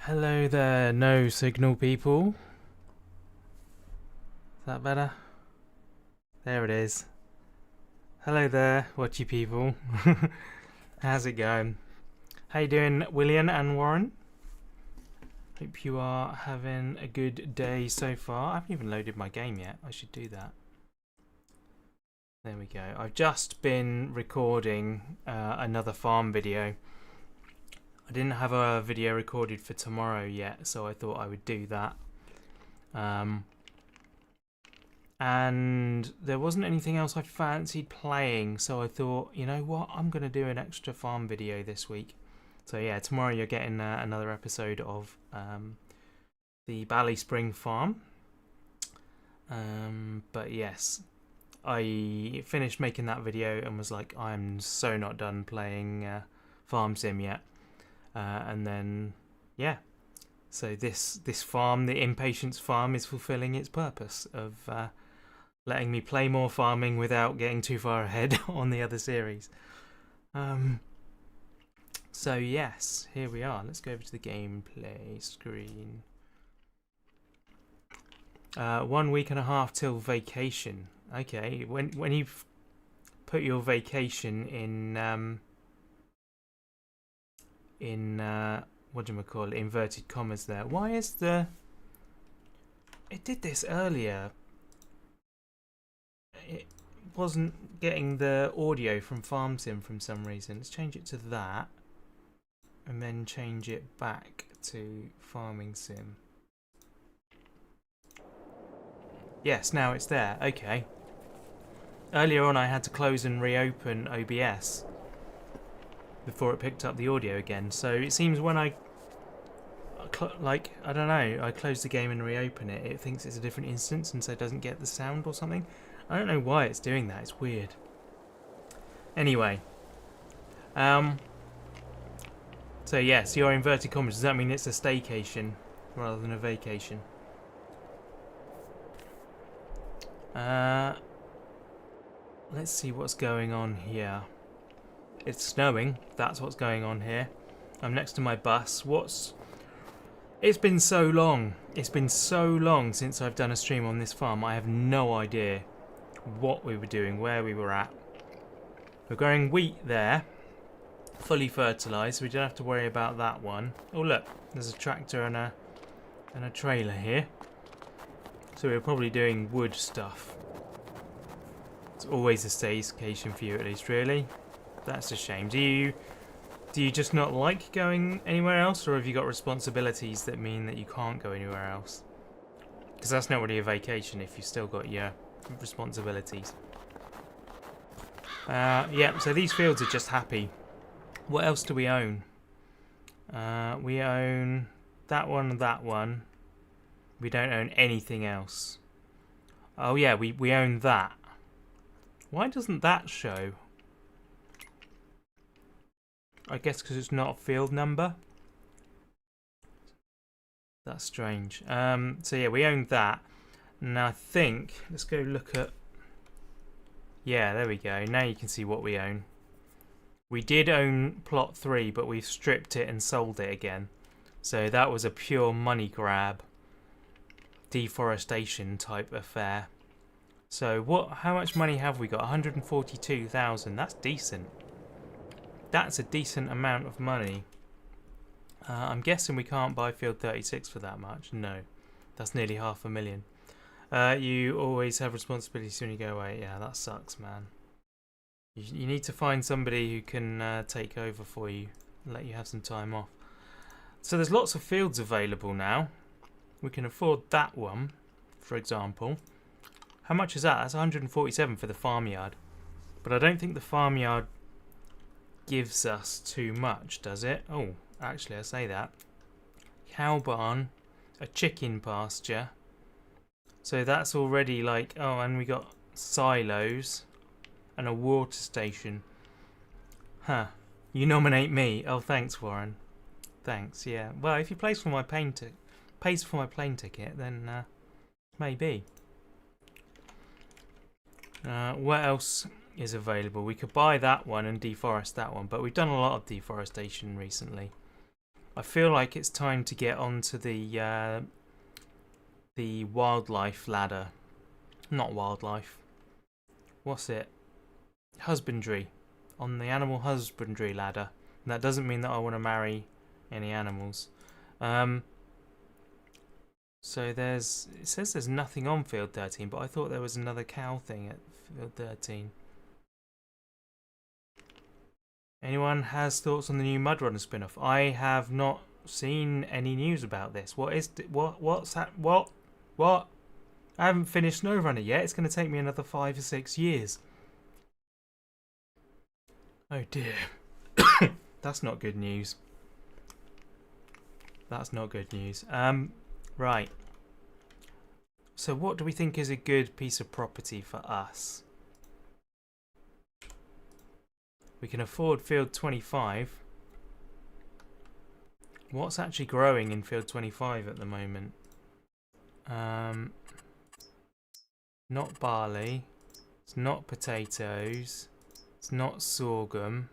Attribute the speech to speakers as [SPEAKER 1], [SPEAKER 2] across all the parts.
[SPEAKER 1] Hello there, no signal people. Is that better? There it is. Hello there, watchy people. How's it going? How you doing, William and Warren? Hope you are having a good day so far. I haven't even loaded my game yet. I should do that. There we go. I've just been recording another farm video. I didn't have a video recorded for tomorrow yet, so I thought I would do that. And there wasn't anything else I fancied playing, so I thought, you know what, I'm going to do an extra farm video this week. So yeah, tomorrow you're getting another episode of the Bally Spring farm. But yes, I finished making that video and was like, I'm so not done playing Farm Sim yet. And then, yeah, so this farm, the Impatience farm, is fulfilling its purpose of letting me play more farming without getting too far ahead on the other series. So yes, here we are. Let's go over to the gameplay screen. 1 week and a half till vacation. Okay, when you've put your vacation in whatchamacallit, inverted commas there. Why is the... It did this earlier. It wasn't getting the audio from Farm Sim for some reason. Let's change it to that. And then change it back to Farming Sim. Yes, now it's there. Okay. Earlier on I had to close and reopen OBS before it picked up the audio again. So it seems when I I don't know, I close the game and reopen it, it thinks it's a different instance and so it doesn't get the sound or something. I don't know why it's doing that, it's weird. Anyway. So yes, your inverted commas, does that mean it's a staycation rather than a vacation? Let's see what's going on here. It's snowing, that's what's going on here. I'm next to my bus. It's been so long. It's been so long since I've done a stream on this farm. I have no idea what we were doing, where we were at. We're growing wheat there, fully fertilised, so we don't have to worry about that one. Oh look, there's a tractor and a trailer here. So we're probably doing wood stuff. It's always a staycation for you at least, really. That's a shame. Do you just not like going anywhere else, or have you got responsibilities that mean that you can't go anywhere else? Because that's not really a vacation if you've still got your responsibilities. Yeah, so these fields are just happy. What else do we own? We own that one and that one. We don't own anything else. Oh yeah, we own that. Why doesn't that show? I guess because it's not a field number. That's strange. So yeah, we own that. Now I think, let's go look at... Yeah, there we go. Now you can see what we own. We did own plot 3, but we've stripped it and sold it again. So that was a pure money grab, deforestation type affair. So how much money have we got? 142,000. That's decent. That's a decent amount of money. I'm guessing we can't buy field 36 for that much. No, that's nearly 500,000. You always have responsibilities when you go away. Yeah, that sucks, man. You need to find somebody who can take over for you and let you have some time off. So there's lots of fields available now. We can afford that one, for example. How much is that? That's 147 for the farmyard. But I don't think the farmyard gives us too much, does it? Oh, actually I say that. Cow barn, a chicken pasture. So that's already like, oh, and we got silos and a water station. Huh. You nominate me. Oh, thanks, Warren. Thanks, yeah. Well, if he pays for my plane ticket, then maybe. What else is available? We could buy that one and deforest that one, but we've done a lot of deforestation recently. I feel like it's time to get onto the wildlife ladder. Not wildlife. What's it? Husbandry. On the animal husbandry ladder. And that doesn't mean that I want to marry any animals. So it says there's nothing on field 13, but I thought there was another cow thing at field 13. Anyone has thoughts on the new Mudrunner spin-off? I have not seen any news about this. What's that? What? I haven't finished SnowRunner yet. It's going to take me another 5 or 6 years. Oh dear. That's not good news. That's not good news. Right. So what do we think is a good piece of property for us? We can afford field 25. What's actually growing in field 25 at the moment? Not barley. It's not potatoes. It's not sorghum.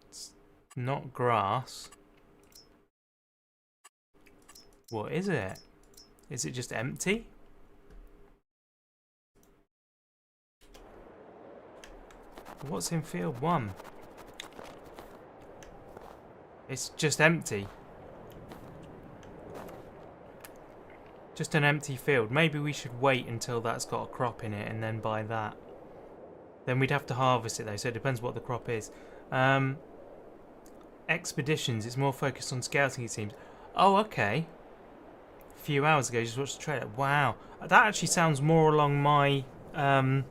[SPEAKER 1] It's not grass. What is it? Is it just empty? What's in field 1? It's just empty. Just an empty field. Maybe we should wait until that's got a crop in it and then buy that. Then we'd have to harvest it though, so it depends what the crop is. Expeditions, it's more focused on scouting it seems. Oh, okay. A few hours ago, just watched the trailer. Wow. That actually sounds more along my... along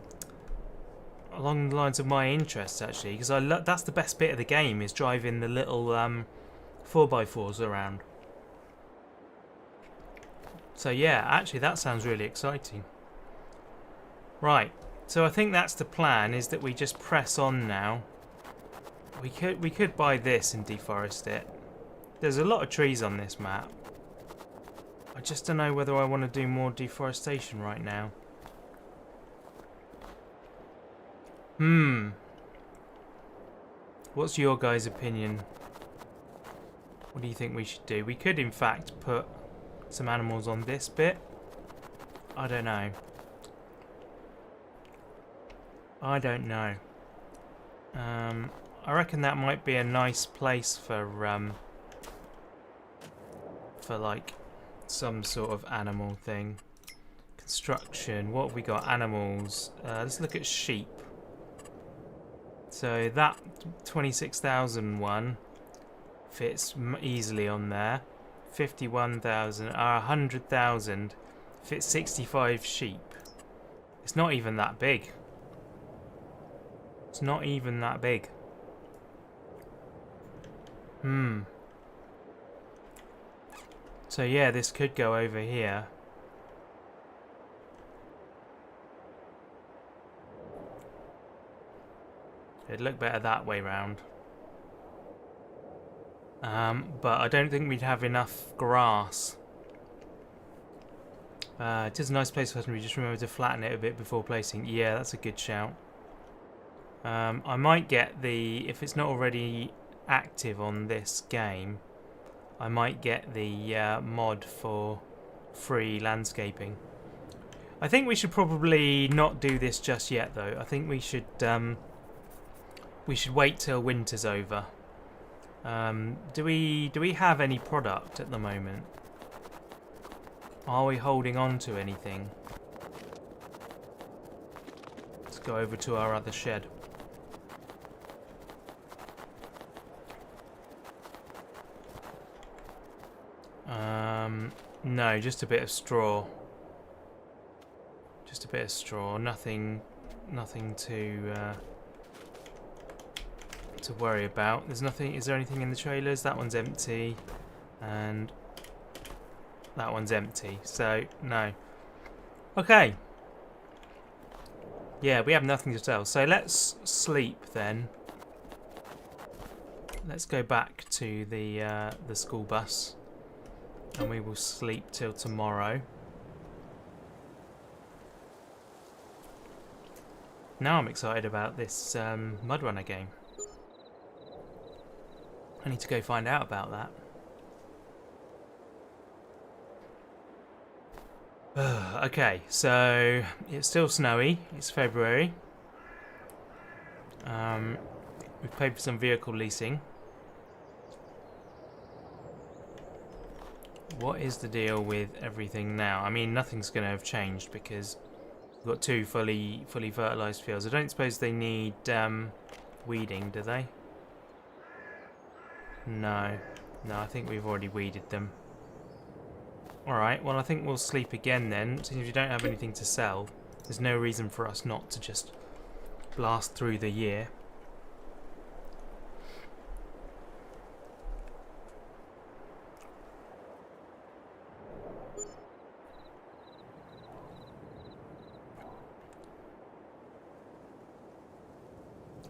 [SPEAKER 1] the lines of my interests actually, because that's the best bit of the game, is driving the little 4x4s around. So yeah, actually that sounds really exciting. Right, so I think that's the plan, is that we just press on now. We could buy this and deforest it. There's a lot of trees on this map. I just don't know whether I want to do more deforestation right now. What's your guys' opinion? What do you think we should do? We could in fact put some animals on this bit. I don't know. I don't know. I reckon that might be a nice place for like some sort of animal thing. Construction. What have we got? Animals. Let's look at sheep. So that 26,000 one fits easily on there. 51,000 or 100,000 fits 65 sheep. It's not even that big. It's not even that big. So yeah, this could go over here. It'd look better that way round. But I don't think we'd have enough grass. It is a nice place for us. We just remember to flatten it a bit before placing. Yeah, that's a good shout. I might get the, if it's not already active on this game, I might get the mod for free landscaping. I think we should probably not do this just yet though. I think we should wait till winter's over. Do we have any product at the moment? Are we holding on to anything? Let's go over to our other shed. No, just a bit of straw. Just a bit of straw. Nothing to worry about. There's nothing. Is there anything in the trailers? That one's empty, and that one's empty. So no. Okay. Yeah, we have nothing to sell. So let's sleep then. Let's go back to the school bus, and we will sleep till tomorrow. Now I'm excited about this Mudrunner game. I need to go find out about that. Okay, so it's still snowy. It's February. We've paid for some vehicle leasing. What is the deal with everything now? I mean, nothing's going to have changed because we've got 2 fully fertilised fields. I don't suppose they need weeding, do they? No. No, I think we've already weeded them. Alright, well I think we'll sleep again then. Since we don't have anything to sell, there's no reason for us not to just blast through the year.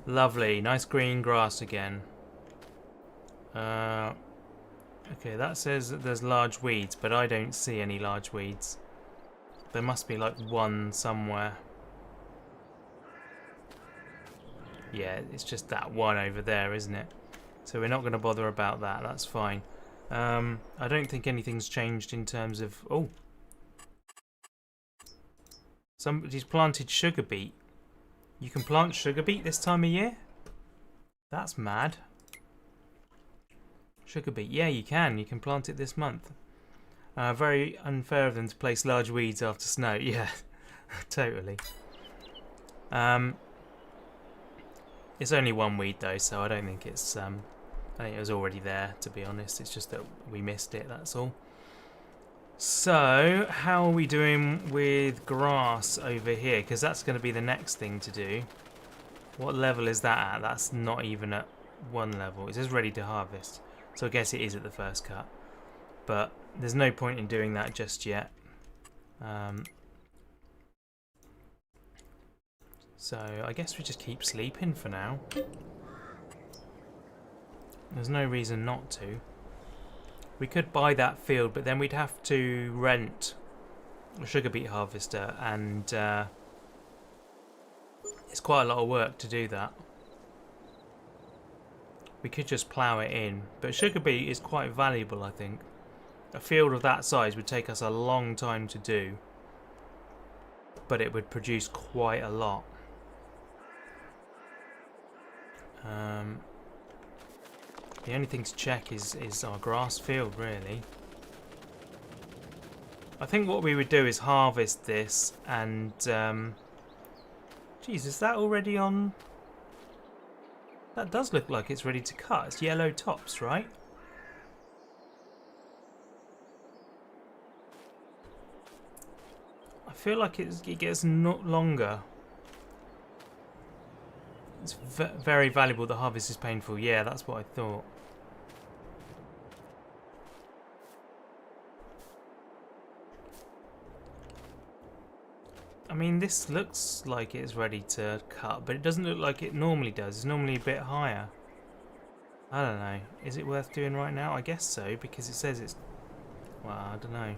[SPEAKER 1] Lovely, nice green grass again. Okay, that says that there's large weeds, but I don't see any large weeds. There must be like one somewhere. Yeah, it's just that one over there, isn't it? So we're not going to bother about that, that's fine. I don't think anything's changed in terms of... Oh! Somebody's planted sugar beet. You can plant sugar beet this time of year? That's mad. Sugar beet. Yeah, you can. You can plant it this month. Very unfair of them to place large weeds after snow. Yeah, totally. It's only one weed though, so I don't think it's... I think it was already there, to be honest. It's just that we missed it, that's all. So, how are we doing with grass over here? Because that's going to be the next thing to do. What level is that at? That's not even at 1 level. It says ready to harvest. So I guess it is at the first cut. But there's no point in doing that just yet. So I guess we just keep sleeping for now. There's no reason not to. We could buy that field, but then we'd have to rent a sugar beet harvester, and it's quite a lot of work to do that. We could just plough it in, but sugar beet is quite valuable, I think. A field of that size would take us a long time to do, but it would produce quite a lot. The only thing to check is our grass field, really. I think what we would do is harvest this and... Geez, is that already on... That does look like it's ready to cut. It's yellow tops, right? I feel like it gets not longer. It's very valuable. The harvest is painful. Yeah, that's what I thought. I mean, this looks like it's ready to cut, but it doesn't look like it normally does. It's normally a bit higher. I don't know. Is it worth doing right now? I guess so, because it says it's... Well, I don't know.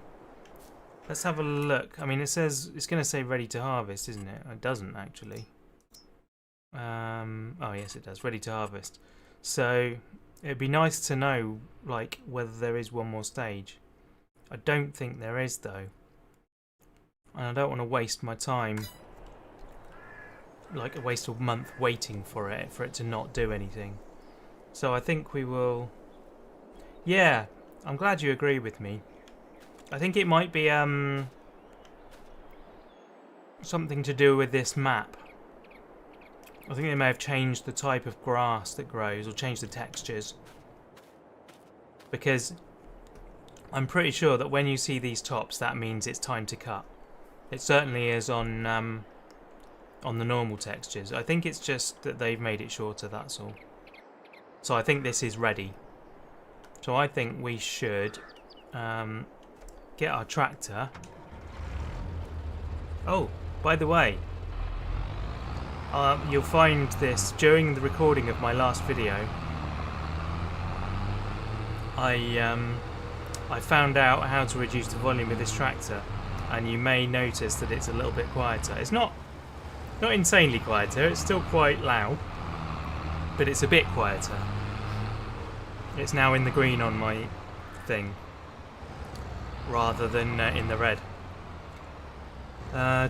[SPEAKER 1] Let's have a look. I mean, it says... It's going to say ready to harvest, isn't it? It doesn't, actually. Oh, yes, it does. Ready to harvest. So, it'd be nice to know, like, whether there is one more stage. I don't think there is, though. And I don't want to waste my time, like waste a month waiting for it to not do anything. So I think we will... Yeah, I'm glad you agree with me. I think it might be something to do with this map. I think they may have changed the type of grass that grows, or changed the textures. Because I'm pretty sure that when you see these tops, that means it's time to cut. It certainly is on the normal textures. I think it's just that they've made it shorter, that's all. So I think this is ready. So I think we should get our tractor. Oh, by the way, you'll find this during the recording of my last video. I found out how to reduce the volume of this tractor. And you may notice that it's a little bit quieter. It's not insanely quieter, it's still quite loud, but it's a bit quieter. It's now in the green on my thing, rather than in the red.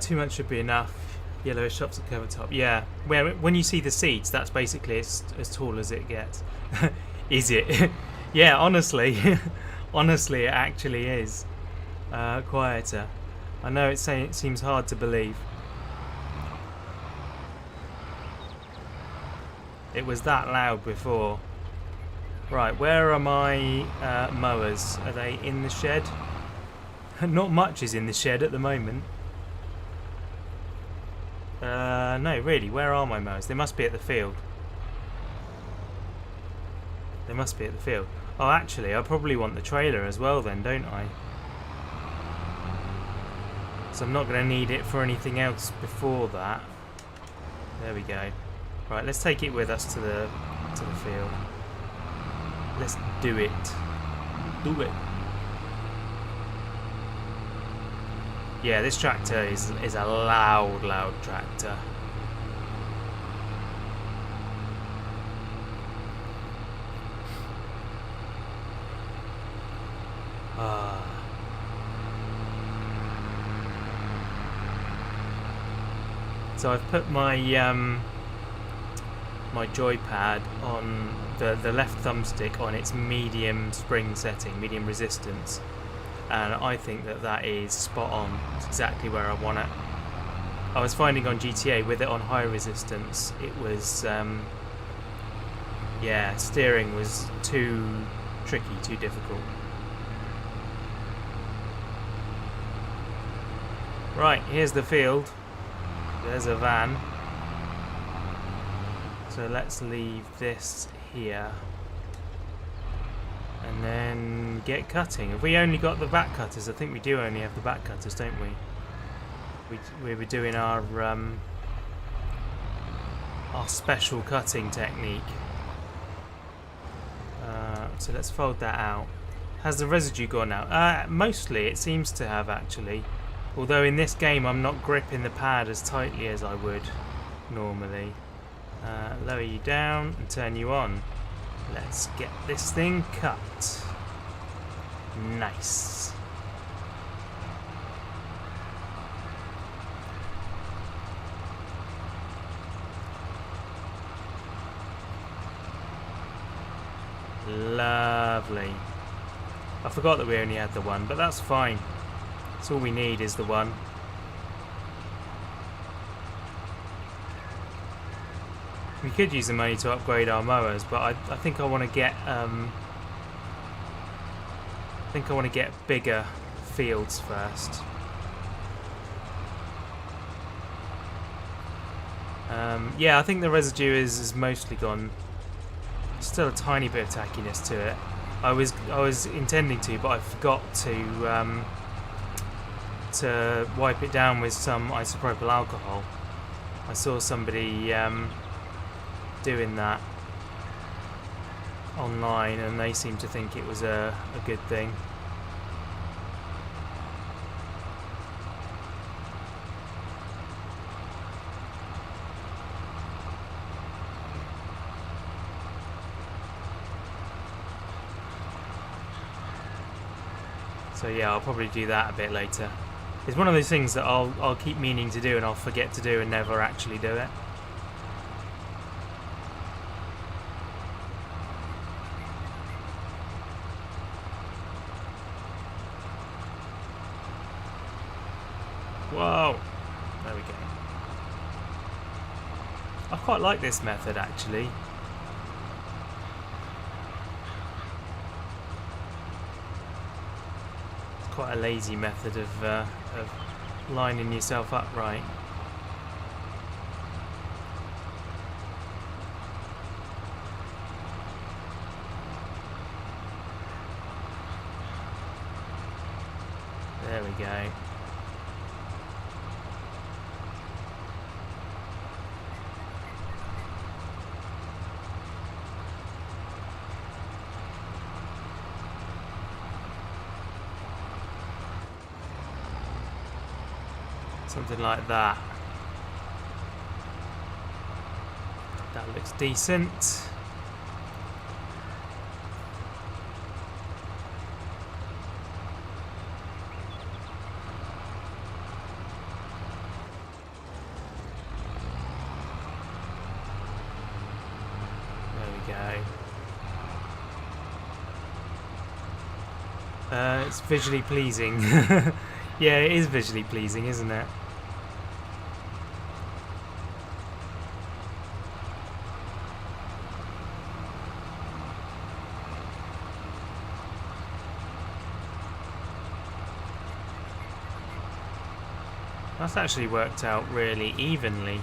[SPEAKER 1] 2 months should be enough. Yellowish shops at cover top. Yeah, when you see the seeds, that's basically as tall as it gets. Is it? Yeah, honestly, honestly, it actually is quieter. I know it seems hard to believe. It was that loud before. Right, where are my mowers? Are they in the shed? Not much is in the shed at the moment. No, really, where are my mowers? They must be at the field. They must be at the field. Oh, actually, I probably want the trailer as well then, don't I? So I'm not going to need it for anything else before that. There we go. Right, let's take it with us to the field. Let's do it. Do it. Yeah, this tractor is a loud tractor. So I've put my my joypad on the left thumbstick on its medium spring setting, medium resistance, and I think that is spot on. It's exactly where I want it. I was finding on GTA with it on high resistance, it was yeah, steering was too tricky, too difficult. Right, here's the field. There's a van. So let's leave this here. And then get cutting. Have we only got the back cutters? I think we do only have the back cutters, don't we? We were doing our special cutting technique. So let's fold that out. Has the residue gone out? Mostly it seems to have, actually. Although in this game I'm not gripping the pad as tightly as I would normally. Lower you down and turn you on. Let's get this thing cut. Nice. Lovely. I forgot that we only had the one, but that's fine. That's all we need is the one. We could use the money to upgrade our mowers, but I think I want to get bigger fields first. Yeah, I think the residue is mostly gone. Still a tiny bit of tackiness to it. I was intending to, but I forgot to wipe it down with some isopropyl alcohol. I saw somebody doing that online, and they seemed to think it was a good thing. So yeah, I'll probably do that a bit later. It's one of those things that I'll keep meaning to do and I'll forget to do and never actually do it. Whoa! There we go. I quite like this method, actually. It's quite a lazy method of lining yourself up right. There we go. Something like that. That looks decent. It's visually pleasing. Yeah, it is visually pleasing, isn't it? That's actually worked out really evenly.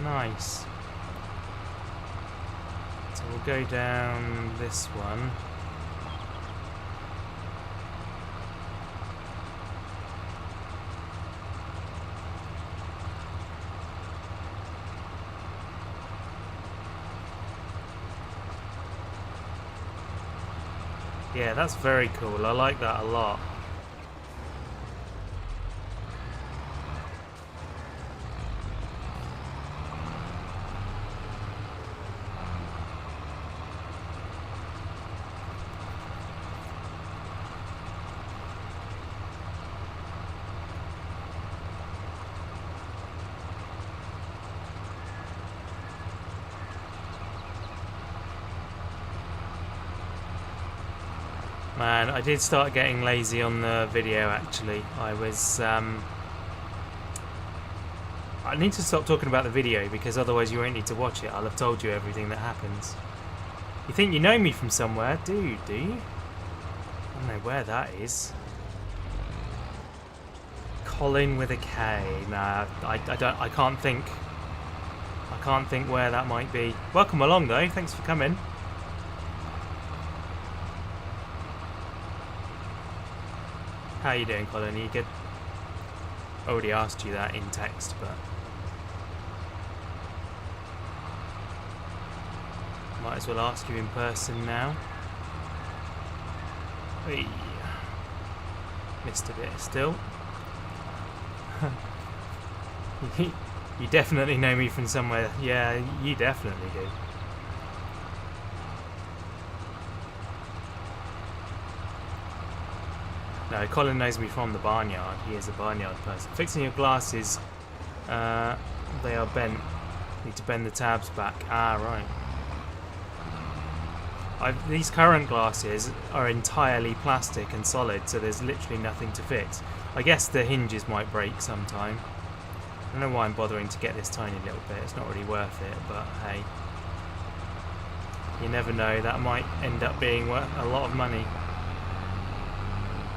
[SPEAKER 1] Nice. So we'll go down this one. Yeah, that's very cool. I like that a lot. Man, I did start getting lazy on the video actually. I need to stop talking about the video because otherwise you won't need to watch it. I'll have told you everything that happens. You think you know me from somewhere? Do you? I don't know where that is. Colin with a K. Nah, I can't think. I can't think where that might be. Welcome along though, thanks for coming. How you doing, Colin? Are you good? I already asked you that in text, but might as well ask you in person now. Hey. Missed a bit still. You definitely know me from somewhere. Yeah, you definitely do. No, Colin knows me from the barnyard. He is a barnyard person. Fixing your glasses. They are bent. Need to bend the tabs back. Ah, right. These current glasses are entirely plastic and solid, so there's literally nothing to fix. I guess the hinges might break sometime. I don't know why I'm bothering to get this tiny little bit. It's not really worth it, but hey. You never know. That might end up being worth a lot of money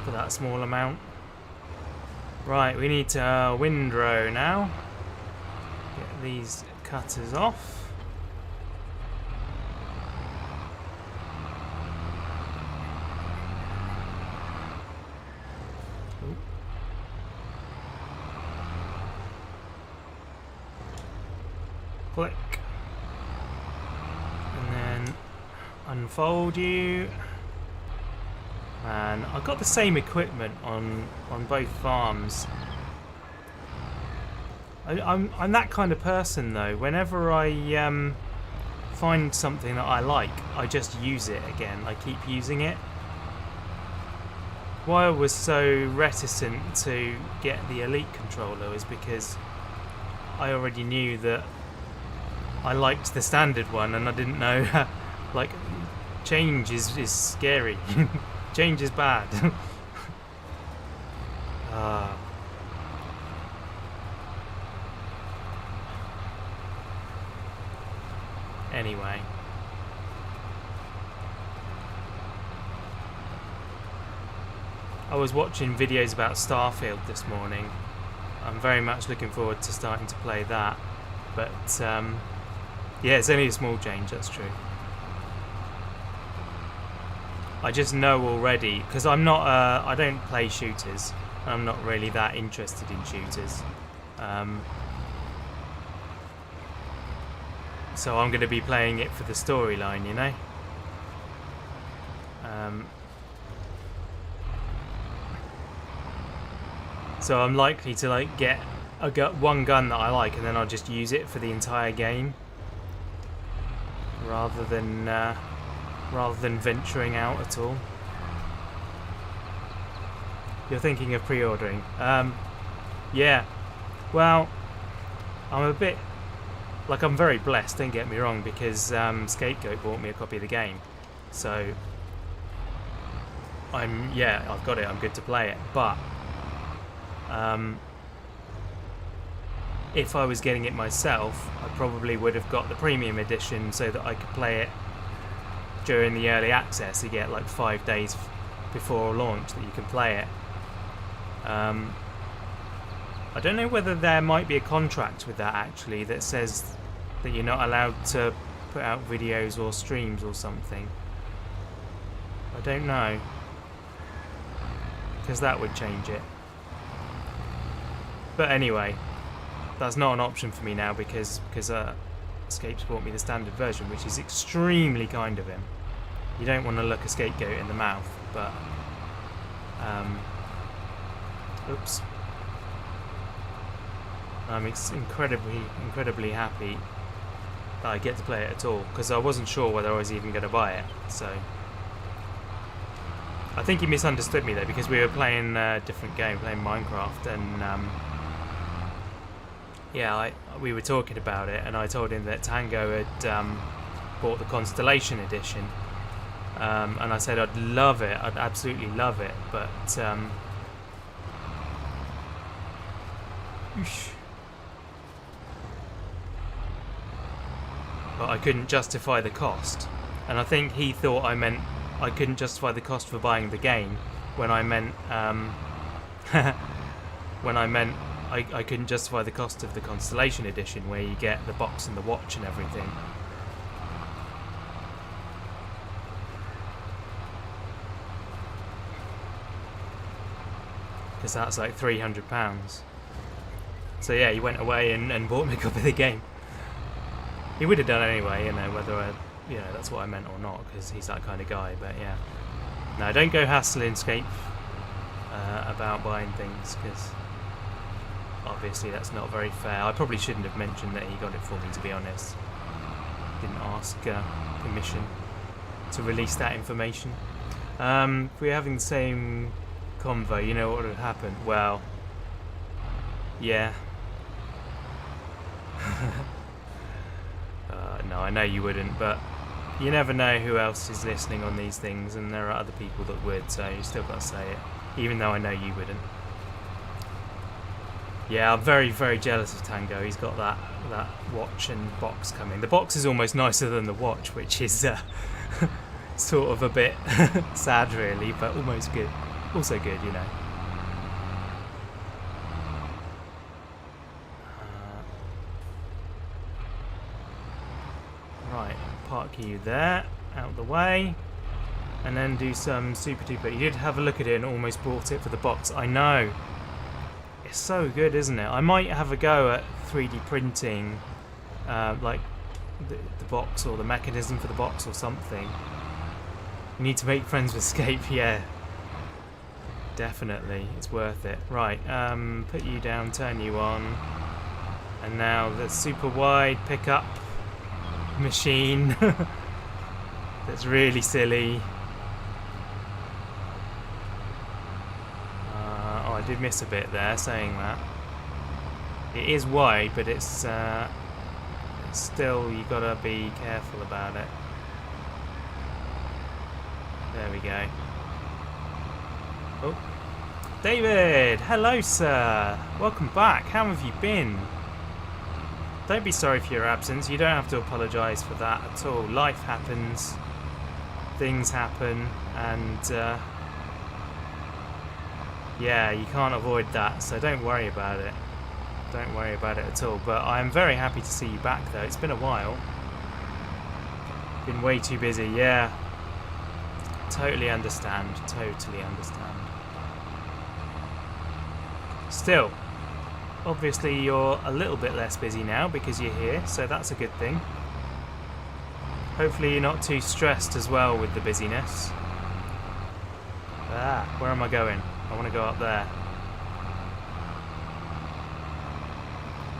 [SPEAKER 1] for that small amount. Right, we need to windrow now. Get these cutters off. Click. And then unfold you. And I've got the same equipment on both farms. I'm that kind of person though. Whenever I find something that I like, I just use it again. I keep using it. Why I was so reticent to get the Elite controller is because I already knew that I liked the standard one, and I didn't know like change is scary. Change is bad. Anyway. I was watching videos about Starfield this morning. I'm very much looking forward to starting to play that. But, yeah, it's only a small change, that's true. I just know already, because I'm not, I don't play shooters. I'm not really that interested in shooters. So I'm going to be playing it for the storyline, you know? So I'm likely to like get one gun that I like, and then I'll just use it for the entire game, rather than venturing out at all. You're thinking of pre-ordering? Yeah. Well, I'm a bit like, I'm very blessed, don't get me wrong, because Scapegoat bought me a copy of the game. So, I've got it, I'm good to play it. But, if I was getting it myself, I probably would have got the premium edition so that I could play it during the early access. You get like 5 days before launch that you can play it. I don't know whether there might be a contract with that actually that says that you're not allowed to put out videos or streams or something. I don't know, because that would change it. But anyway, that's not an option for me now because Escape's bought me the standard version, which is extremely kind of him. You don't want to look a Scapegoat in the mouth, but oops. I'm incredibly happy that I get to play it at all, because I wasn't sure whether I was even going to buy it. So I think he misunderstood me though, because we were playing a different game, playing Minecraft, and we were talking about it, and I told him that Tango had bought the Constellation edition, and I said I'd love it, I'd absolutely love it, but I couldn't justify the cost. And I think he thought I meant I couldn't justify the cost for buying the game, when I meant I couldn't justify the cost of the Constellation edition, where you get the box and the watch and everything. Because that's like £300. So yeah, he went away and bought me a copy of the game. He would have done anyway, you know, whether that's what I meant or not, because he's that kind of guy. But yeah, no, don't go hassling Scape about buying things, because obviously that's not very fair. I probably shouldn't have mentioned that he got it for me, to be honest. Didn't ask permission to release that information. If we're having the same convo, you know what would have happened? Well, yeah. No, I know you wouldn't, but you never know who else is listening on these things, and there are other people that would, so you still got to say it, even though I know you wouldn't. Yeah, I'm very, very jealous of Tango. He's got that watch and box coming. The box is almost nicer than the watch, which is sort of a bit sad, really, but almost good. Also good, you know. Right, park you there, out the way, and then do some super duper. You did have a look at it and almost bought it for the box. I know. It's so good, isn't it? I might have a go at 3D printing, like the box or the mechanism for the box or something. You need to make friends with Scape, yeah. Definitely, it's worth it. Right, put you down, turn you on, and now the super wide pickup machine. That's really silly. I did miss a bit there saying that. It is wide, but it's still, you gotta be careful about it. There we go. Oh, David! Hello, sir! Welcome back. How have you been? Don't be sorry for your absence. You don't have to apologise for that at all. Life happens. Things happen. And, yeah, you can't avoid that. So don't worry about it. Don't worry about it at all. But I'm very happy to see you back, though. It's been a while. Been way too busy. Yeah. Totally understand. Totally understand. Still, obviously you're a little bit less busy now because you're here, so that's a good thing. Hopefully you're not too stressed as well with the busyness. Where am I going? I want to go up there.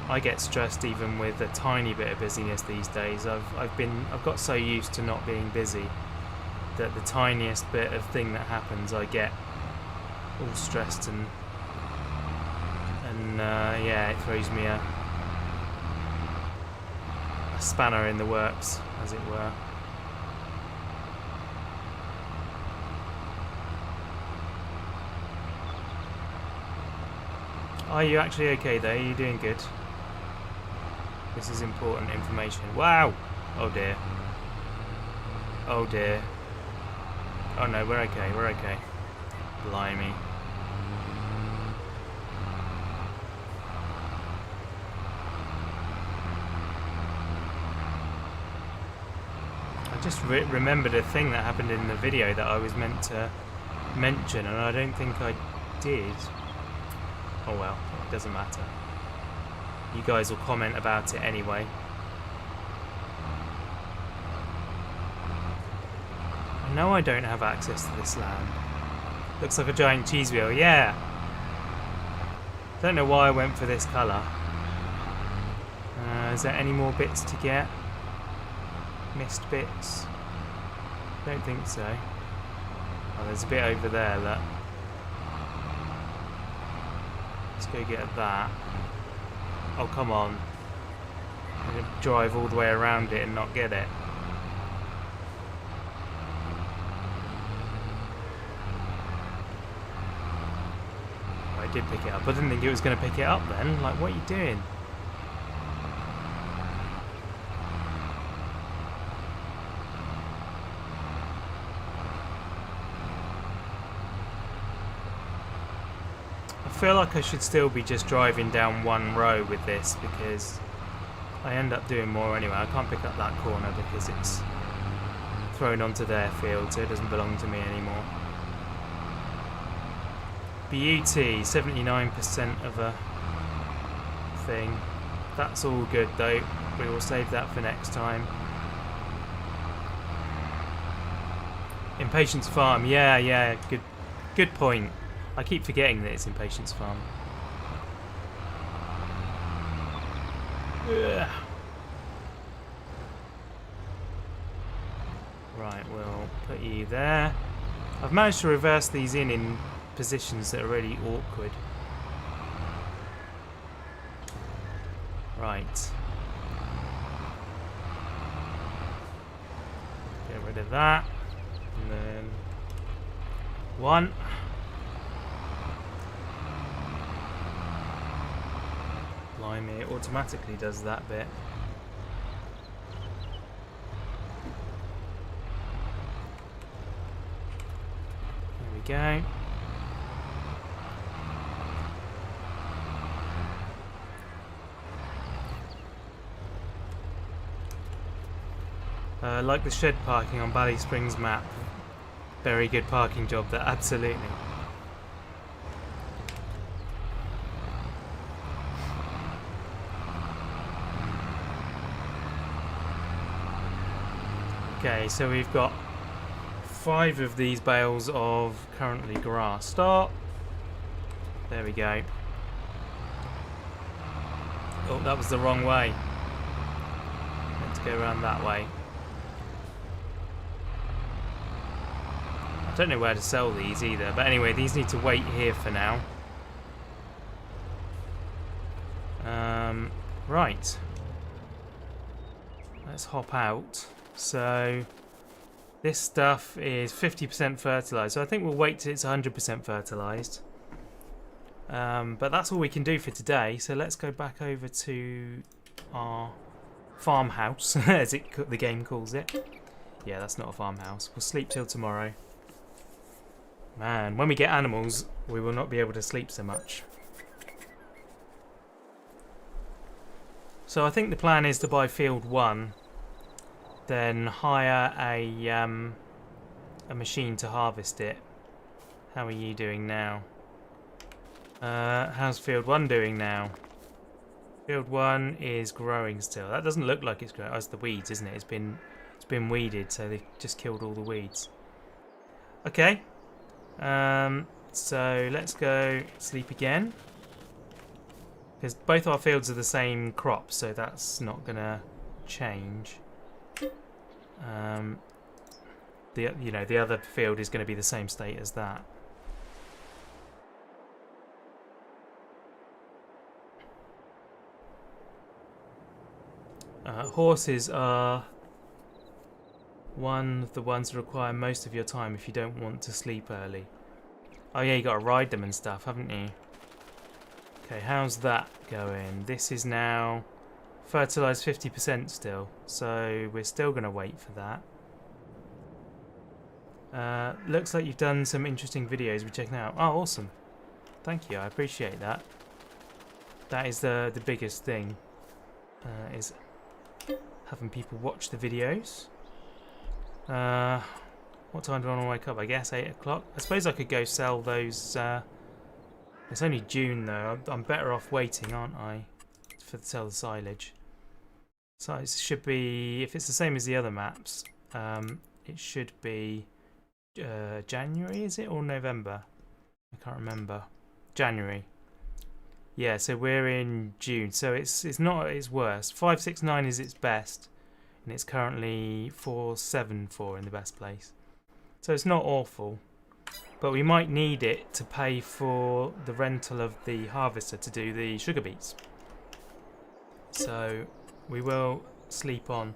[SPEAKER 1] I get stressed even with a tiny bit of busyness these days. I've got so used to not being busy that the tiniest bit of thing that happens I get all stressed and yeah, it throws me spanner in the works, as it were. Are you actually okay there? Are you doing good? This is important information. Wow! Oh dear. Oh dear. Oh no, we're okay, we're okay. Blimey. I just remembered a thing that happened in the video that I was meant to mention, and I don't think I did. Oh well, it doesn't matter. You guys will comment about it anyway. I know I don't have access to this land. Looks like a giant cheese wheel, yeah! Don't know why I went for this colour. Is there any more bits to get? Missed bits? Don't think so. Oh, there's a bit over there, look. Let's go get that. Oh, come on. I'm going to drive all the way around it and not get it. Oh, I did pick it up. I didn't think it was going to pick it up then. Like, what are you doing? I feel like I should still be just driving down one row with this because I end up doing more anyway. I can't pick up that corner because it's thrown onto their field, so it doesn't belong to me anymore. Beauty, 79% of a thing. That's all good though. We will save that for next time. Impatience Farm, yeah, good point. I keep forgetting that it's Impatience Farm. Ugh. Right, we'll put you there. I've managed to reverse these in positions that are really awkward. Right. Get rid of that. And then one. Blimey, it automatically does that bit. There we go. Like the shed parking on Bally Springs map. Very good parking job there, absolutely. Okay, so we've got 5 of these bales of currently grass. Stop! There we go. Oh, that was the wrong way. Let's go around that way. I don't know where to sell these either, but anyway, these need to wait here for now. Right. Let's hop out. So this stuff is 50% fertilised, so I think we'll wait till it's 100% fertilised. But that's all we can do for today, so let's go back over to our farmhouse, as the game calls it. Yeah, that's not a farmhouse. We'll sleep till tomorrow. Man, when we get animals, we will not be able to sleep so much. So I think the plan is to buy field 1, then hire a machine to harvest it. How are you doing now? How's field 1 doing now? Field 1 is growing still. That doesn't look like it's growing. Oh, it's the weeds, isn't it? It's been weeded, so they've just killed all the weeds. Okay. So let's go sleep again. Because both our fields are the same crop, so that's not gonna change. The other field is going to be the same state as that. Horses are one of the ones that require most of your time if you don't want to sleep early. Oh yeah, you got to ride them and stuff, haven't you? Okay, how's that going? This is now fertilised 50% still, so we're still going to wait for that. Looks like you've done some interesting videos. We're checking out. Oh, awesome. Thank you, I appreciate that. That is the biggest thing, is having people watch the videos. What time do I want to wake up? I guess 8 o'clock. I suppose I could go sell those. It's only June though. I'm better off waiting, aren't I, for sell the silage. So it should be, if it's the same as the other maps, it should be January, is it, or November? I can't remember. January. Yeah, so we're in June, so it's not at its worst. 569 is its best, and it's currently 474 in the best place. So it's not awful, but we might need it to pay for the rental of the harvester to do the sugar beets. So we will sleep on.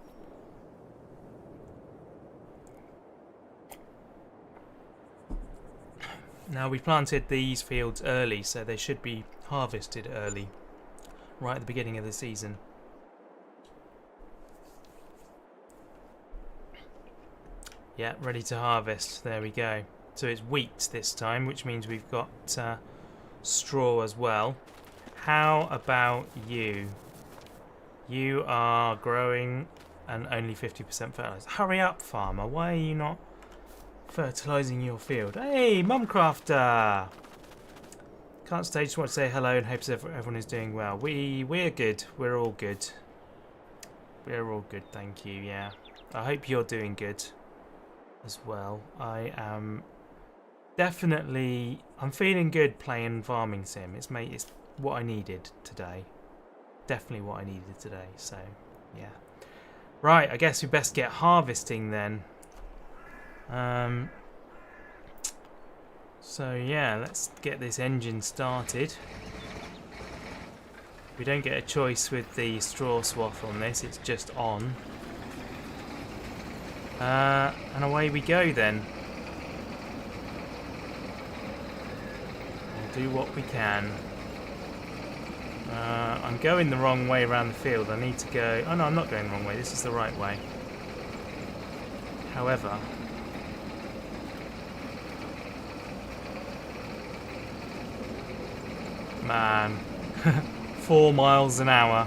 [SPEAKER 1] Now we planted these fields early, so they should be harvested early, right at the beginning of the season. Yeah, ready to harvest. There we go. So it's wheat this time, which means we've got straw as well. How about you? You are growing and only 50% fertilised. Hurry up, farmer. Why are you not fertilising your field? Hey, Mumcrafter! Can't stay, just want to say hello and hope everyone is doing well. We're good. We're all good. We're all good, thank you, yeah. I hope you're doing good as well. I am definitely, I'm feeling good playing Farming Sim. It's what I needed today. Definitely what I needed today, so yeah. Right, I guess we best get harvesting then. So yeah, let's get this engine started. We don't get a choice with the straw swath on this, it's just on. And away we go then. We'll do what we can. I'm going the wrong way around the field. I need to go... Oh no, I'm not going the wrong way. This is the right way. However... Man. 4 miles an hour.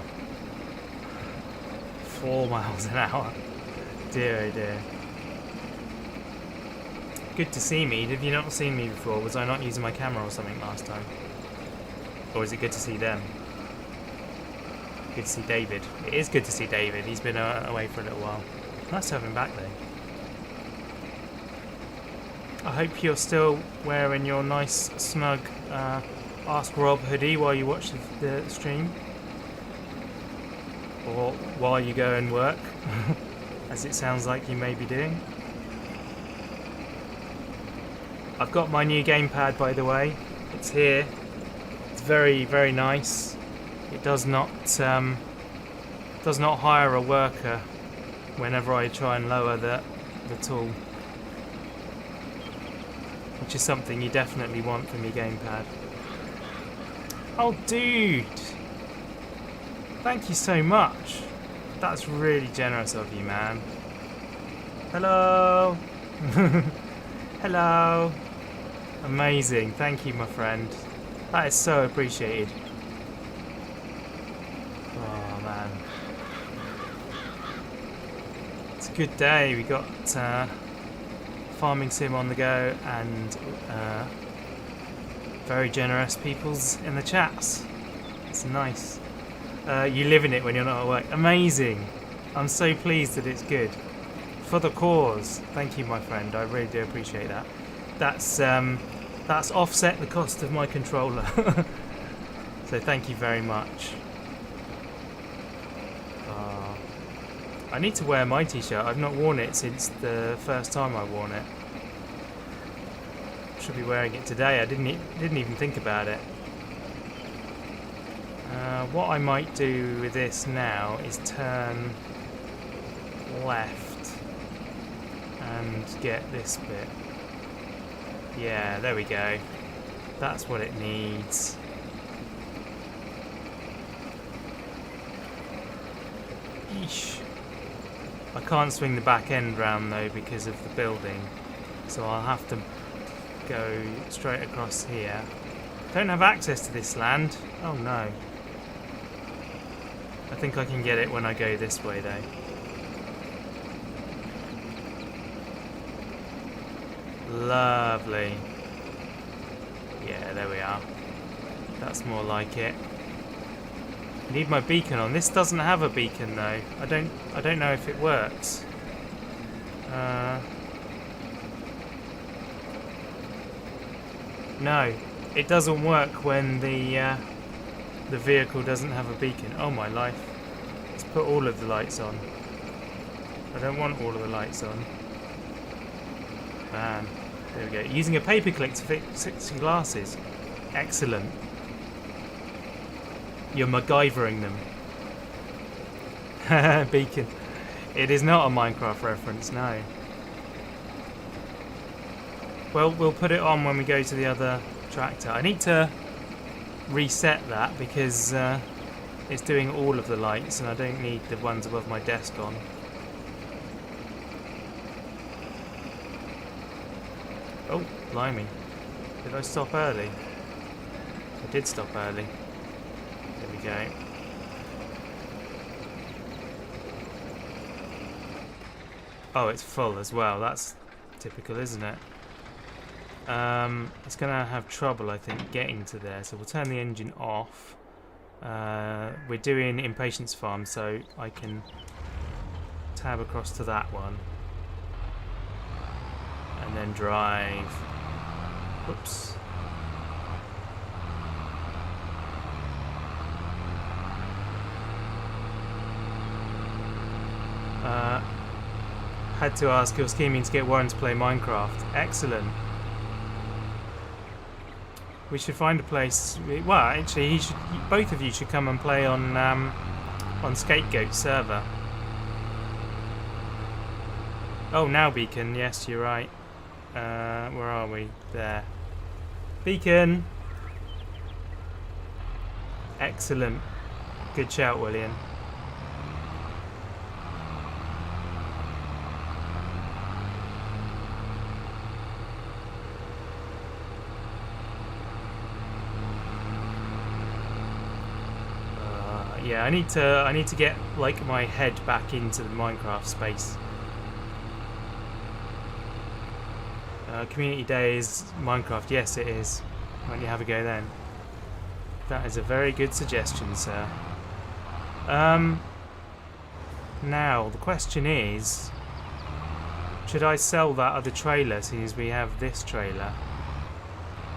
[SPEAKER 1] 4 miles an hour. Dear oh dear. Good to see me. Have you not seen me before? Was I not using my camera or something last time? Or is it good to see them? Good to see David. It is good to see David. He's been away for a little while. Nice to have him back though. I hope you're still wearing your nice snug Ask Rob hoodie while you watch the stream. Or while you go and work. As it sounds like you may be doing. I've got my new gamepad, by the way. It's here. It's very, very nice. It does not hire a worker whenever I try and lower the tool, which is something you definitely want from your gamepad. Oh, dude! Thank you so much. That's really generous of you, man. Hello. Hello. Amazing. Thank you, my friend. That is so appreciated. Oh, man. It's a good day. We got Farming Sim on the go and very generous peoples in the chats. It's nice. You live in it when you're not at work. Amazing. I'm so pleased that it's good. For the cause. Thank you, my friend. I really do appreciate that. That's offset the cost of my controller. So thank you very much. I need to wear my t-shirt. I've not worn it since the first time I worn it. Should be wearing it today. I didn't even think about it. What I might do with this now is turn left and get this bit. Yeah, there we go. That's what it needs. Eesh. I can't swing the back end round though because of the building, so I'll have to go straight across here. Don't have access to this land. Oh no. I think I can get it when I go this way though. Lovely. Yeah, there we are. That's more like it. Need my beacon on. This doesn't have a beacon though. I don't know if it works. No, it doesn't work when the vehicle doesn't have a beacon. Oh my life. Let's put all of the lights on. I don't want all of the lights on. Bam. There we go. Using a paperclip to fix your glasses. Excellent. You're MacGyvering them. Beacon. It is not a Minecraft reference, no. Well, we'll put it on when we go to the other tractor. I need to reset that because it's doing all of the lights and I don't need the ones above my desk on. Oh, blimey. Did I stop early? I did stop early. There we go. Oh, it's full as well. That's typical, isn't it? It's going to have trouble, I think, getting to there. So we'll turn the engine off. We're doing Impatience Farm, so I can tab across to that one. And then drive. Whoops. Had to ask, you're scheming to get Warren to play Minecraft. Excellent. We should find a place. Well, actually, both of you should come and play on Scapegoat server. Oh, now Beacon. Yes, you're right. Where are we? There. Beacon. Excellent. Good shout, William. Yeah, I need to get like my head back into the Minecraft space. Community day is Minecraft. Yes, it is. Why don't you have a go then? That is a very good suggestion, sir. Now the question is, should I sell that other trailer since we have this trailer,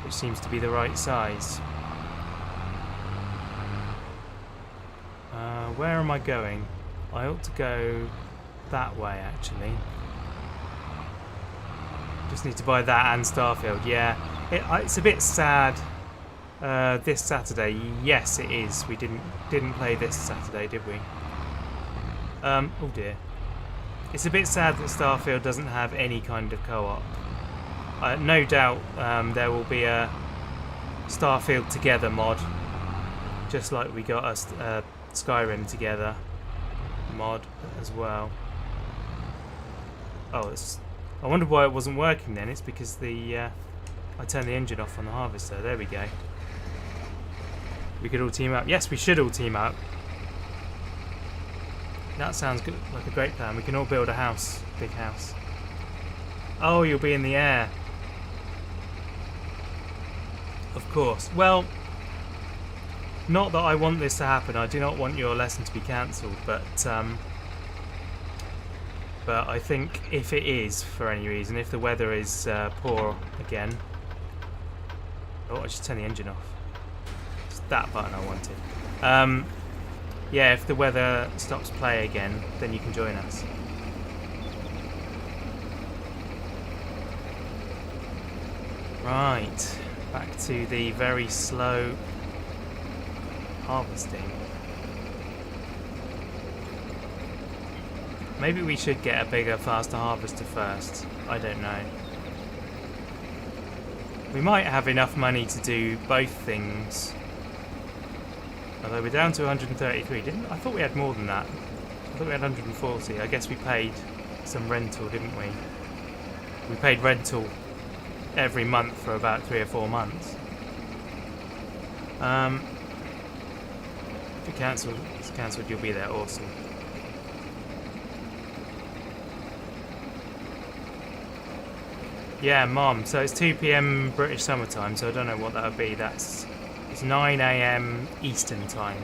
[SPEAKER 1] which seems to be the right size? Where am I going? I ought to go that way, actually. Just need to buy that and Starfield. Yeah, it's a bit sad. This Saturday, yes, it is. We didn't play this Saturday, did we? Oh dear. It's a bit sad that Starfield doesn't have any kind of co-op. No doubt there will be a Starfield Together mod, just like we got a Skyrim Together mod as well. Oh, I wondered why it wasn't working then. It's because I turned the engine off on the harvester. There we go. We could all team up. Yes, we should all team up. That sounds good, like a great plan. We can all build a house, big house. Oh, you'll be in the air. Of course. Well, not that I want this to happen. I do not want your lesson to be cancelled, but I think if it is, for any reason, if the weather is poor again... Oh, I should turn the engine off. It's that button I wanted. Yeah, if the weather stops play again, then you can join us. Right, back to the very slow harvesting. Maybe we should get a bigger, faster harvester first. I don't know. We might have enough money to do both things. Although we're down to 133, I thought we had more than that. I thought we had 140. I guess we paid some rental, didn't we? We paid rental every month for about 3 or 4 months. If it's cancelled, you'll be there. Awesome. Yeah, Mom. So it's 2 PM British summertime, so I don't know what that would be. It's 9 AM Eastern time.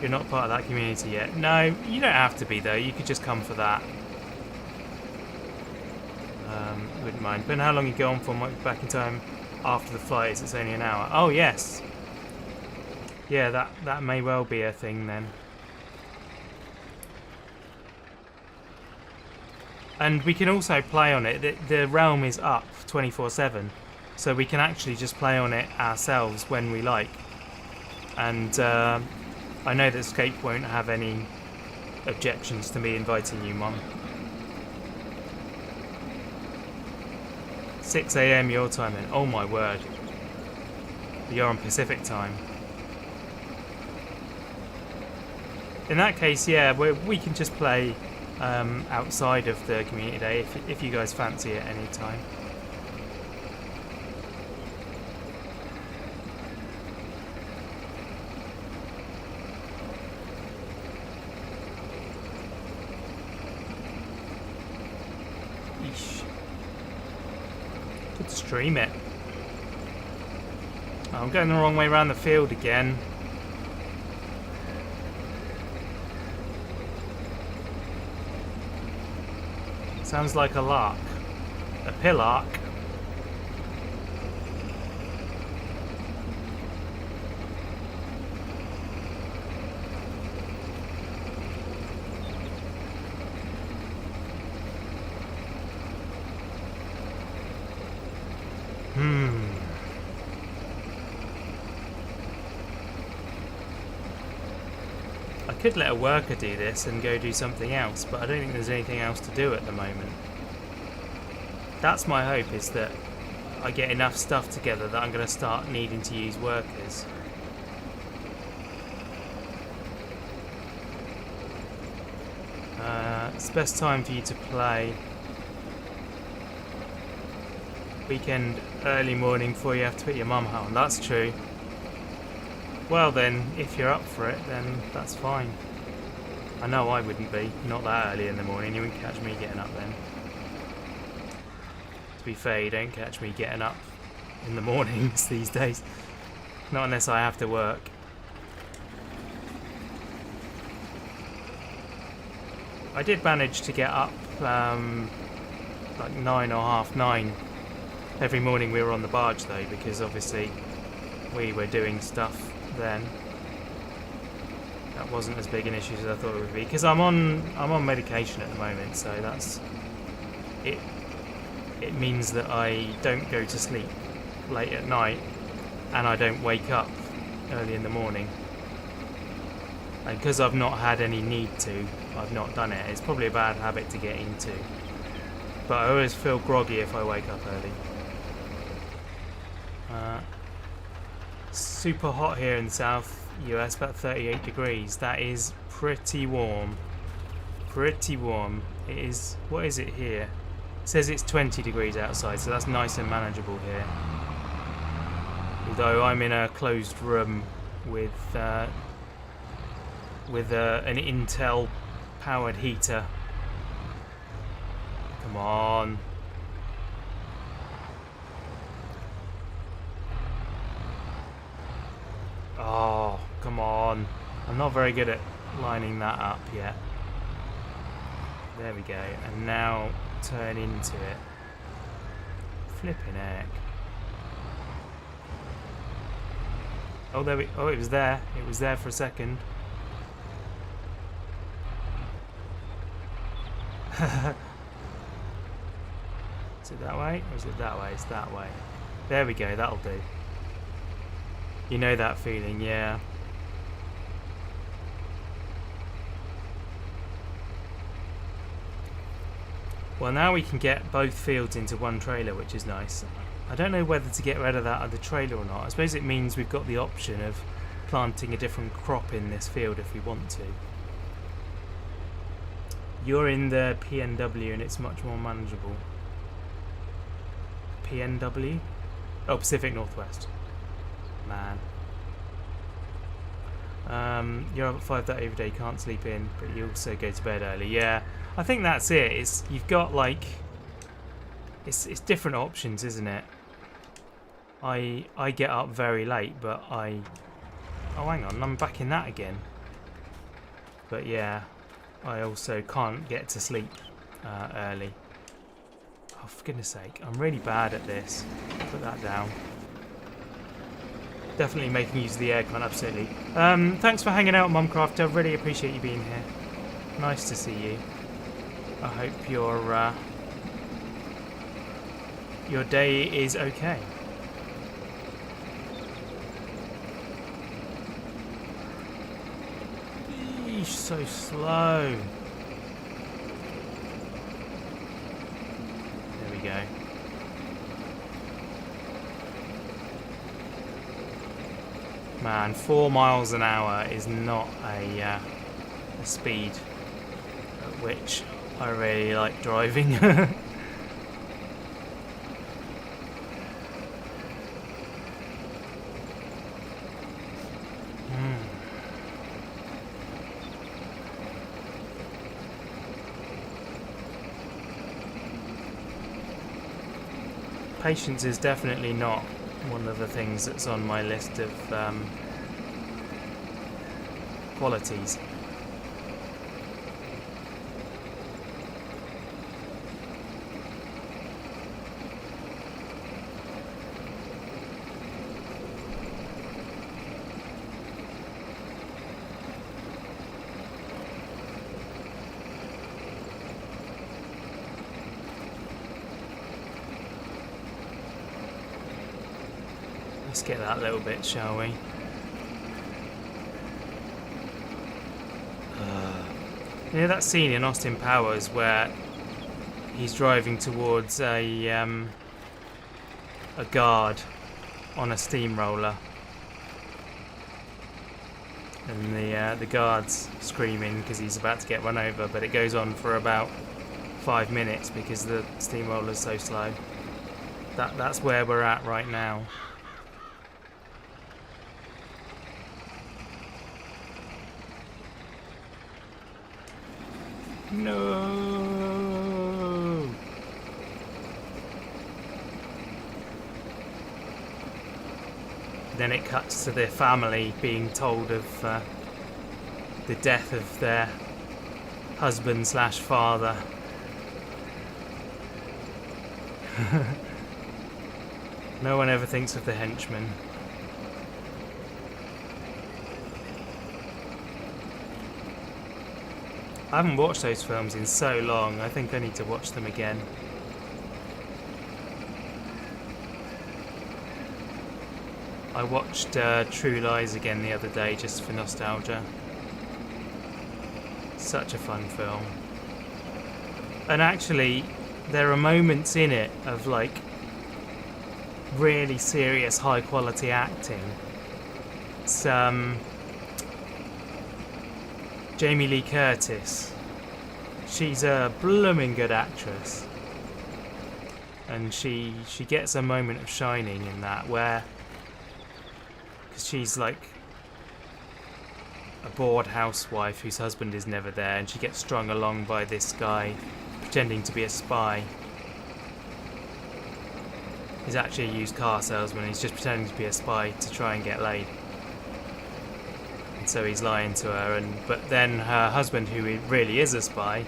[SPEAKER 1] You're not part of that community yet. No, you don't have to be though. You could just come for that. Wouldn't mind. But how long you go on for? Might be back in time after the flight. It's only an hour. Oh yes. Yeah, that may well be a thing then. And we can also play on it. The realm is up 24/7, so we can actually just play on it ourselves when we like. And I know that Scape won't have any objections to me inviting you, Mum. 6 AM your time then. Oh my word. You're on Pacific time. In that case, yeah, we can just play outside of the community day if you guys fancy it any time. Eesh. Could stream it. Oh, I'm going the wrong way around the field again. Sounds like a lark. A pillark. I could let a worker do this and go do something else, but I don't think there's anything else to do at the moment. That's my hope, is that I get enough stuff together that I'm going to start needing to use workers. It's the best time for you to play. Weekend, early morning before you have to put your mum home. That's true. Well then, if you're up for it, then that's fine. I know I wouldn't be. Not that early in the morning. You wouldn't catch me getting up then. To be fair, you don't catch me getting up in the mornings these days. Not unless I have to work. I did manage to get up like 9 or half 9 every morning we were on the barge though, because obviously we were doing stuff then. That wasn't as big an issue as I thought it would be, because I'm on medication at the moment, so that's it. It means that I don't go to sleep late at night and I don't wake up early in the morning. And because I've not had any need to, I've not done it. It's probably a bad habit to get into. But I always feel groggy if I wake up early. Super hot here in the South US, about 38 degrees. That is pretty warm. Pretty warm. It is, what is it here? It says it's 20 degrees outside, so that's nice and manageable here. Although I'm in a closed room with an Intel powered heater. Come on. Oh, come on. I'm not very good at lining that up yet. There we go. And now turn into it. Flipping heck. Oh, oh, it was there. It was there for a second. Is it that way? Or is it that way? It's that way. There we go. That'll do. You know that feeling, yeah. Well, now we can get both fields into one trailer, which is nice. I don't know whether to get rid of that other trailer or not. I suppose it means we've got the option of planting a different crop in this field if we want to. You're in the PNW and it's much more manageable. PNW? Oh, Pacific Northwest. Man. You're up at 5:30 every day, can't sleep in, but you also go to bed early. Yeah, I think that's it. You've got like it's different options, isn't it? I get up very late, but oh, hang on, I'm back in that again. But yeah, I also can't get to sleep early. Oh, for goodness sake, I'm really bad at this. Put that down. Definitely making use of the aircon, absolutely. Thanks for hanging out, Mumcraft. I really appreciate you being here. Nice to see you. I hope your day is okay. Eesh, so slow. There we go. Man, 4 miles an hour is not a speed at which I really like driving. Patience is definitely not one of the things that's on my list of qualities. Let's get that little bit, shall we? You know that scene in Austin Powers where he's driving towards a guard on a steamroller, and the guard's screaming because he's about to get run over, but it goes on for about 5 minutes because the steamroller's so slow. That's where we're at right now. No. Then it cuts to their family being told of the death of their husband/father. No one ever thinks of the henchman. I haven't watched those films in so long, I think I need to watch them again. I watched True Lies again the other day just for nostalgia. Such a fun film. And actually, there are moments in it of like really serious high quality acting. It's Jamie Lee Curtis. She's a blooming good actress, and she gets a moment of shining in that, where cause she's like a bored housewife whose husband is never there, and she gets strung along by this guy pretending to be a spy. He's actually a used car salesman. He's just pretending to be a spy to try and get laid. And so he's lying to her, but then her husband, who really is a spy,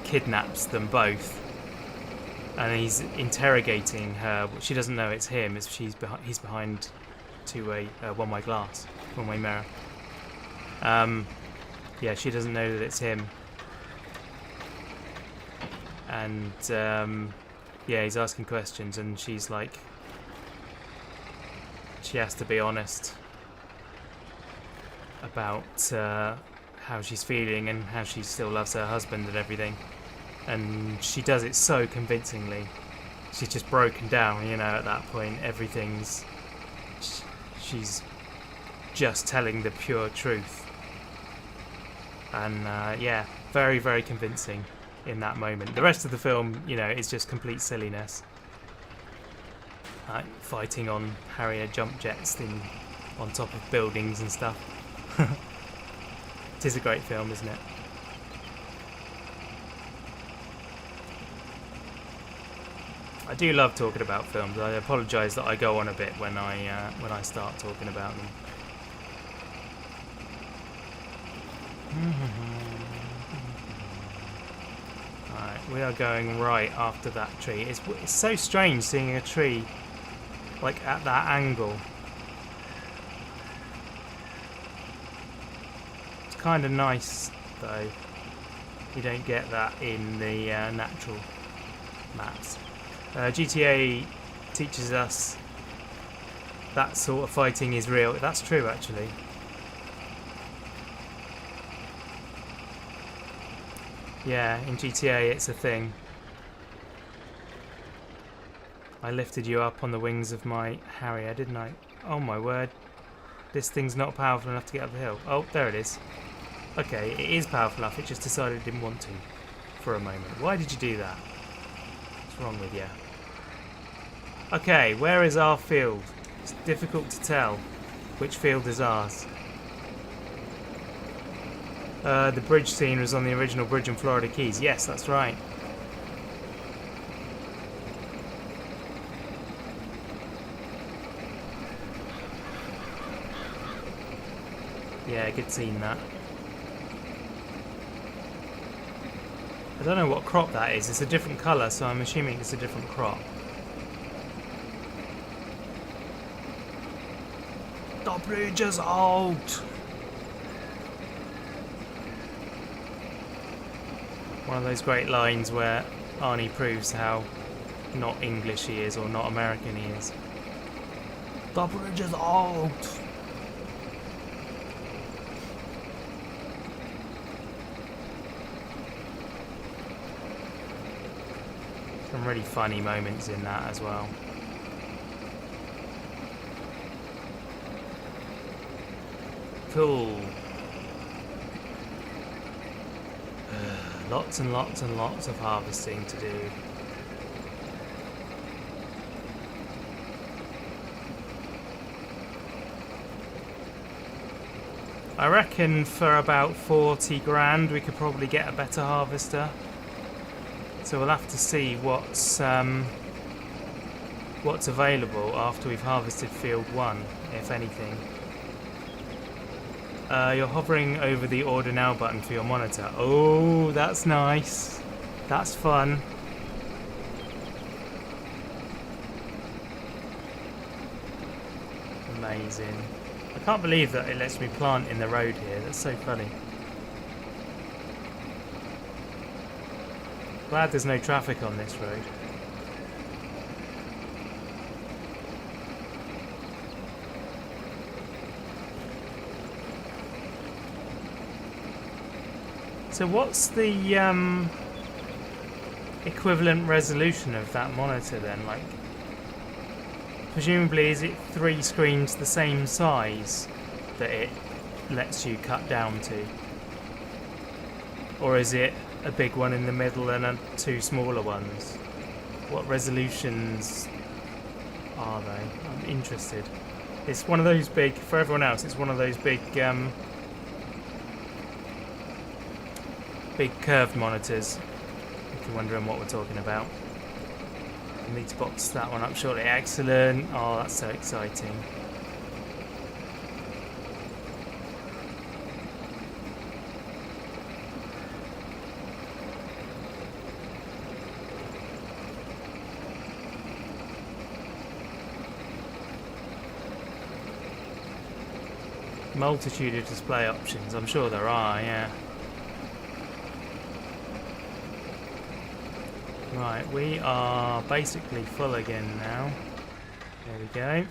[SPEAKER 1] kidnaps them both, and he's interrogating her. She doesn't know it's him. He's behind to a one-way mirror. Yeah, she doesn't know that it's him, and yeah, he's asking questions, and she's like, she has to be honest about how she's feeling and how she still loves her husband and everything. And she does it so convincingly. She's just broken down, you know, at that point. Everything's... She's just telling the pure truth. And, yeah, very, very convincing in that moment. The rest of the film, you know, is just complete silliness. Like fighting on Harrier jump jets on top of buildings and stuff. It is a great film, isn't it? I do love talking about films. I apologise that I go on a bit when I start talking about them. Alright, we are going right after that tree. It's so strange seeing a tree like at that angle. It's kind of nice though. You don't get that in the natural maps. GTA teaches us that sort of fighting is real. That's true, actually. Yeah, in GTA it's a thing. I lifted you up on the wings of my Harrier, didn't I? Oh my word. This thing's not powerful enough to get up the hill. Oh, there it is. Okay, it is powerful enough. It just decided it didn't want to for a moment. Why did you do that? What's wrong with you? Okay, where is our field? It's difficult to tell which field is ours. The bridge scene was on the original bridge in Florida Keys. Yes, that's right. Yeah, good scene that. I don't know what crop that is. It's a different colour, so I'm assuming it's a different crop. The bridge is out! One of those great lines where Arnie proves how not English he is or not American he is. The bridge is out! Some really funny moments in that as well. Cool. Lots and lots and lots of harvesting to do. I reckon for about 40 grand we could probably get a better harvester. So we'll have to see what's available after we've harvested field 1, if anything. You're hovering over the order now button for your monitor. Oh, that's nice. That's fun. Amazing. I can't believe that it lets me plant in the road here. That's so funny. Glad there's no traffic on this road. So what's the equivalent resolution of that monitor then? Like, presumably is it 3 screens the same size that it lets you cut down to? Or is it a big one in the middle and 2 smaller ones? What resolutions are they? I'm interested. It's one of those big, for everyone else, it's one of those big big curved monitors, if you're wondering what we're talking about. I need to box that one up shortly. Excellent. Oh, that's so exciting. Multitude of display options. I'm sure there are, yeah. Right, we are basically full again now. There we go.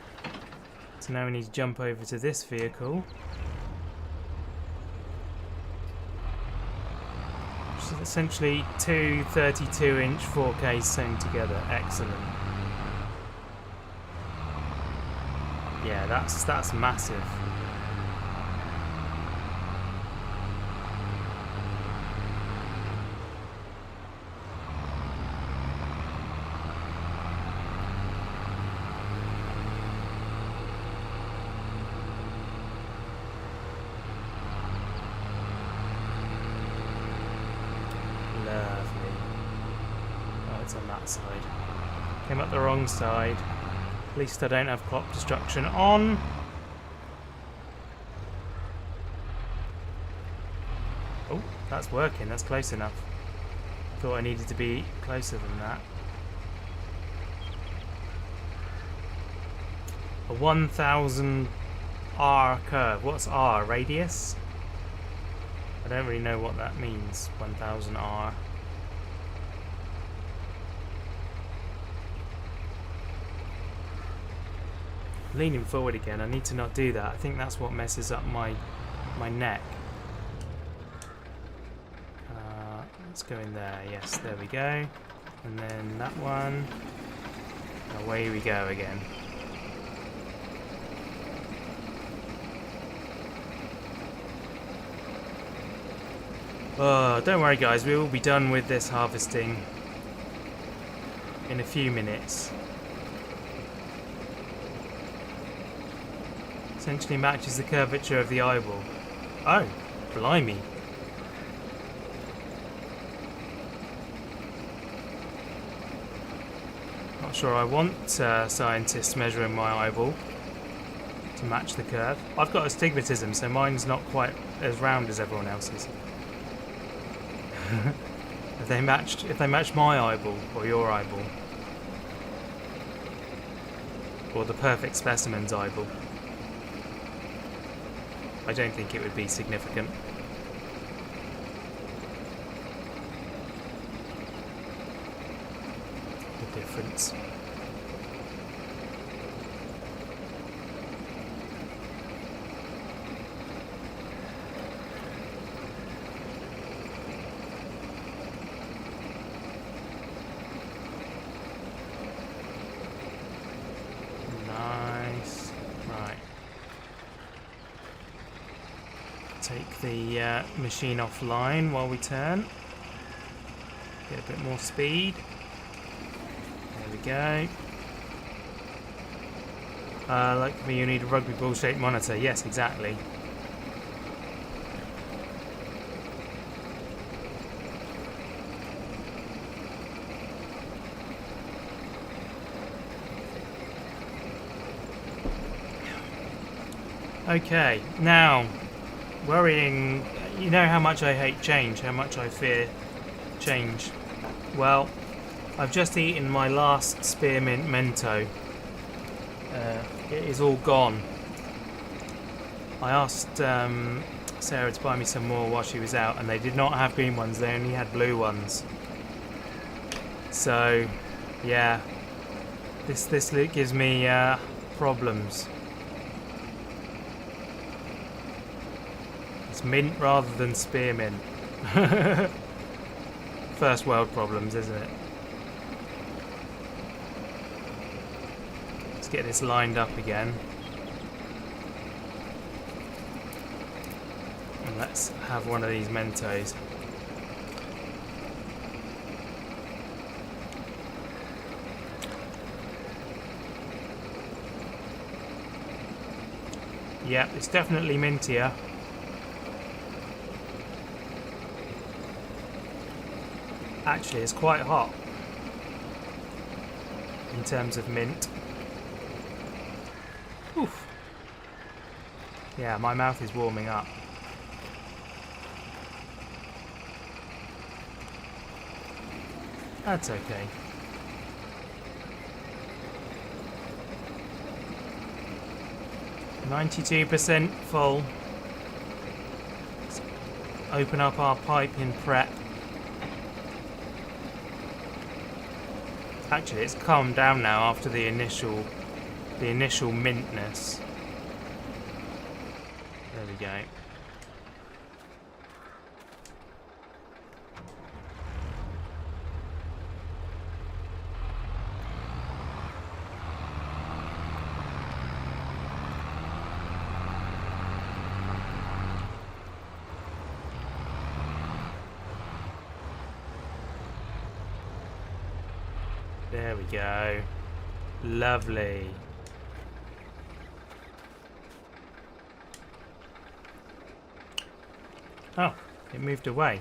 [SPEAKER 1] So now we need to jump over to this vehicle. Which is essentially two 32-inch 4Ks sewn together. Excellent. Yeah, that's massive. On that side. Came up the wrong side. At least I don't have clock destruction on. Oh, that's working. That's close enough. Thought I needed to be closer than that. A 1000 R curve. What's R? Radius? I don't really know what that means. 1000 R. Leaning forward again. I need to not do that. I think that's what messes up my neck. Let's go in there. Yes, there we go. And then that one. Away we go again. Oh, don't worry guys, we will be done with this harvesting in a few minutes. Essentially matches the curvature of the eyeball. Oh, blimey. Not sure I want scientists measuring my eyeball to match the curve. I've got astigmatism, so mine's not quite as round as everyone else's. If they matched my eyeball or your eyeball, or the perfect specimen's eyeball, I don't think it would be significant. The difference. Nice. Right. Take the machine offline while we turn. Get a bit more speed. There we go. Like me, you need a rugby ball shaped monitor. Yes, exactly. Okay, now worrying. You know how much I hate change, how much I fear change. Well, I've just eaten my last spearmint mento. It is all gone. I asked Sarah to buy me some more while she was out, and they did not have green ones, they only had blue ones. So, yeah, this gives me problems. It's mint rather than spearmint. First world problems, isn't it? Let's get this lined up again. And let's have one of these Mentos. Yep, it's definitely mintier. Actually, it's quite hot in terms of mint. Oof. Yeah, my mouth is warming up. That's okay. %92 full. Let's open up our pipe in prep. Actually, it's calmed down now after the initial mintness. There we go. There we go. Lovely. Oh, it moved away.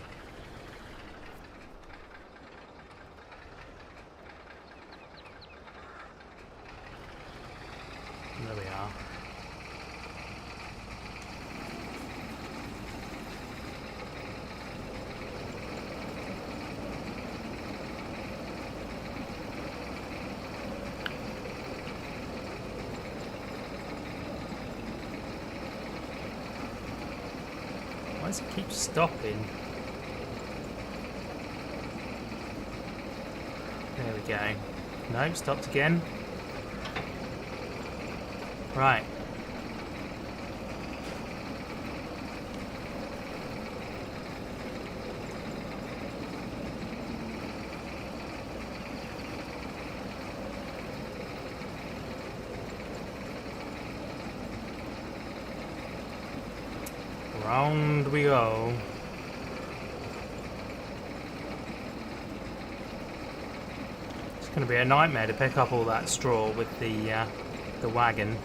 [SPEAKER 1] There we are. Why does it keep stopping? There we go. No, stopped again. Right. Round we go. It's going to be a nightmare to pick up all that straw with the wagon.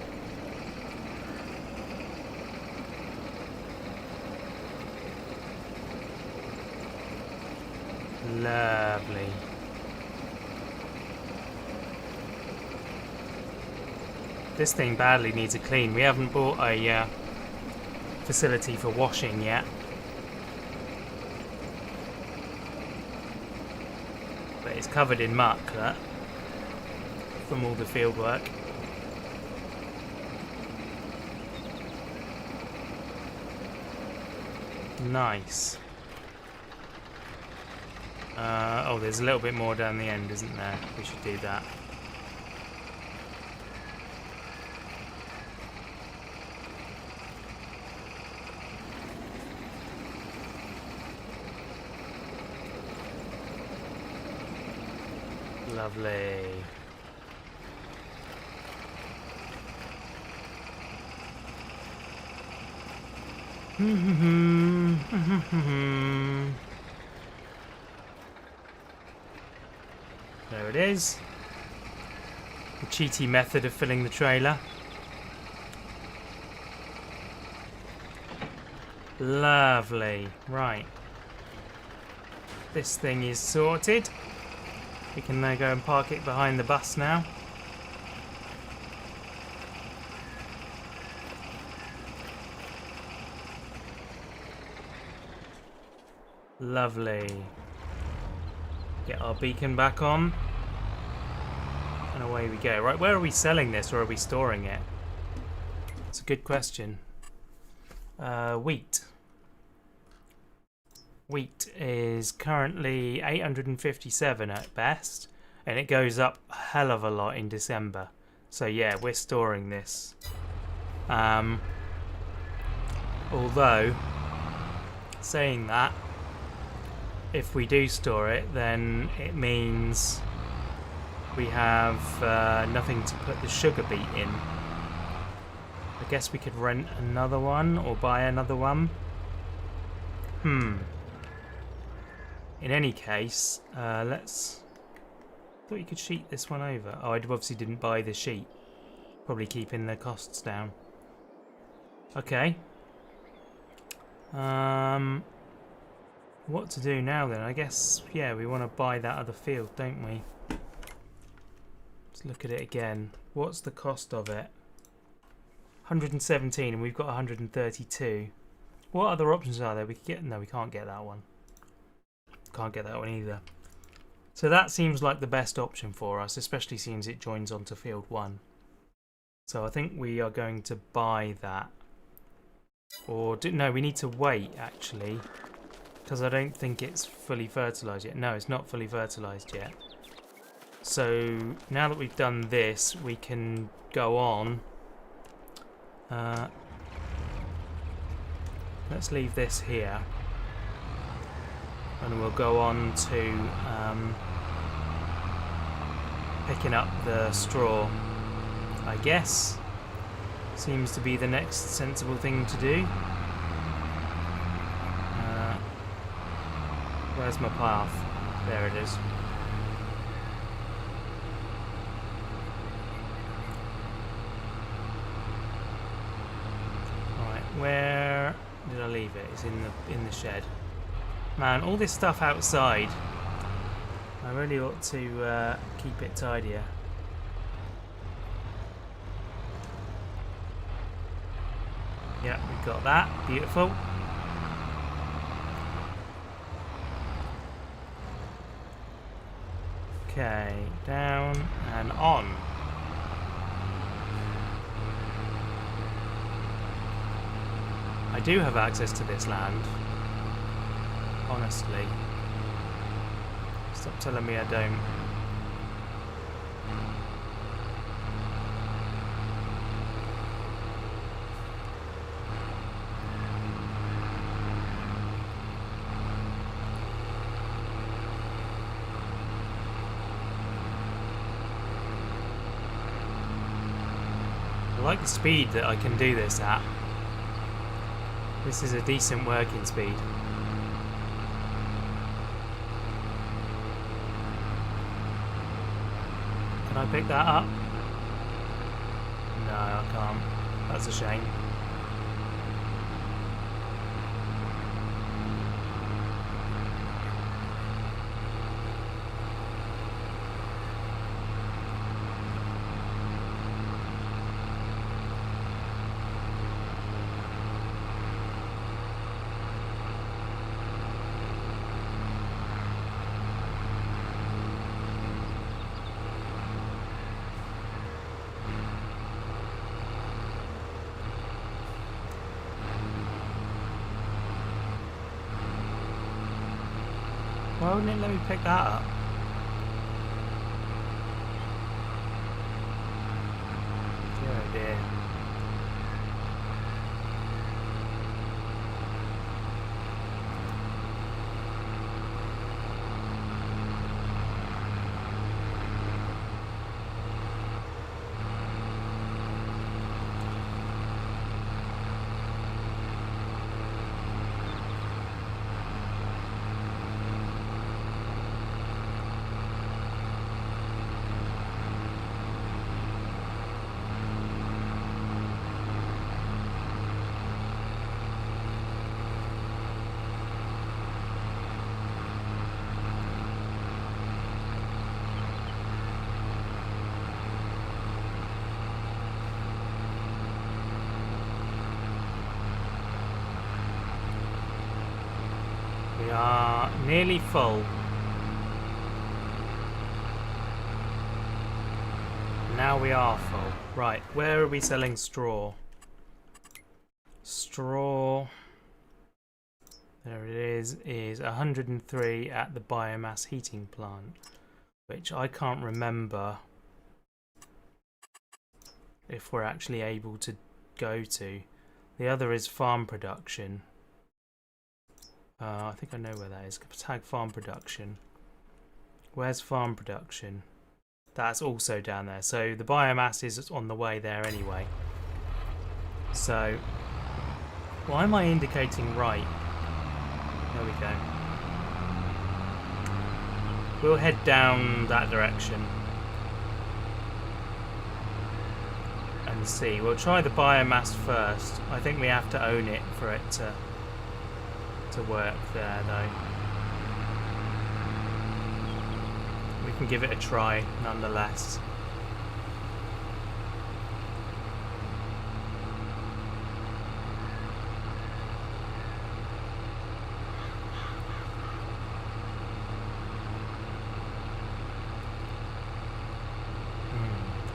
[SPEAKER 1] Lovely. This thing badly needs a clean. We haven't bought a facility for washing yet. But it's covered in muck, that, from all the field work. Nice. Oh, there's a little bit more down the end, isn't there? We should do that. Lovely. There it is. The cheaty method of filling the trailer. Lovely. Right. This thing is sorted. We can now go and park it behind the bus now. Lovely. Get our beacon back on. And away we go. Right, where are we selling this, or are we storing it? It's a good question. Wheat. Wheat is currently 857 at best, and it goes up a hell of a lot in December. So yeah, we're storing this. Although, saying that, if we do store it, then it means we have nothing to put the sugar beet in. I guess we could rent another one or buy another one. In any case, let's... I thought you could sheet this one over. Oh, I obviously didn't buy the sheet. Probably keeping the costs down. Okay. What to do now then? I guess, yeah, we want to buy that other field, don't we? Let's look at it again. What's the cost of it? 117, and we've got 132. What other options are there? We could get... No, we can't get that one. Can't get that one either. So that seems like the best option for us, especially since it joins onto field 1. So I think we are going to buy that. Or no, we need to wait actually, because I don't think it's fully fertilised yet. No, it's not fully fertilised yet. So now that we've done this, we can go on. let's leave this here. And we'll go on to picking up the straw, I guess. Seems to be the next sensible thing to do. Where's my path? There it is. Right, where did I leave it? It's in the shed. Man, all this stuff outside. I really ought to keep it tidier. Yeah, we've got that. Beautiful. Okay, down and on. I do have access to this land. Honestly. Stop telling me I don't. I like the speed that I can do this at. This is a decent working speed. Can I pick that up? No, I can't. That's a shame. Why wouldn't it let me pick that up? Oh dear. We are nearly full. Now we are full. Right, where are we selling straw? Straw, there it is 103 at the biomass heating plant, which I can't remember if we're actually able to go to. The other is farm production. I think I know where that is. Tag farm production. Where's farm production? That's also down there. So the biomass is on the way there anyway. So why am I indicating right? There we go. We'll head down that direction and see. We'll try the biomass first. I think we have to own it for it to work there though. We can give it a try nonetheless.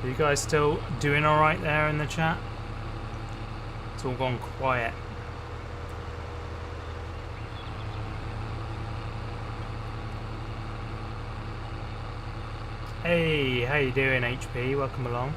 [SPEAKER 1] Are you guys still doing alright there in the chat? It's all gone quiet. Hey, how you doing, HP? Welcome along.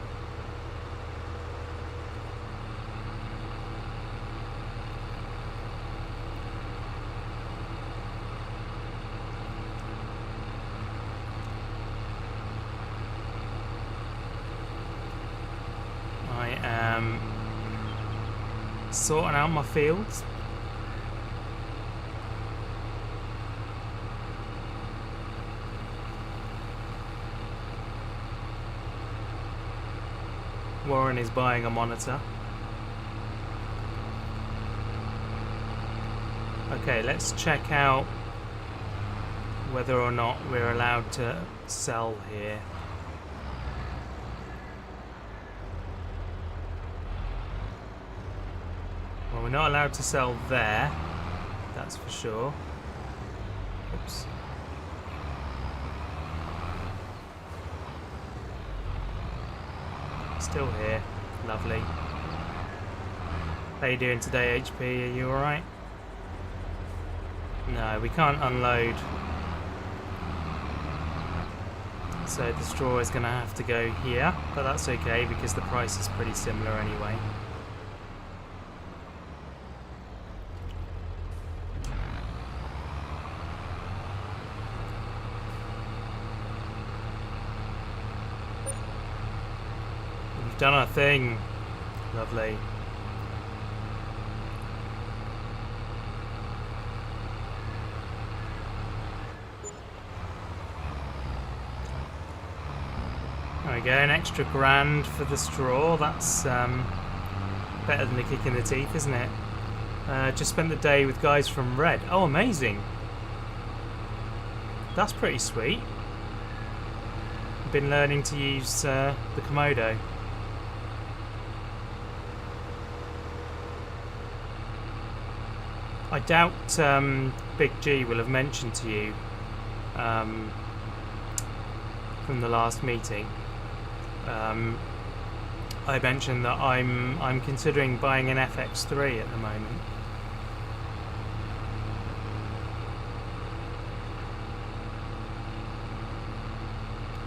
[SPEAKER 1] sorting out my fields. Warren is buying a monitor. Okay, let's check out whether or not we're allowed to sell here. Well, we're not allowed to sell there, that's for sure. Oops. Still here, lovely. How you doing today, HP? Are you alright? No, we can't unload. So the straw is going to have to go here, but that's okay because the price is pretty similar anyway. We've done our thing. Lovely. There we go, an extra grand for the straw. That's better than a kick in the teeth, isn't it? Just spent the day with guys from Red. Oh, amazing. That's pretty sweet. Been learning to use the Komodo. I doubt Big G will have mentioned to you from the last meeting. I mentioned that I'm considering buying an FX3 at the moment.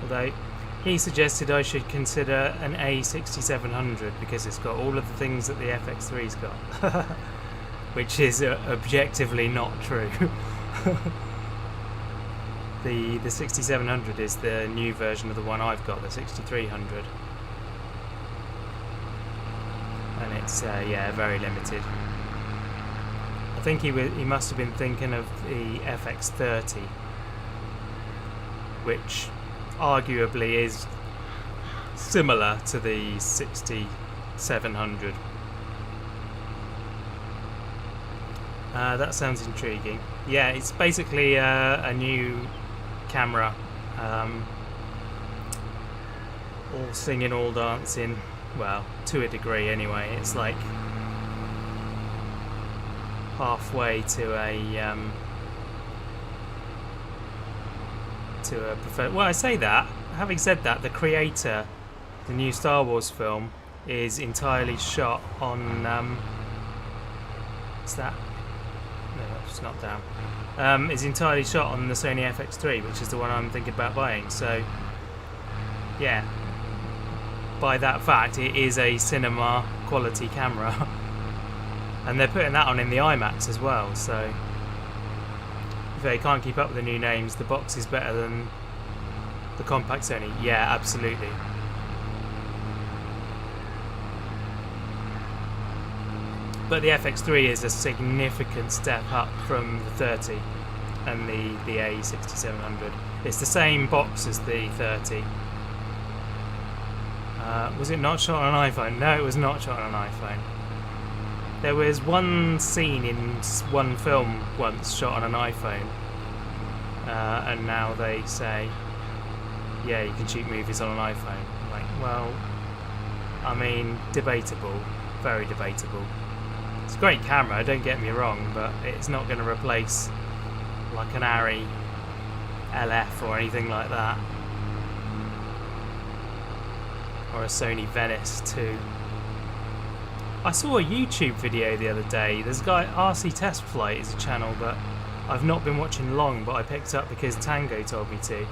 [SPEAKER 1] Although he suggested I should consider an A6700 because it's got all of the things that the FX3's got. Which is objectively not true. The 6700 is the new version of the one I've got, the 6300, and it's yeah, very limited. I think he must have been thinking of the FX30, which arguably is similar to the 6700. That sounds intriguing. Yeah, it's basically a new camera, all singing, all dancing. Well, to a degree anyway. It's like halfway to a well, I say that. Having said that, the creator, the new Star Wars film, is entirely shot on what's that? No, it's not down. Is entirely shot on the Sony FX3, which is the one I'm thinking about buying. So, yeah, by that fact, it is a cinema quality camera, and they're putting that on in the IMAX as well. So, if they can't keep up with the new names, the box is better than the compact Sony. Yeah, absolutely. But the FX3 is a significant step up from the 30 and the A6700. It's the same box as the 30. Was it not shot on an iPhone? No, it was not shot on an iPhone. There was one scene in one film once shot on an iPhone, and now they say, yeah, you can shoot movies on an iPhone. I'm like, well, I mean, debatable, very debatable. It's a great camera, don't get me wrong, but it's not going to replace like an Arri LF or anything like that, or a Sony Venice 2. I saw a YouTube video the other day. There's a guy, RC Test Flight is a channel that I've not been watching long, but I picked up because Tango told me to.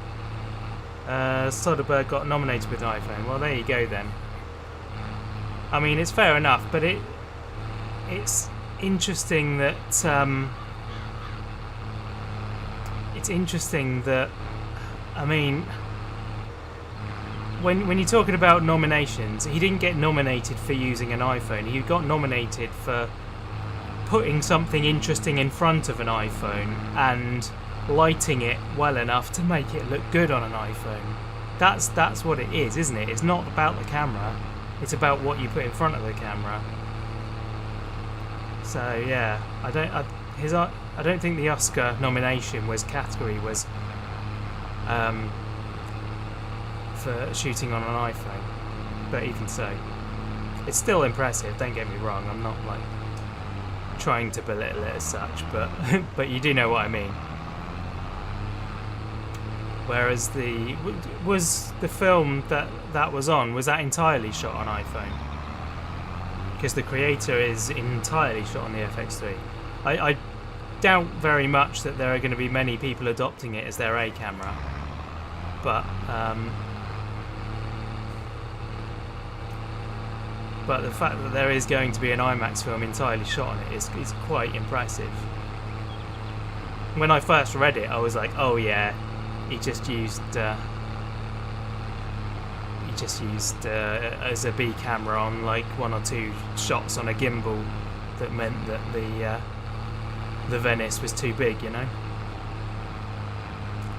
[SPEAKER 1] Soderbergh got nominated with an iPhone. Well, there you go then. I mean, it's fair enough, but it's interesting that I mean, when you're talking about nominations, he didn't get nominated for using an iPhone. He got nominated for putting something interesting in front of an iPhone and lighting it well enough to make it look good on an iPhone. That's what it is, isn't it? It's not about the camera. It's about what you put in front of the camera. So yeah, I don't think the Oscar nomination category was for shooting on an iPhone, but even so, it's still impressive. Don't get me wrong. I'm not like trying to belittle it as such, but but you do know what I mean. Whereas was the film that was on, was that entirely shot on iPhone? Because the creator is entirely shot on the FX3. I doubt very much that there are going to be many people adopting it as their A camera, but the fact that there is going to be an IMAX film entirely shot on it is quite impressive. When I first read it, I was like, oh yeah, he just used as a B camera on like one or two shots on a gimbal that meant that the Venice was too big, you know.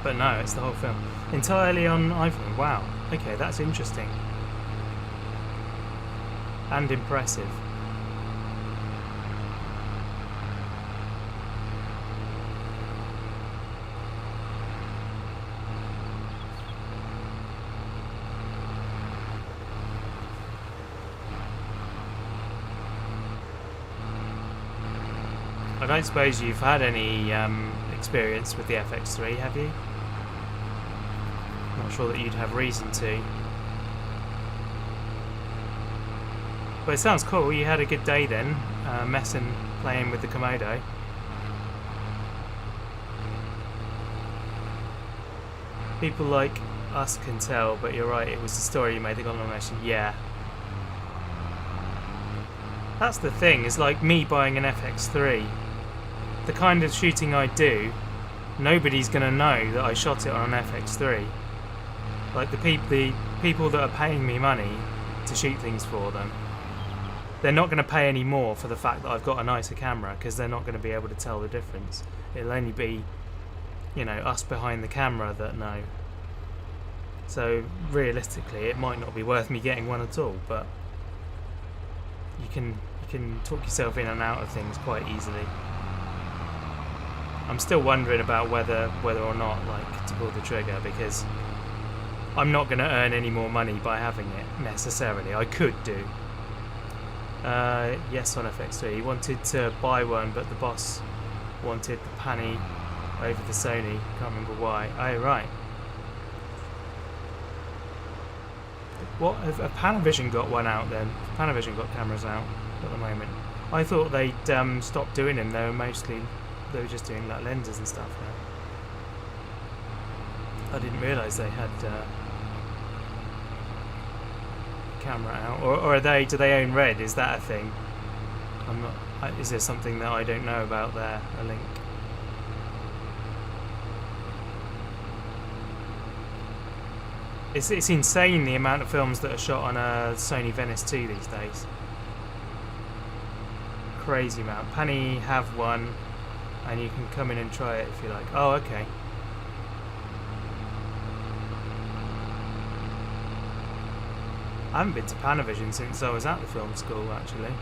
[SPEAKER 1] But no, it's the whole film entirely on iPhone. Wow, okay, that's interesting and impressive. I don't suppose you've had any experience with the FX3, have you? Not sure that you'd have reason to. But it sounds cool. You had a good day then, messing, playing with the Komodo. People like us can tell, but you're right, it was the story you made that got nomination. Yeah. That's the thing, is like me buying an FX3. The kind of shooting I do, nobody's going to know that I shot it on an FX3. Like the people that are paying me money to shoot things for them, they're not going to pay any more for the fact that I've got a nicer camera, because they're not going to be able to tell the difference. It'll only be, you know, us behind the camera that know. So realistically, it might not be worth me getting one at all, but you can talk yourself in and out of things quite easily. I'm still wondering about whether or not like to pull the trigger, because I'm not going to earn any more money by having it necessarily. I could do. Yes, on FX3. He wanted to buy one, but the boss wanted the Panny over the Sony. Can't remember why. Oh, right. What have Panavision got one out then? Panavision got cameras out at the moment. I thought they'd stopped doing them. They were just doing like lenses and stuff now. I didn't realise they had camera out, or do they own Red? Is that a thing? I'm not. Is there something that I don't know about there? A link. It's insane the amount of films that are shot on a Sony Venice 2 these days. Crazy amount. Penny have one, and you can come in and try it if you like. Oh, okay. I haven't been to Panavision since I was at the film school, actually.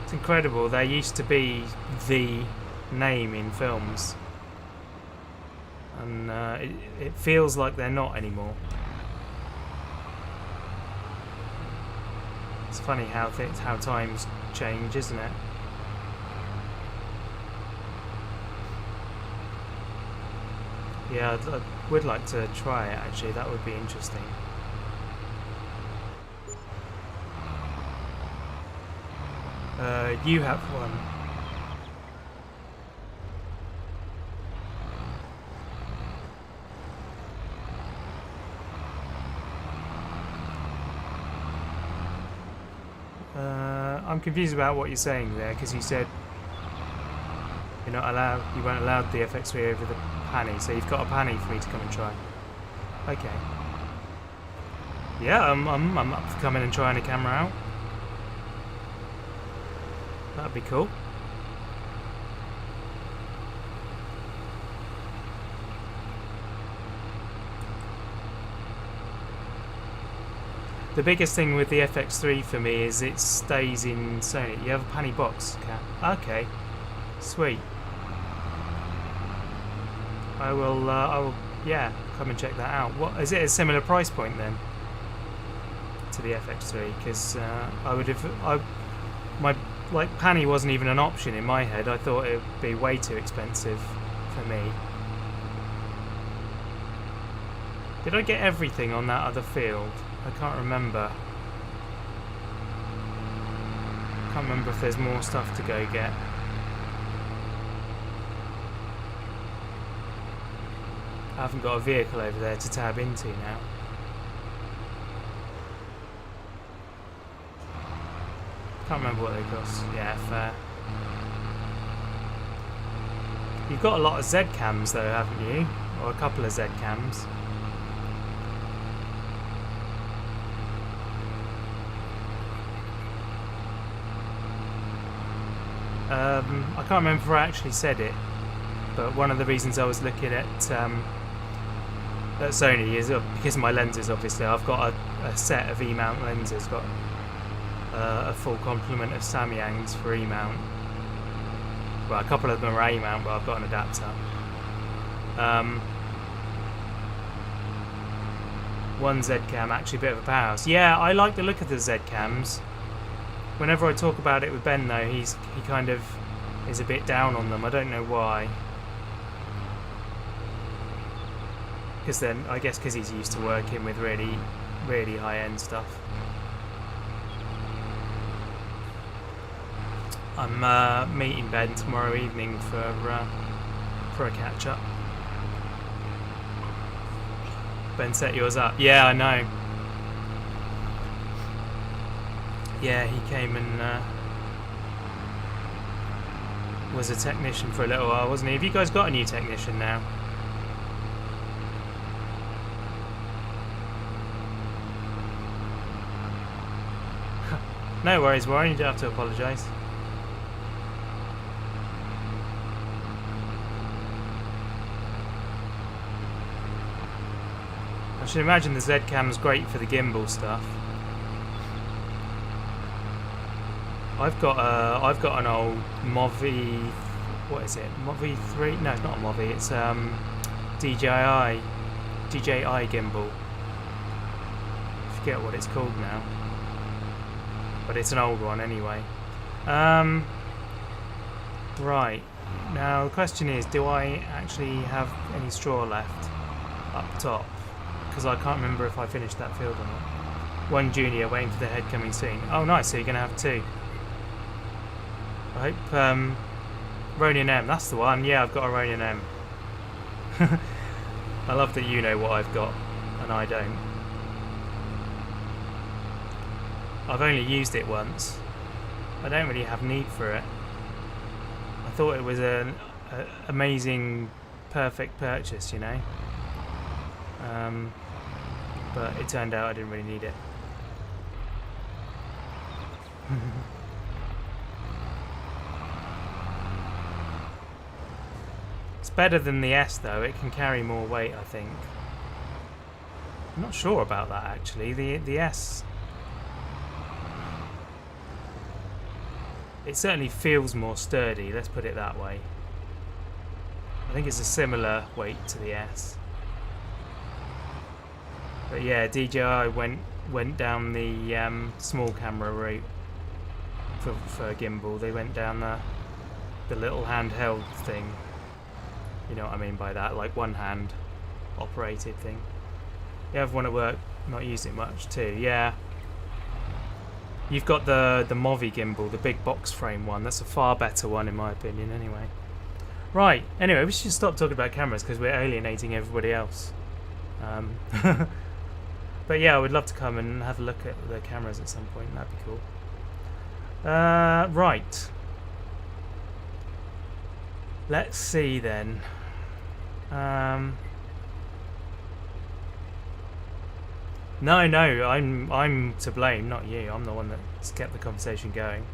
[SPEAKER 1] It's incredible. There used to be the name in films, and it feels like they're not anymore. It's funny how times change, isn't it? Yeah, I would like to try it actually, that would be interesting. You have one. I'm confused about what you're saying there, because you said You're not allowed. You weren't allowed the FX3 over the Panny, so you've got a Panny for me to come and try. Okay. Yeah, I'm up for coming and trying the camera out. That'd be cool. The biggest thing with the FX3 for me is it stays in Sony. You have a Panny box, Cat? Okay, sweet. I will, yeah, come and check that out. What is it? A similar price point then to the FX3? Because I would have, my Panny wasn't even an option in my head. I thought it would be way too expensive for me. Did I get everything on that other field? I can't remember. Can't remember if there's more stuff to go get. I haven't got a vehicle over there to tab into now. Can't remember what they cost. Yeah, fair. You've got a lot of Z cams though, haven't you? Or a couple of Z cams. I can't remember if I actually said it, but one of the reasons I was looking at Sony is because of my lenses. Obviously, I've got a set of E-mount lenses. Got a full complement of Samyangs for E-mount. Well, a couple of them are A-mount, but I've got an adapter. One Z-cam, actually a bit of a powerhouse. Yeah, I like the look of the Z-cams. Whenever I talk about it with Ben, though, he kind of is a bit down on them. I don't know why. Because then, I guess because he's used to working with really, really high-end stuff. I'm meeting Ben tomorrow evening for a catch-up. Ben set yours up. Yeah, I know. Yeah, he came and was a technician for a little while, wasn't he? Have you guys got a new technician now? No worries, Warren, you don't have to apologise. I should imagine the Z-cam's great for the gimbal stuff. I've got an old Movi, what is it? Movi 3? No, it's not a Movi. It's DJI gimbal. I forget what it's called now, but it's an old one anyway. Right now the question is, do I actually have any straw left up top? Because I can't remember if I finished that field or not. One junior waiting for the head coming soon. Oh nice, so you're going to have two. I hope Ronin M, that's the one. Yeah, I've got a Ronin M. I love that you know what I've got and I don't. I've only used it once. I don't really have need for it. I thought it was an amazing, perfect purchase, you know. But it turned out I didn't really need it. It's better than the S though, it can carry more weight I think. I'm not sure about that actually, the S... It certainly feels more sturdy, let's put it that way. I think it's a similar weight to the S. But yeah, DJI went down the small camera route for gimbal. They went down the little handheld thing. You know what I mean by that, like one hand operated thing. You have one at work, not used it much too. Yeah. You've got the Movi gimbal, the big box frame one. That's a far better one in my opinion anyway. Right, anyway, we should stop talking about cameras because we're alienating everybody else. But yeah, I would love to come and have a look at the cameras at some point. That'd be cool. Right. Let's see then. No, I'm to blame, not you. I'm the one that's kept the conversation going.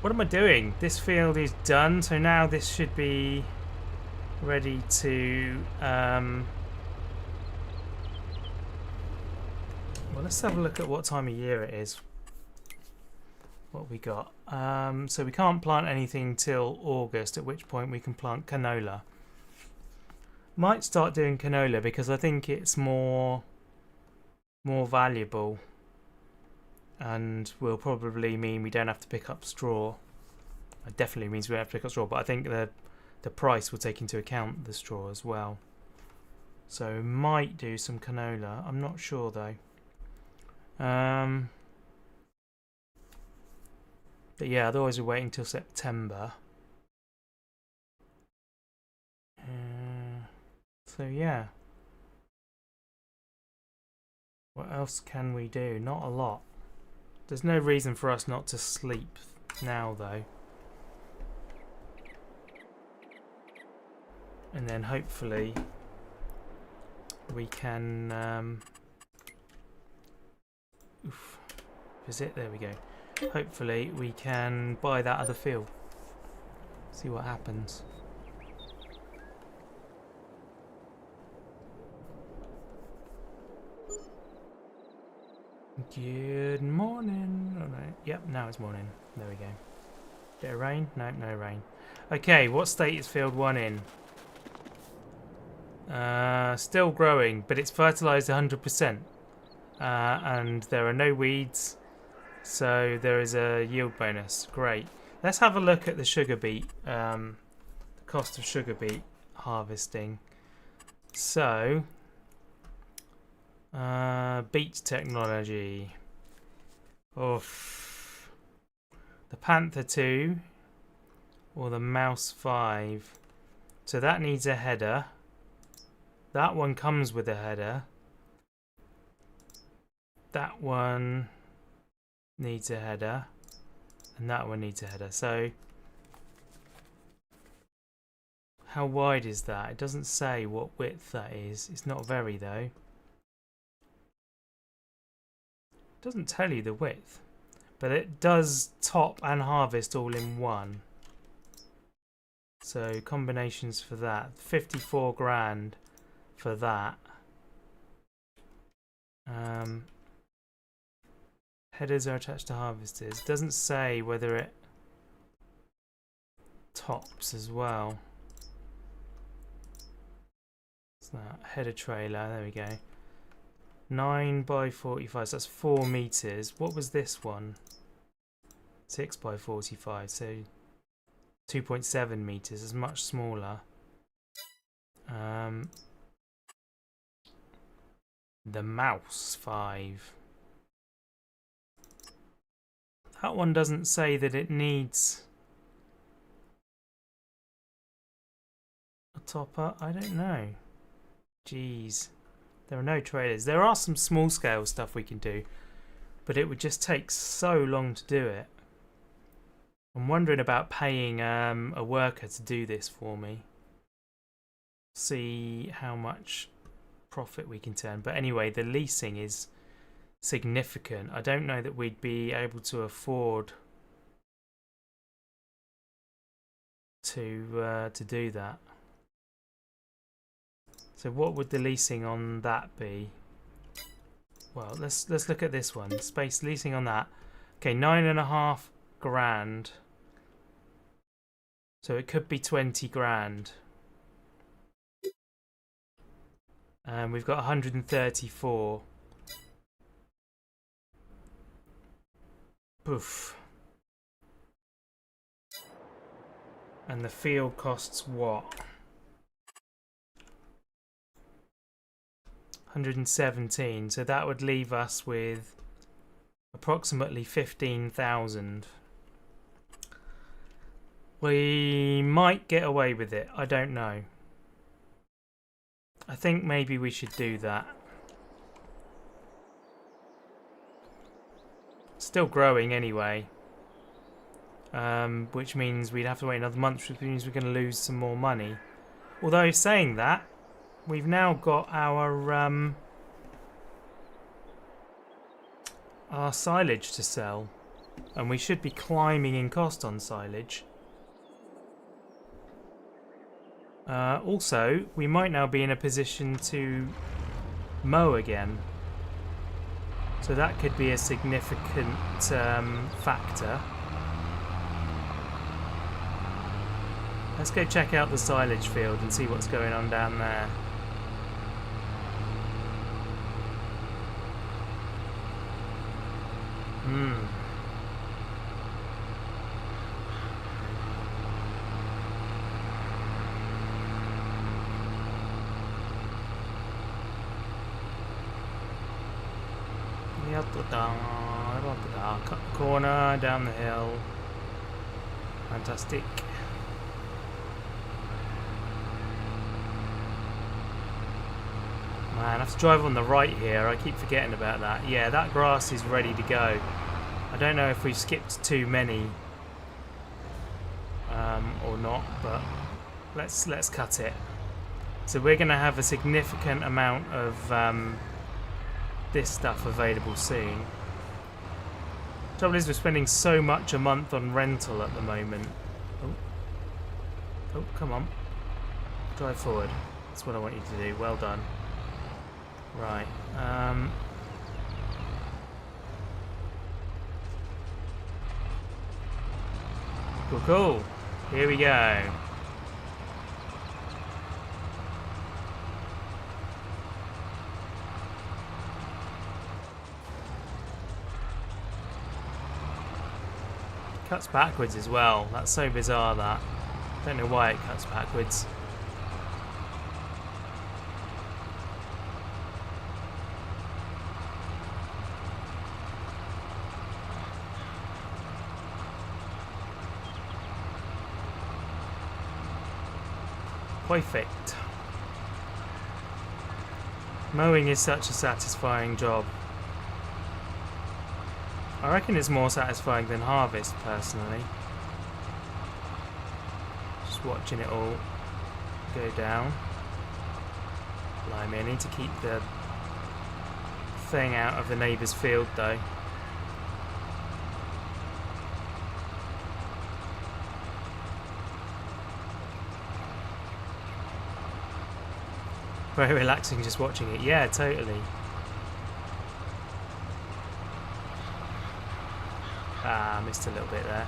[SPEAKER 1] What am I doing? This field is done, so now this should be ready to. Well, let's have a look at what time of year it is. What we got. So we can't plant anything till August, at which point we can plant canola. Might start doing canola because I think it's more valuable, and will probably mean we don't have to pick up straw. It definitely means we don't have to pick up straw, but I think the price will take into account the straw as well. So might do some canola. I'm not sure though. But yeah, otherwise we're waiting till September. So yeah. What else can we do? Not a lot. There's no reason for us not to sleep now though. And then hopefully we can visit. There we go. Hopefully we can buy that other field. See what happens. Good morning. Oh, no. Yep, now it's morning. There we go. Bit of rain? No, no rain. Okay, what state is field 1 in? Still growing, but it's fertilized 100%. And there are no weeds, so there is a yield bonus. Great. Let's have a look at the sugar beet, the cost of sugar beet harvesting. So, beet technology. Oof. The Panther 2 or the Mouse 5. So that needs a header. That one comes with a header. That one needs a header. And that one needs a header. So how wide is that? It doesn't say what width that is. It's not very though. It doesn't tell you the width. But it does top and harvest all in one. So combinations for that. 54 grand for that. Headers are attached to harvesters. It doesn't say whether it tops as well. What's that? Header trailer. There we go. 9 by 45. So that's 4 meters. What was this one? 6 by 45. So 2.7 meters. Is much smaller. The Mouse 5. That one doesn't say that it needs a topper. I don't know. Jeez. There are no trailers. There are some small scale stuff we can do, but it would just take so long to do it. I'm wondering about paying a worker to do this for me. See how much profit we can turn. But anyway, the leasing is significant. I don't know that we'd be able to afford to do that. So what would the leasing on that be? Well, let's look at this one. Space leasing on that. Okay, 9.5 grand. So it could be 20 grand. And we've got 134. Poof. And the field costs what? 117. So that would leave us with approximately 15,000. We might get away with it. I don't know. I think maybe we should do that. Still growing anyway. which means we'd have to wait another month, which means we're going to lose some more money. Although saying that, we've now got our silage to sell, and we should be climbing in cost on silage. Also, we might now be in a position to mow again, so that could be a significant factor. Let's go check out the silage field and see what's going on down there. Cut the corner, down the hill. Fantastic. Man, I have to drive on the right here. I keep forgetting about that. Yeah, that grass is ready to go. I don't know if we've skipped too many or not, but let's cut it. So we're going to have a significant amount of this stuff available soon. Trouble is, we're spending so much a month on rental at the moment. Oh, come on. Drive forward. That's what I want you to do. Well done. Right. Cool. Here we go. Cuts backwards as well. That's so bizarre, that. Don't know why it cuts backwards. Perfect. Mowing is such a satisfying job. I reckon it's more satisfying than harvest, personally. Just watching it all go down. Blimey, I need to keep the thing out of the neighbour's field, though. Very relaxing just watching it. Yeah, totally. Ah, missed a little bit there.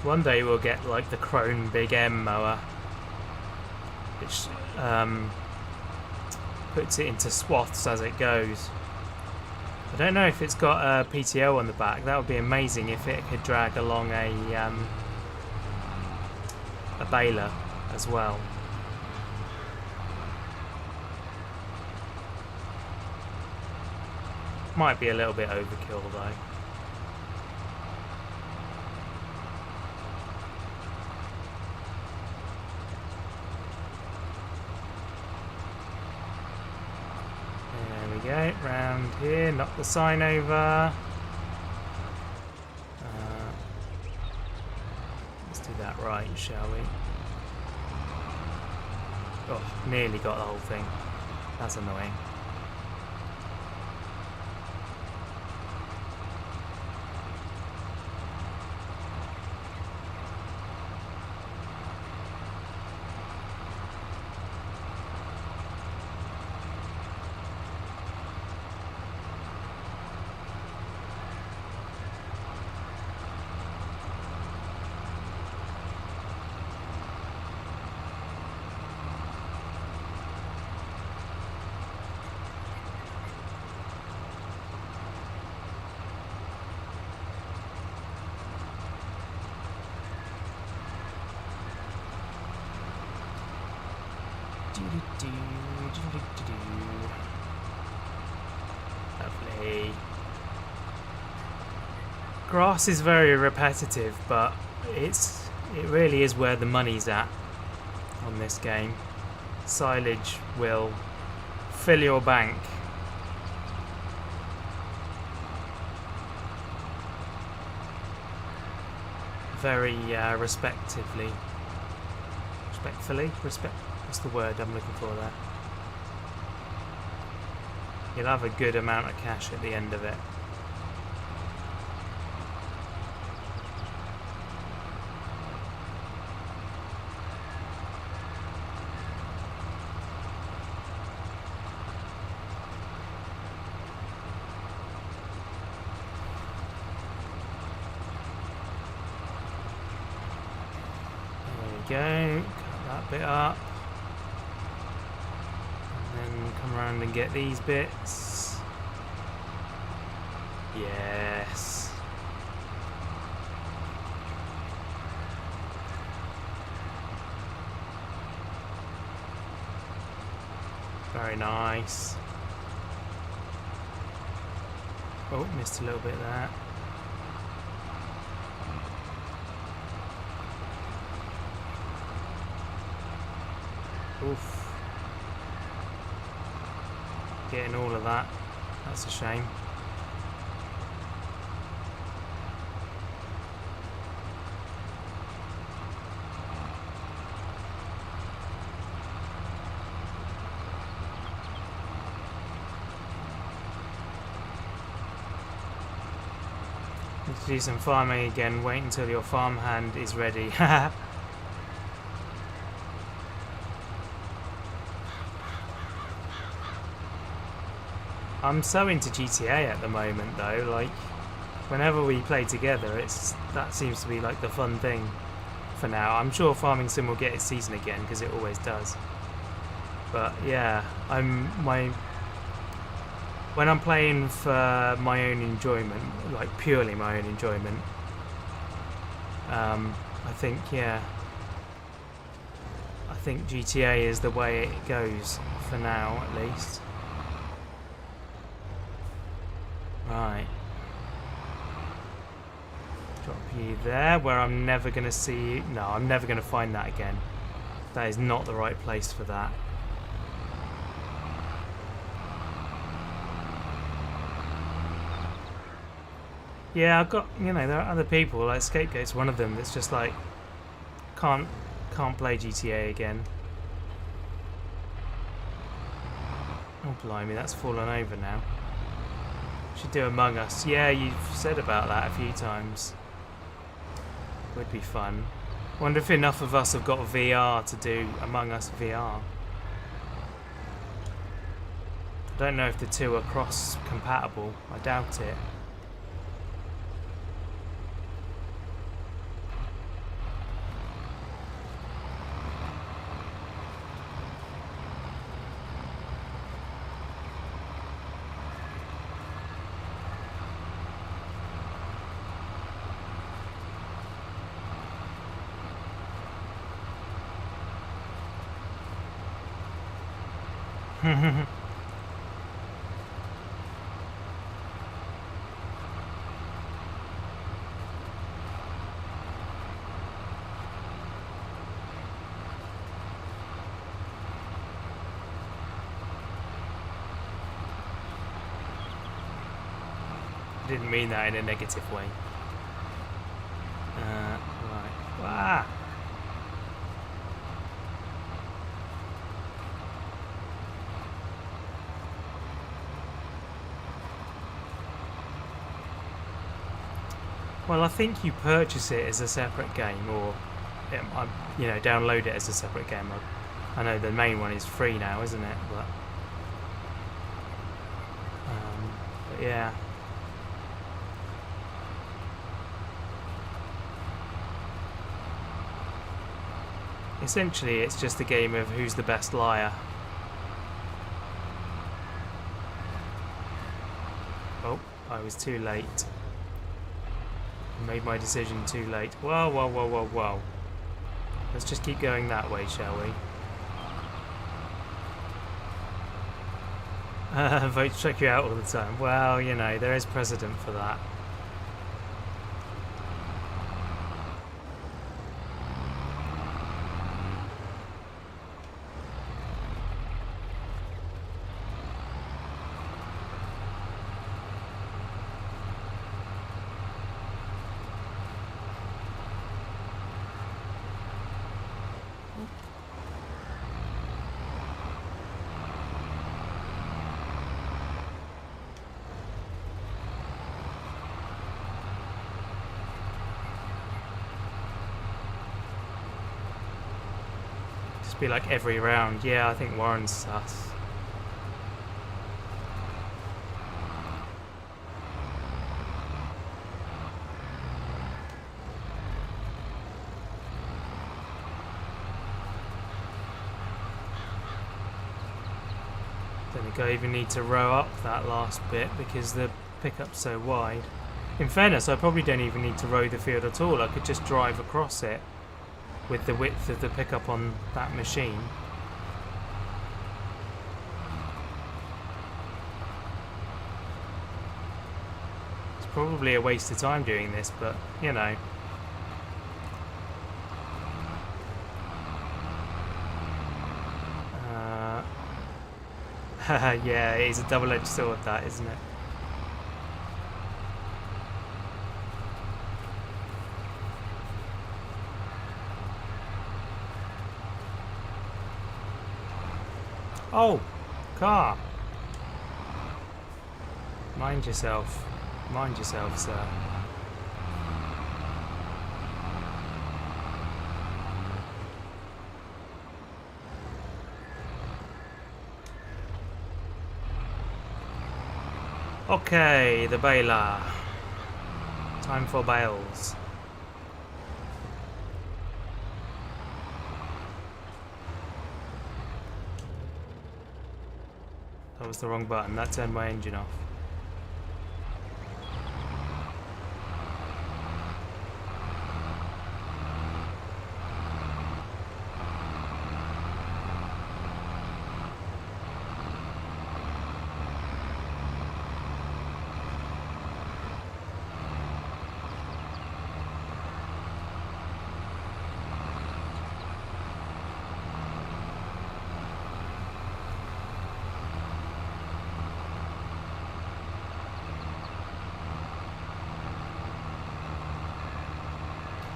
[SPEAKER 1] One day we'll get like the Krone Big M mower, which puts it into swaths as it goes. I don't know if it's got a PTO on the back. That would be amazing if it could drag along a baler as well. Might be a little bit overkill though. Go round here, knock the sign over. Let's do that right, shall we? Oh, nearly got the whole thing. That's annoying. Lovely. Grass is very repetitive, but it really is where the money's at on this game. Silage will fill your bank. Very respectfully. What's the word I'm looking for there? You'll have a good amount of cash at the end of it. Go, cut that bit up, and then come around and get these bits. Yes. Very nice. Oh, missed a little bit there. Oof. Getting all of that. That's a shame. Need to do some farming again. Wait until your farmhand is ready. I'm so into GTA at the moment though, like whenever we play together that seems to be like the fun thing for now. I'm sure Farming Sim will get its season again because it always does. But yeah, when I'm playing for my own enjoyment, like purely my own enjoyment, I think GTA is the way it goes for now at least. Right. Drop you there where I'm never going to see you. No, I'm never going to find that again. That is not the right place for that. Yeah, I've got, there are other people, like Scapegoat's one of them, that's just like, can't play GTA again. Oh, blimey, that's fallen over now. Should do Among Us. Yeah, you've said about that a few times. Would be fun. Wonder if enough of us have got VR to do Among Us VR. I don't know if the two are cross-compatible. I doubt it. I didn't mean that in a negative way. Right. Ah! Well, I think you purchase it as a separate game, or download it as a separate game. I know the main one is free now, isn't it? But yeah. Essentially, it's just a game of who's the best liar. Oh, I was too late. Made my decision too late. Whoa, whoa, whoa, whoa, whoa. Let's just keep going that way, shall we? Votes check you out all the time. Well, there is precedent for that. Must be like every round. Yeah, I think Warren's sus. Don't think I even need to row up that last bit because the pickup's so wide. In fairness, I probably don't even need to row the field at all. I could just drive across it with the width of the pickup on that machine. It's probably a waste of time doing this, but you know. Yeah, it is a double-edged sword, that, isn't it? Oh, car. Mind yourself. Mind yourself, sir. Okay, the baler. Time for bales. That was the wrong button. That turned my engine off.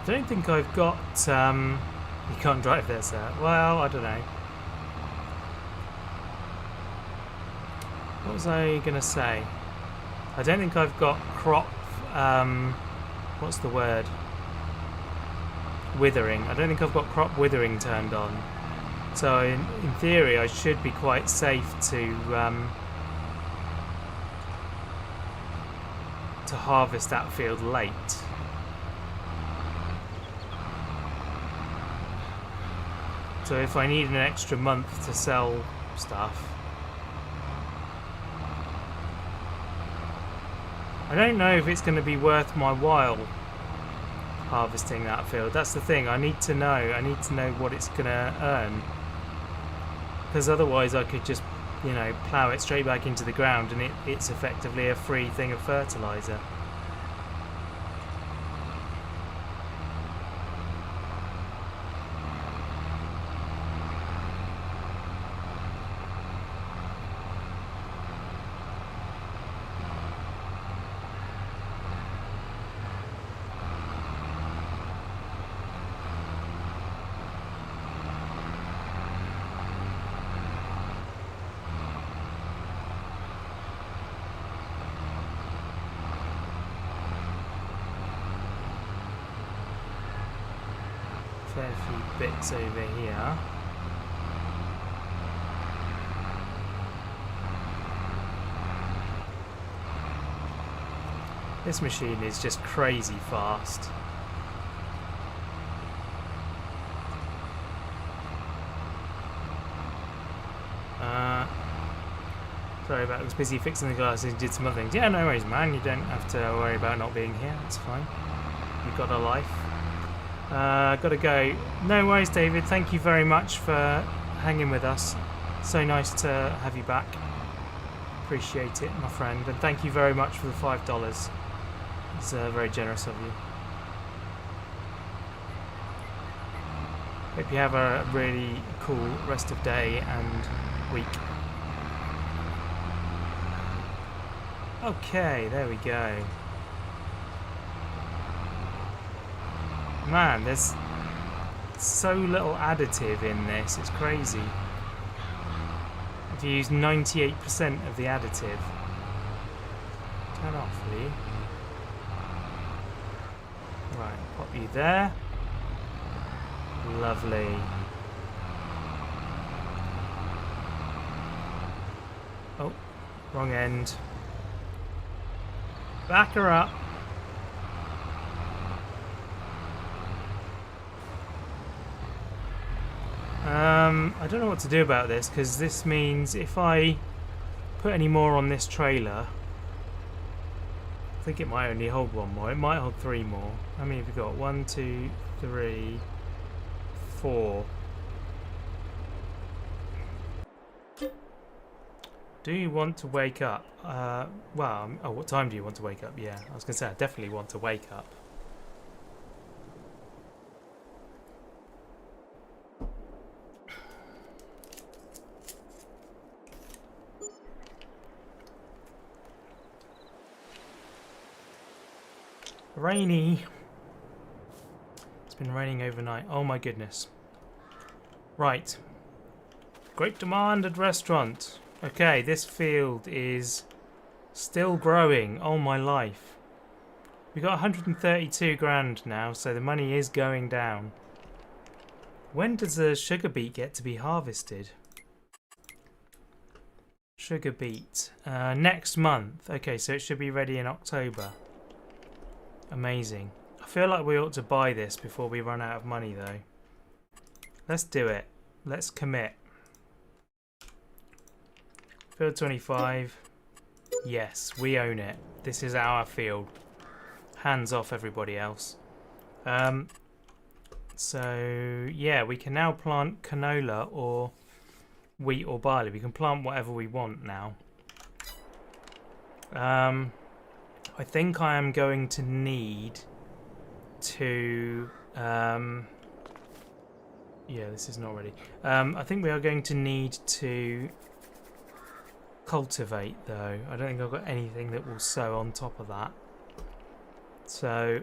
[SPEAKER 1] I don't think I've got, you can't drive there, sir. Well, I don't know. What was I going to say? I don't think I've got crop, what's the word? Withering. I don't think I've got crop withering turned on. So in theory, I should be quite safe to harvest that field late. So if I need an extra month to sell stuff, I don't know if it's going to be worth my while harvesting that field. That's the thing. I need to know. I need to know what it's going to earn, because otherwise I could just, you know, plough it straight back into the ground and it's effectively a free thing of fertilizer. Fair few bits over here. This machine is just crazy fast. Sorry about I was busy fixing the glasses, did some other things. Yeah, no worries, man. You don't have to worry about not being here. It's fine. You've got a life. Gotta go. No worries, David. Thank you very much for hanging with us. So nice to have you back. Appreciate it, my friend. And thank you very much for the $5. It's very generous of you. Hope you have a really cool rest of day and week. Okay, there we go. Man, there's so little additive in this, it's crazy. If you use 98% of the additive. Turn off, will you? Right, pop you there. Lovely. Oh, wrong end. Back her up. I don't know what to do about this, because this means if I put any more on this trailer, I think it might only hold one more. It might hold 3 more. How many have we got? 1, 2, 3, 4. Do you want to wake up? Well, oh, what time do you want to wake up? Yeah, I was going to say I definitely want to wake up. Rainy. It's been raining overnight. Oh my goodness. Right. Great demand at restaurant. Okay, this field is still growing. Oh my life. We got 132 grand now, so the money is going down. When does the sugar beet get to be harvested? Sugar beet. Next month. Okay, so it should be ready in October. Amazing. I feel like we ought to buy this before we run out of money though. Let's do it. Let's commit. Field 25. Yes, we own it. This is our field. Hands off everybody else. So yeah, we can now plant canola or wheat or barley. We can plant whatever we want now. I think I am going to need to yeah, this is not ready. I think we are going to need to cultivate though. I don't think I've got anything that will sow on top of that. So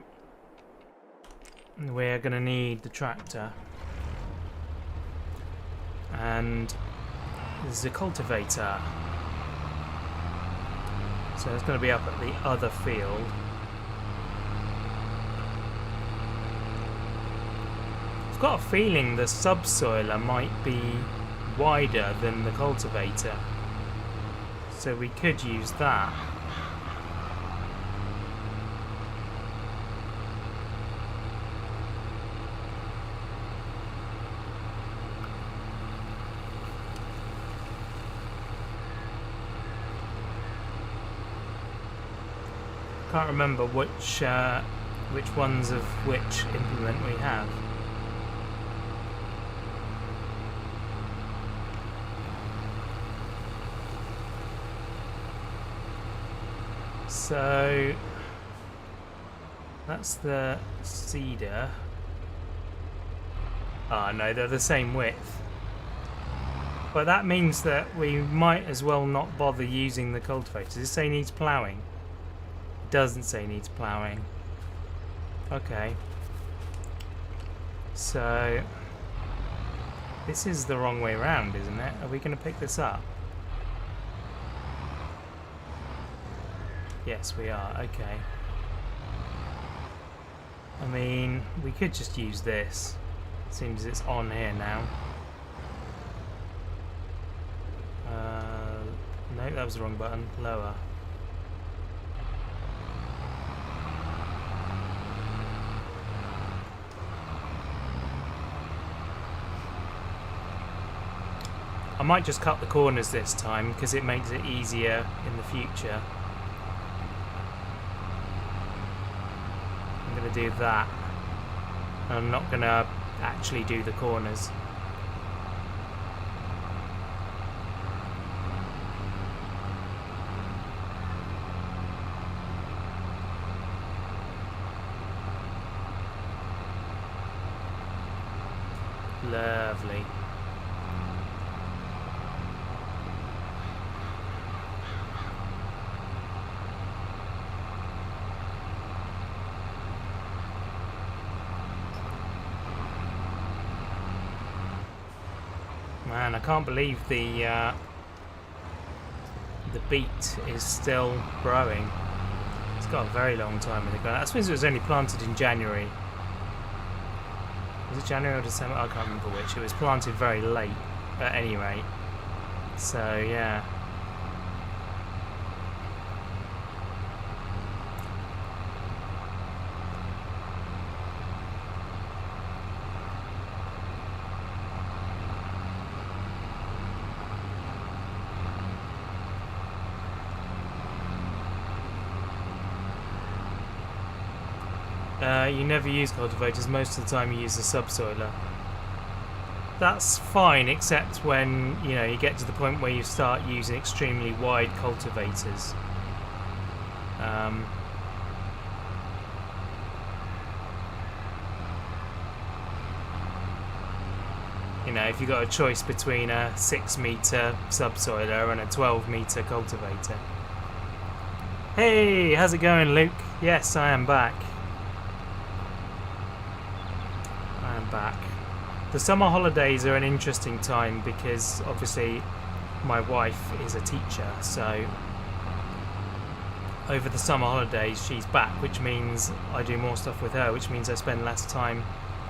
[SPEAKER 1] we're going to need the tractor. And there's a cultivator. So it's going to be up at the other field. I've got a feeling the subsoiler might be wider than the cultivator. So we could use that. Can't remember which ones of which implement we have. So that's the cedar. Ah, no, they're the same width. But that means that we might as well not bother using the cultivator. Does it say needs ploughing? It doesn't say needs ploughing. Okay. So this is the wrong way around, isn't it? Are we going to pick this up? Yes, we are. Okay. I mean, we could just use this. Seems it's on here now. No, that was the wrong button. Lower. I might just cut the corners this time because it makes it easier in the future. I'm going to do that. I'm not going to actually do the corners. Lovely. Man, I can't believe the beet is still growing. It's got a very long time in the ground. I suppose it was only planted in January. Was it January or December? I can't remember which. It was planted very late, at any rate. So, yeah. You never use cultivators, most of the time you use a subsoiler. That's fine, except when, you know, you get to the point where you start using extremely wide cultivators. You know, if you've got a choice between a 6-metre subsoiler and a 12-metre cultivator. Hey, how's it going, Luke? Yes, I am back. I am back. The summer holidays are an interesting time because obviously my wife is a teacher, so over the summer holidays she's back, which means I do more stuff with her, which means I spend less time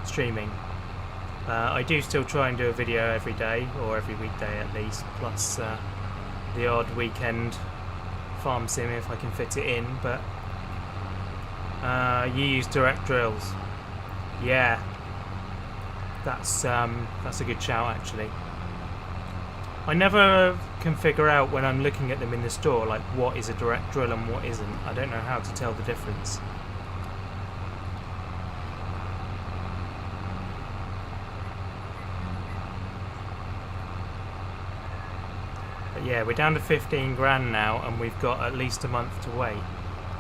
[SPEAKER 1] streaming. I do still try and do a video every day, or every weekday at least, plus the odd weekend farm sim if I can fit it in, but you use direct drills. Yeah. That's a good shout, actually. I never can figure out when I'm looking at them in the store, like what is a direct drill and what isn't. I don't know how to tell the difference. But yeah, we're down to 15 grand now, and we've got at least a month to wait.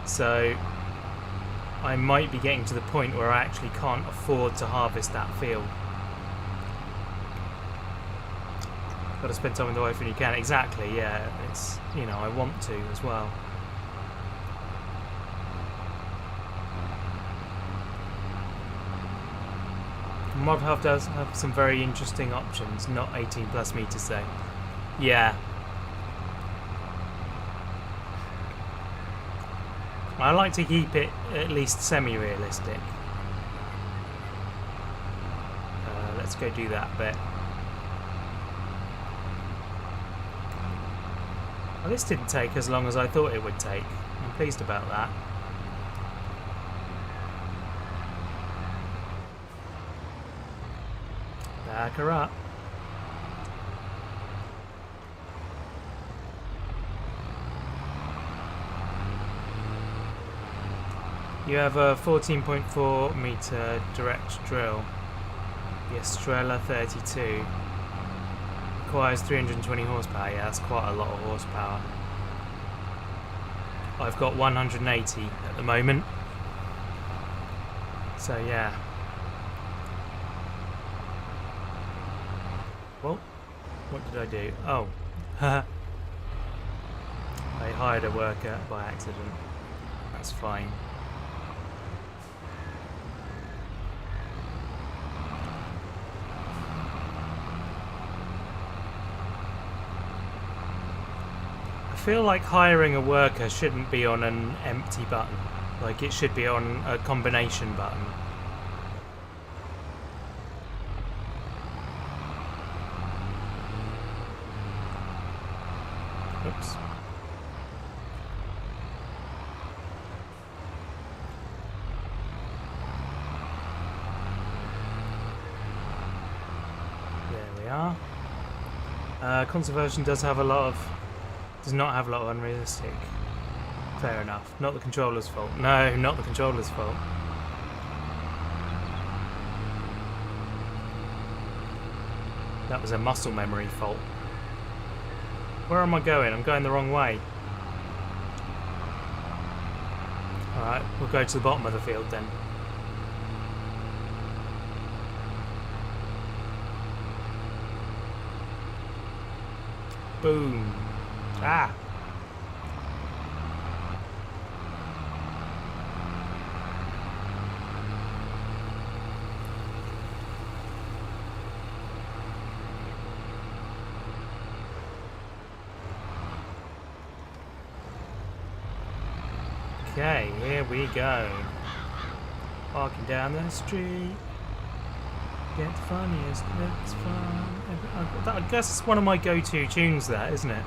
[SPEAKER 1] So I might be getting to the point where I actually can't afford to harvest that field. Got to spend time with the wife when you can. Exactly, yeah. It's, you know, I want to as well. Mod Hub does have some very interesting options, not 18 plus meters though. Yeah. I like to keep it at least semi-realistic. Let's go do that bit. Well, this didn't take as long as I thought it would take. I'm pleased about that. Back her up. You have a 14.4 meter direct drill. The Estrella 32. Requires 320 horsepower. Yeah, that's quite a lot of horsepower. I've got 180 at the moment. So yeah. Well, what did I do? Oh. I hired a worker by accident. That's fine. I feel like hiring a worker shouldn't be on an empty button. Like, it should be on a combination button. Oops. There we are. Conservation does have a lot of... does not have a lot of unrealistic. Fair enough. Not the controller's fault. No, not the controller's fault. That was a muscle memory fault. Where am I going? I'm going the wrong way. Alright, we'll go to the bottom of the field then. Boom. Ah! Okay, here we go. Walking down the street. Get the funniest, it's fun. I guess it's one of my go-to tunes, that, isn't it?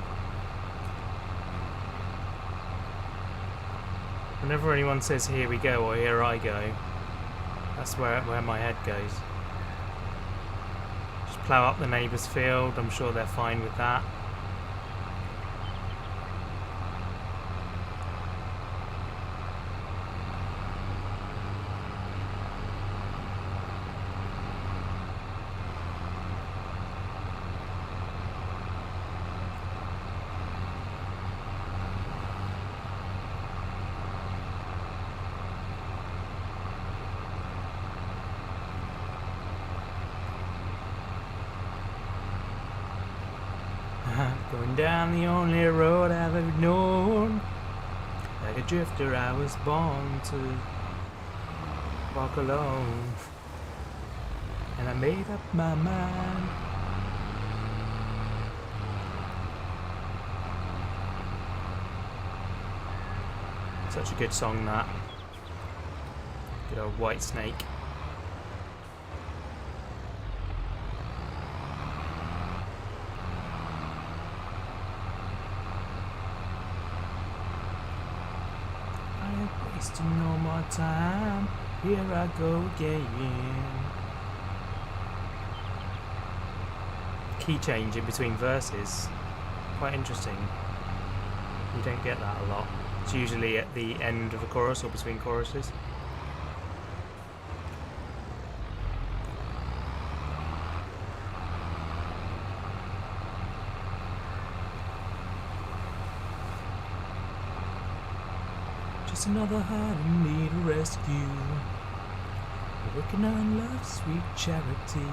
[SPEAKER 1] Whenever anyone says "here we go" or "here I go," that's where my head goes. Just plough up the neighbour's field. I'm sure they're fine with that. Going down the only road I've ever known. Like a drifter I was born to walk alone. And I made up my mind. Such a good song, that. Good old White Snake. Wasting no more time, here I go again. Key change in between verses, quite interesting. You don't get that a lot. It's usually at the end of a chorus or between choruses. Just another heart in need of rescue, working on love's sweet charity.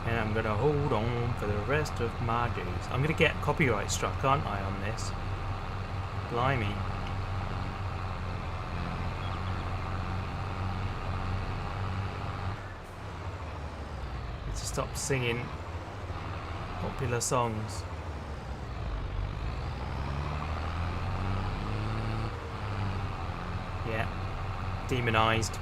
[SPEAKER 1] And I'm gonna hold on for the rest of my days. I'm gonna get copyright struck, aren't I, on this? Blimey. Need to stop singing popular songs. Yeah, demonized.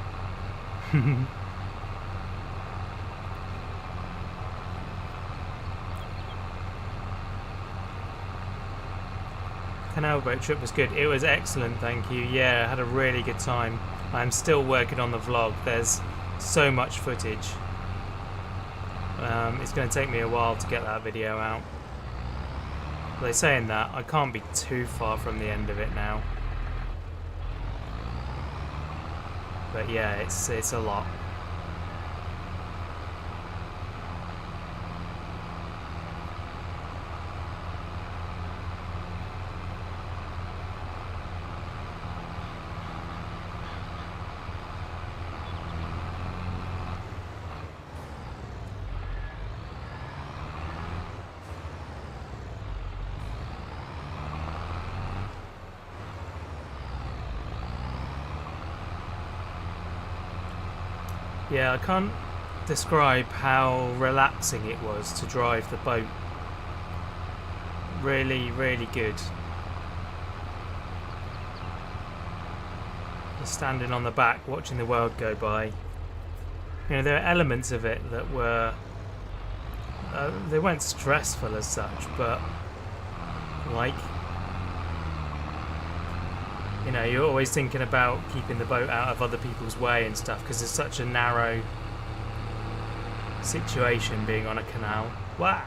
[SPEAKER 1] Canal boat trip was good. It was excellent, thank you. Yeah, I had a really good time. I'm still working on the vlog. There's so much footage. It's going to take me a while to get that video out. They're saying that I can't be too far from the end of it now. But yeah, it's a lot. Yeah, I can't describe how relaxing it was to drive the boat. Really, really good. Just standing on the back, watching the world go by. You know, there are elements of it that were... they weren't stressful as such, but... like... you know, you're always thinking about keeping the boat out of other people's way and stuff, because it's such a narrow situation being on a canal. Wow!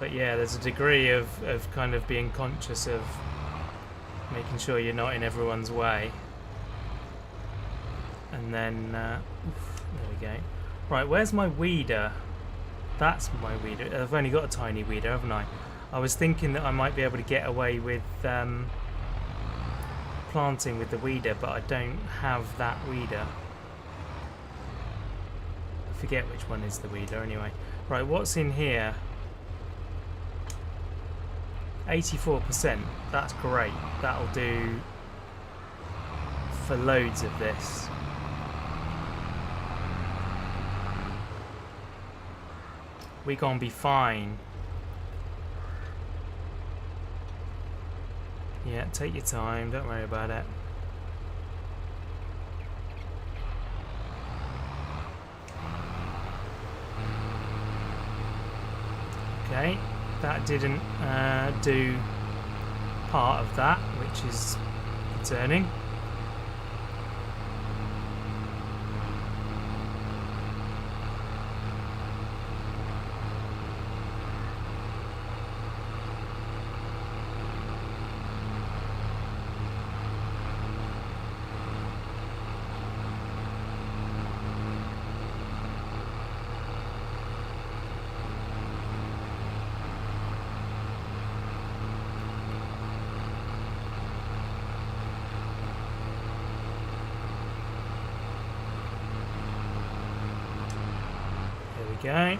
[SPEAKER 1] But yeah, there's a degree of kind of being conscious of making sure you're not in everyone's way. And then, there we go. Right, where's my weeder? That's my weeder. I've only got a tiny weeder, haven't I? I was thinking that I might be able to get away with planting with the weeder, but I don't have that weeder. I forget which one is the weeder anyway. Right, what's in here? 84%, that's great. That'll do for loads of this. We're gonna be fine. Yeah, take your time, don't worry about it. Okay. That didn't do part of that, which is concerning. go.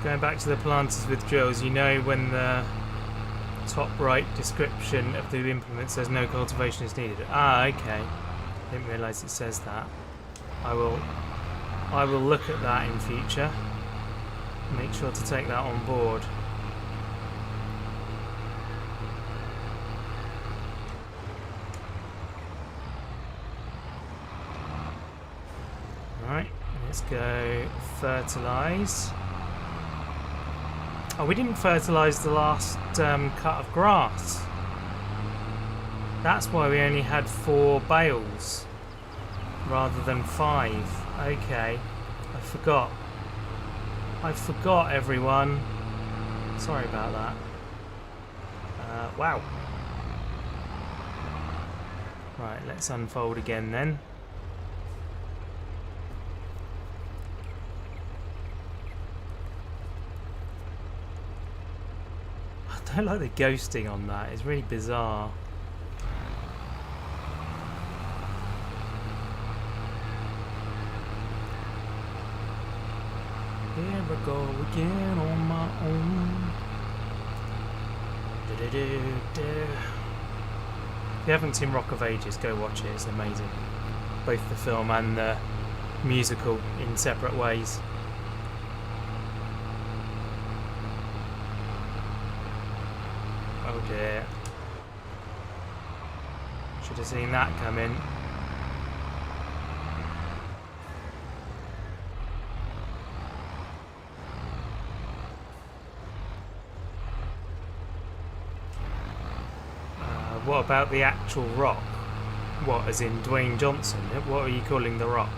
[SPEAKER 1] Going back to the planters with drills, you know when the top right description of the implement says no cultivation is needed. Ah, okay. Didn't realise it says that. I will look at that in future. Make sure to take that on board. Right, let's go fertilise. Oh, we didn't fertilise the last cut of grass. That's why we only had 4 bales rather than 5. Okay, I forgot. I forgot, everyone. Sorry about that. Wow. Right, let's unfold again then. I don't like the ghosting on that, it's really bizarre. Here I go again on my own. If you haven't seen Rock of Ages, go watch it, it's amazing. Both the film and the musical in separate ways. Oh dear. Should have seen that coming. What about the actual rock? What, as in Dwayne Johnson? What are you calling the rock?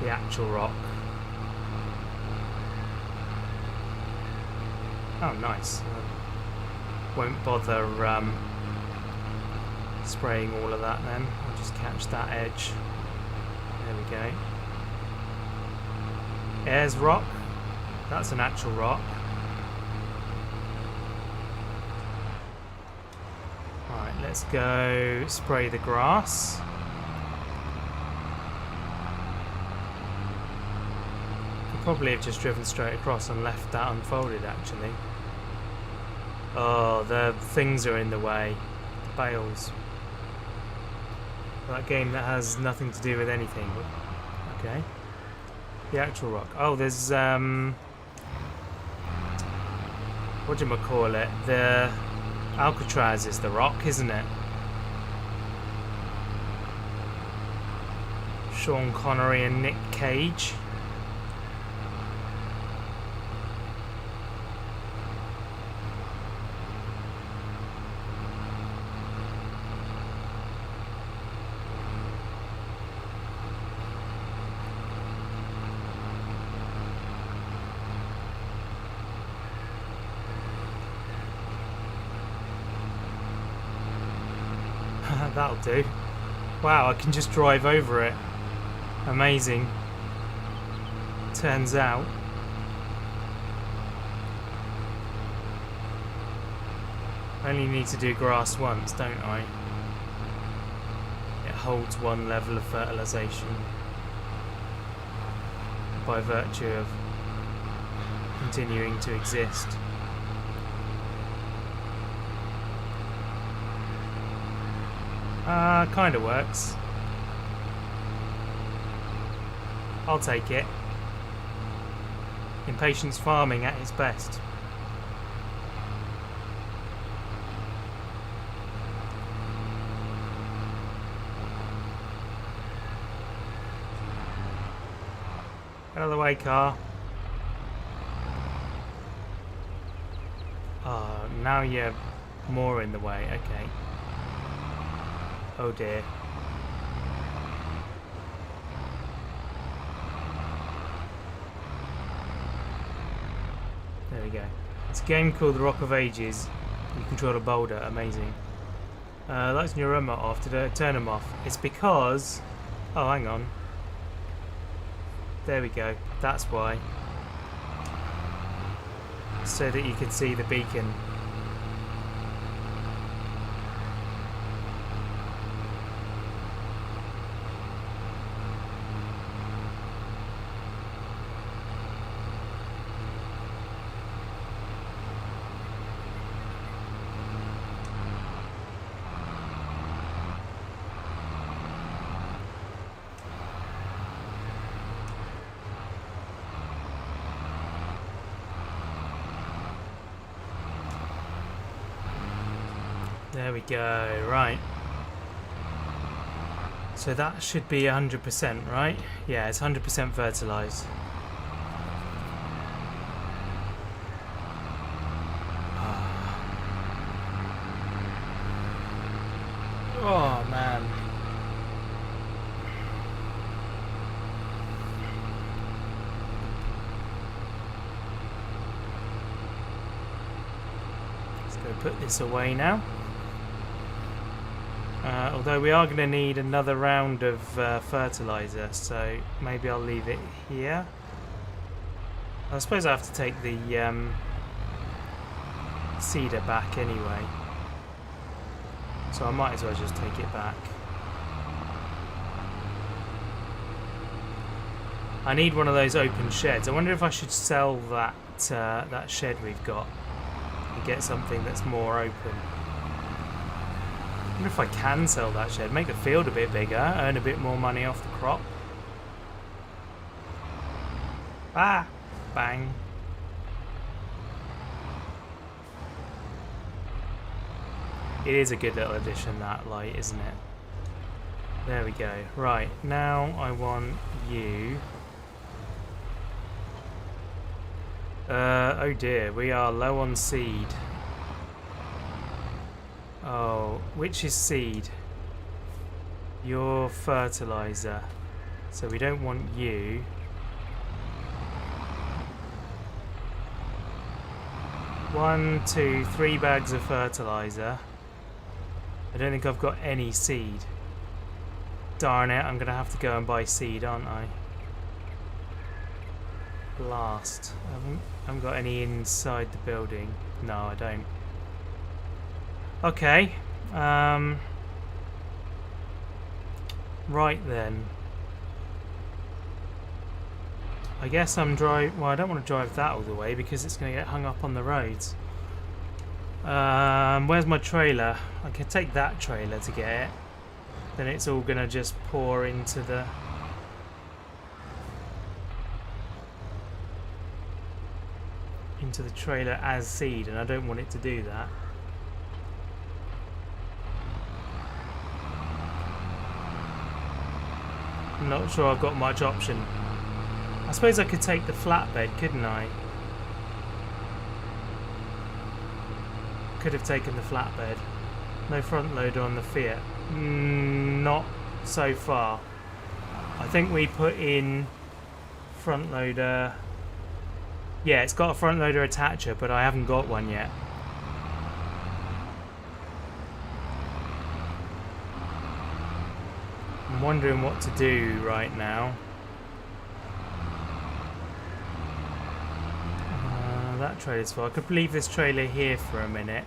[SPEAKER 1] The actual rock. Oh, nice. Won't bother spraying all of that then. I'll just catch that edge. There we go. Ayers rock. That's an actual rock. Right, let's go spray the grass. Could probably have just driven straight across and left that unfolded actually. Oh, the things are in the way. The bales. That game that has nothing to do with anything. Okay. The actual rock. Oh, there's whatchamacallit? The Alcatraz is the rock, isn't it? Sean Connery and Nick Cage. That'll do. Wow, I can just drive over it. Amazing. Turns out. I only need to do grass once, don't I? It holds one level of fertilisation by virtue of continuing to exist. Kind of works. I'll take it. Impatience farming at its best. Out of the way, car. Oh, now you're more in the way. Okay. Oh dear. There we go. It's a game called The Rock of Ages. You control a boulder. Amazing. Lights in your room are off. Did I turn them off? It's because... Oh, hang on. There we go. That's why. So that you could see the beacon. There we go, right. So that should be 100%, right? Yeah, it's 100% fertilised. Oh, man. Let's go put this away now. Although we are going to need another round of fertiliser, so maybe I'll leave it here. I suppose I have to take the cedar back anyway, so I might as well just take it back. I need one of those open sheds. I wonder if I should sell that that shed we've got and get something that's more open. I wonder if I can sell that shed, make the field a bit bigger, earn a bit more money off the crop. Ah! Bang. It is a good little addition, that light, isn't it? There we go. Right, now I want you... oh dear, we are low on seed. Oh, which is seed? Your fertiliser. So we don't want you. One, two, 3 bags of fertiliser. I don't think I've got any seed. Darn it, I'm going to have to go and buy seed, aren't I? Blast. I haven't got any inside the building. No, I don't. Okay, right then. I guess I'm well, I don't want to drive that all the way because it's going to get hung up on the roads. Where's my trailer? I can take that trailer to get it. Then it's all going to just pour into the... trailer as seed, and I don't want it to do that. I'm not sure I've got much option. I suppose I could take the flatbed, couldn't I? Could have taken the flatbed. No front loader on the Fiat. Not so far. I think we put in front loader. Yeah, it's got a front loader attacher, but I haven't got one yet. I'm wondering what to do right now. That trailer's full. I could leave this trailer here for a minute.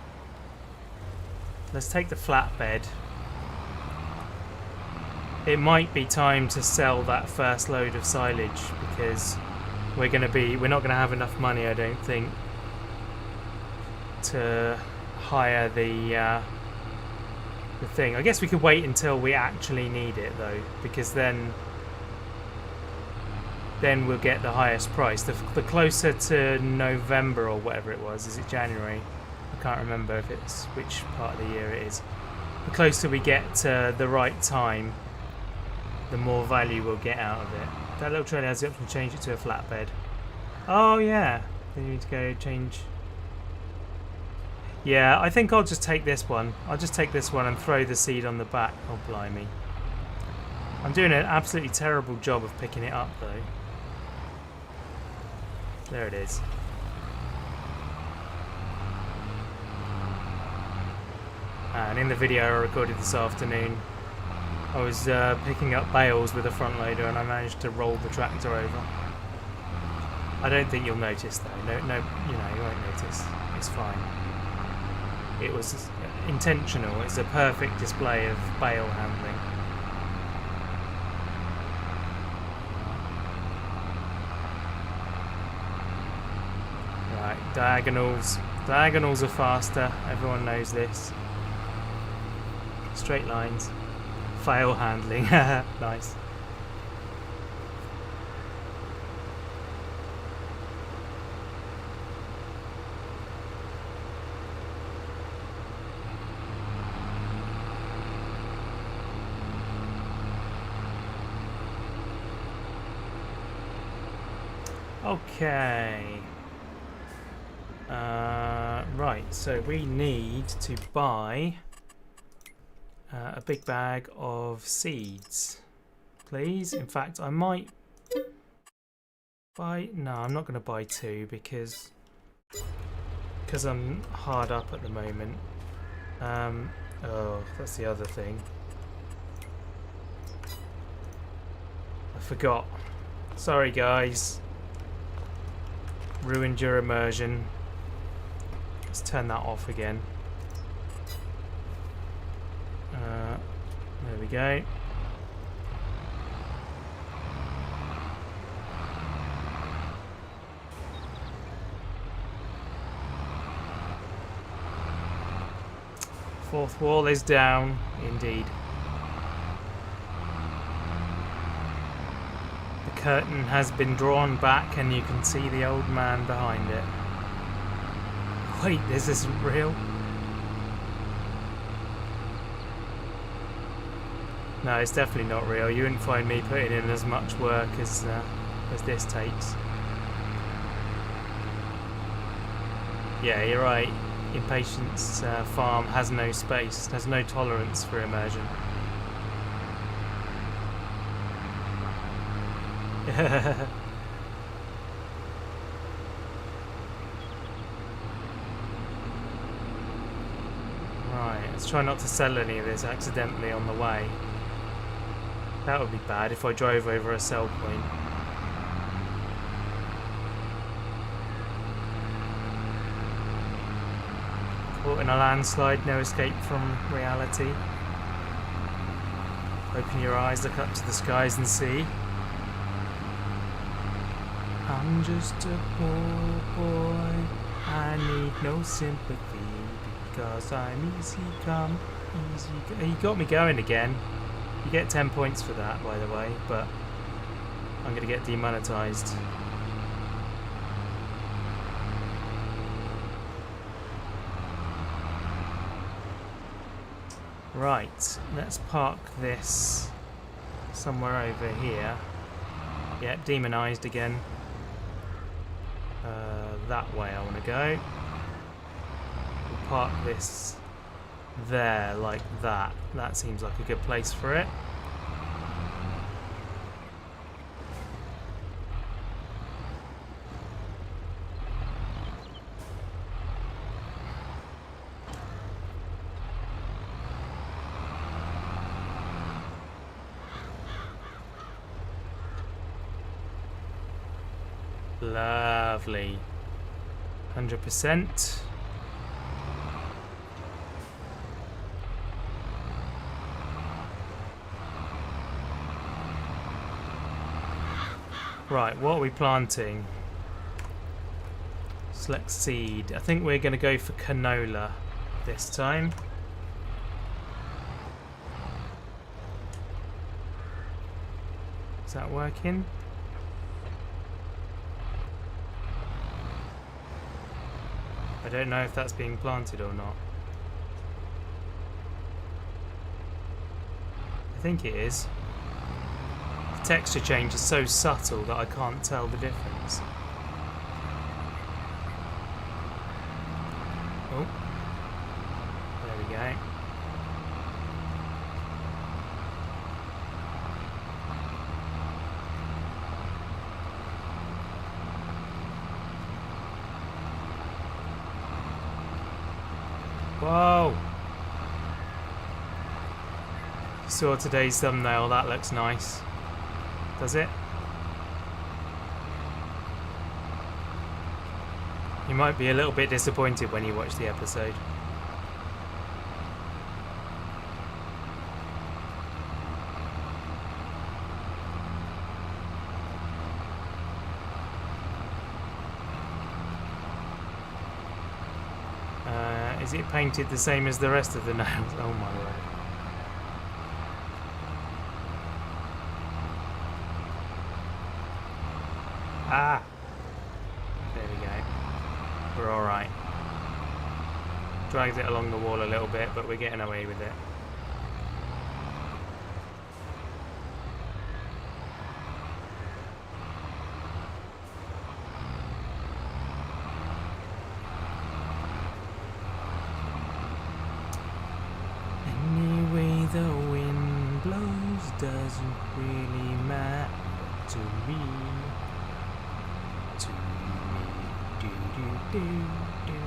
[SPEAKER 1] Let's take the flatbed. It might be time to sell that first load of silage because we're not gonna have enough money, I don't think, to hire the thing. I guess we could wait until we actually need it though, because then we'll get the highest price. The closer to November or whatever it was, is it January? I can't remember if it's which part of the year it is. The closer we get to the right time, the more value we'll get out of it. That little trailer has the option to change it to a flatbed. Oh yeah, then you need to go change. Yeah, I think I'll just take this one. I'll just take this one and throw the seed on the back. Oh blimey. I'm doing an absolutely terrible job of picking it up though. There it is. And in the video I recorded this afternoon, I was picking up bales with a front loader and I managed to roll the tractor over. I don't think you'll notice though. No, you won't notice. It's fine. It was intentional. It's a perfect display of bale handling. Right, diagonals. Diagonals are faster. Everyone knows this. Straight lines. Fail handling. Nice. Okay. Right, so we need to buy a big bag of seeds, please. In fact, I might buy... No, I'm not going to buy 2 because I'm hard up at the moment. Oh, that's the other thing. I forgot. Sorry, guys. Ruined your immersion. Let's turn that off again. There we go. Fourth wall is down, indeed. The curtain has been drawn back and you can see the old man behind it. Wait, this isn't real? No, it's definitely not real. You wouldn't find me putting in as much work as this takes. Yeah, you're right. Impatience farm has no space, has no tolerance for immersion. Right, let's try not to sell any of this accidentally on the way. That would be bad if I drove over a sell point. Caught in a landslide, no escape from reality. Open your eyes, look up to the skies and see. I'm just a poor boy, I need no sympathy because I'm easy come, easy go. He got me going again. You get 10 points for that, by the way, but I'm going to get demonetized. Right, let's park this somewhere over here. Yeah, demonized again. That way I want to go. We'll park this there, like that. That seems like a good place for it. Lovely. 100%. Right, what are we planting? Select seed. I think we're going to go for canola this time. Is that working? I don't know if that's being planted or not. I think it is. The texture change is so subtle that I can't tell the difference. Oh. There we go. Whoa! saw today's thumbnail. That looks nice. Does it? You might be a little bit disappointed when you watch the episode. Is it painted the same as the rest of the nails? Oh my word. Ah! There we go. We're alright. Dragged it along the wall a little bit, but we're getting away with it. Anyway, the wind blows doesn't really matter to me. To me. Do, do, do, do.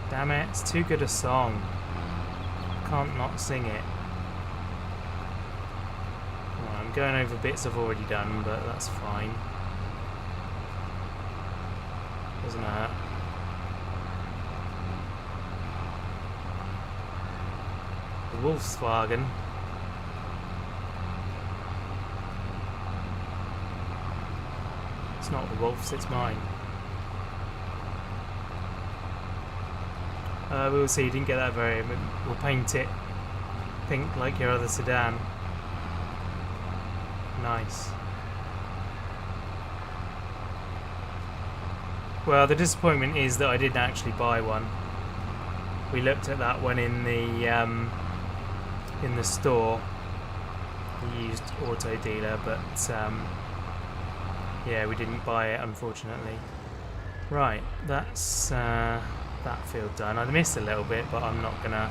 [SPEAKER 1] Damn it, it's too good a song. Can't not sing it. Well, I'm going over bits I've already done, but that's fine. Doesn't hurt. The Volkswagen. It's not the Wolf's, it's mine. We'll see, didn't get that very... We'll paint it pink like your other sedan. Nice. Well, the disappointment is that I didn't actually buy one. We looked at that one in the store, the used auto dealer, but yeah, we didn't buy it, unfortunately. Right, that's that field done. I missed a little bit, but I'm not gonna...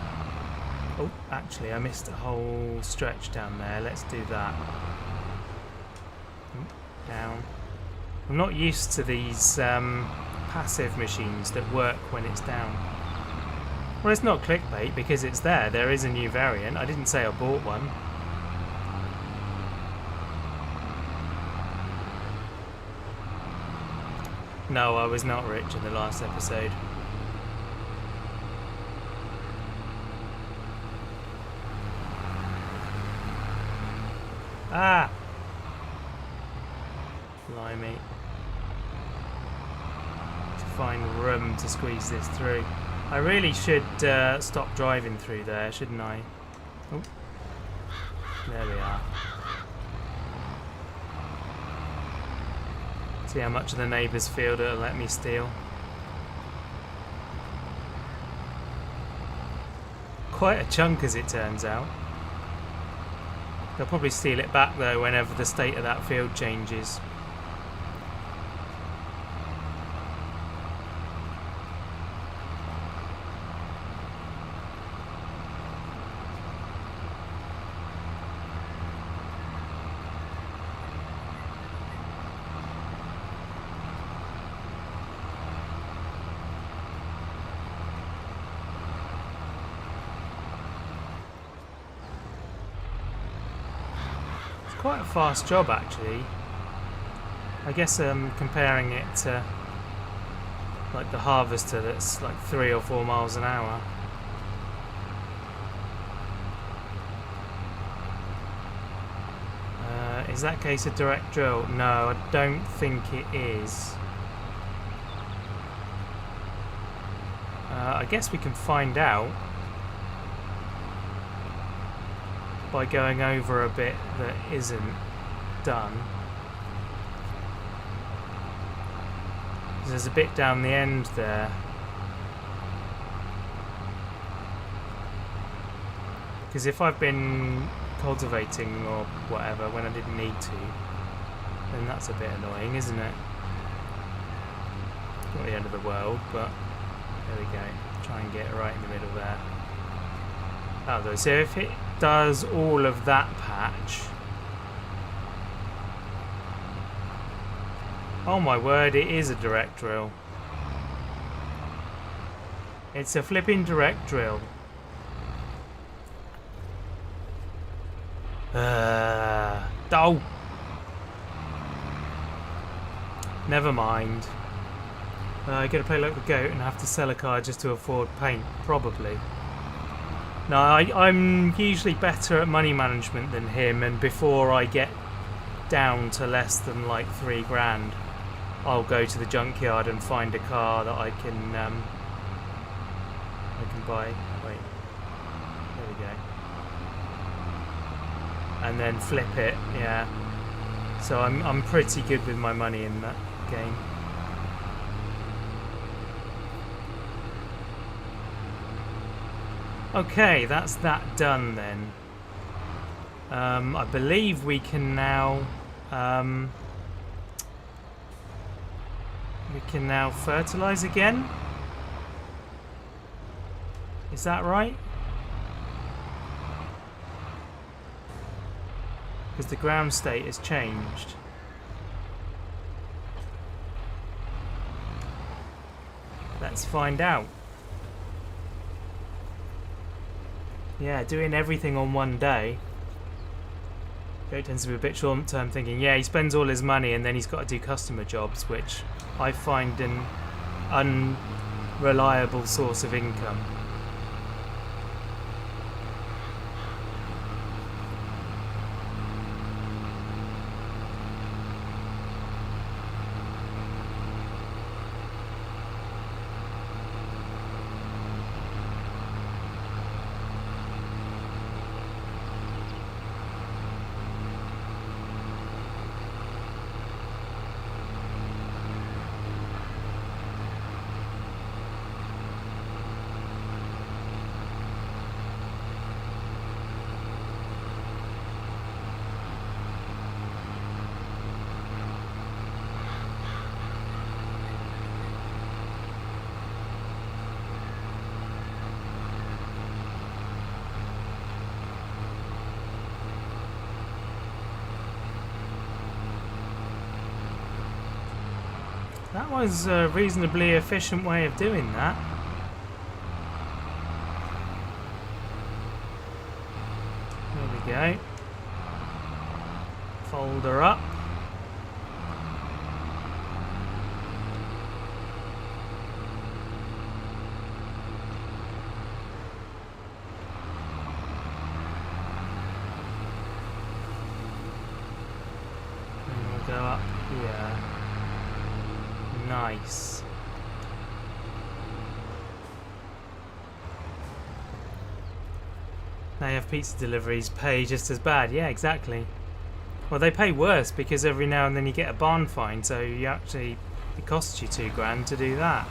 [SPEAKER 1] Oh, actually, I missed a whole stretch down there. Let's do that. Down. I'm not used to these passive machines that work when it's down. Well, it's not clickbait because it's there. There is a new variant. I didn't say I bought one. No, I was not rich in the last episode. Ah! Blimey. To find room to squeeze this through. I really should stop driving through there, shouldn't I? Oh. There we are. See how much of the neighbour's field it'll let me steal. Quite a chunk, as it turns out. They'll probably steal it back though whenever the state of that field changes. Quite a fast job actually. I guess comparing it to like the harvester that's like 3 or 4 miles an hour. Is that case a direct drill? No, I don't think it is. I guess we can find out by going over a bit that isn't done. There's a bit down the end there. Because if I've been cultivating or whatever when I didn't need to, then that's a bit annoying, isn't it? Not the end of the world, but there we go. Try and get it right in the middle there. Oh, though, so if it does all of that patch... Oh my word, it is a direct drill. It's a flipping direct drill. Oh! Never mind. I gotta play like the goat and have to sell a car just to afford paint, probably. No, I'm usually better at money management than him, and before I get down to less than like 3 grand, I'll go to the junkyard and find a car that I can buy. Wait, there we go. And then flip it, yeah. So I'm pretty good with my money in that game. Okay, that's that done then. I believe we can now fertilize again. Is that right? Because the ground state has changed. Let's find out. Yeah, doing everything on one day. It tends to be a bit short-term thinking. Yeah, he spends all his money and then he's got to do customer jobs, which I find an unreliable source of income. That was a reasonably efficient way of doing that. There we go. Fold her up. And we'll go up here. Nice. Now you have pizza deliveries pay just as bad. Yeah, exactly. Well, they pay worse because every now and then you get a barn find, so you actually, it costs you 2 grand to do that.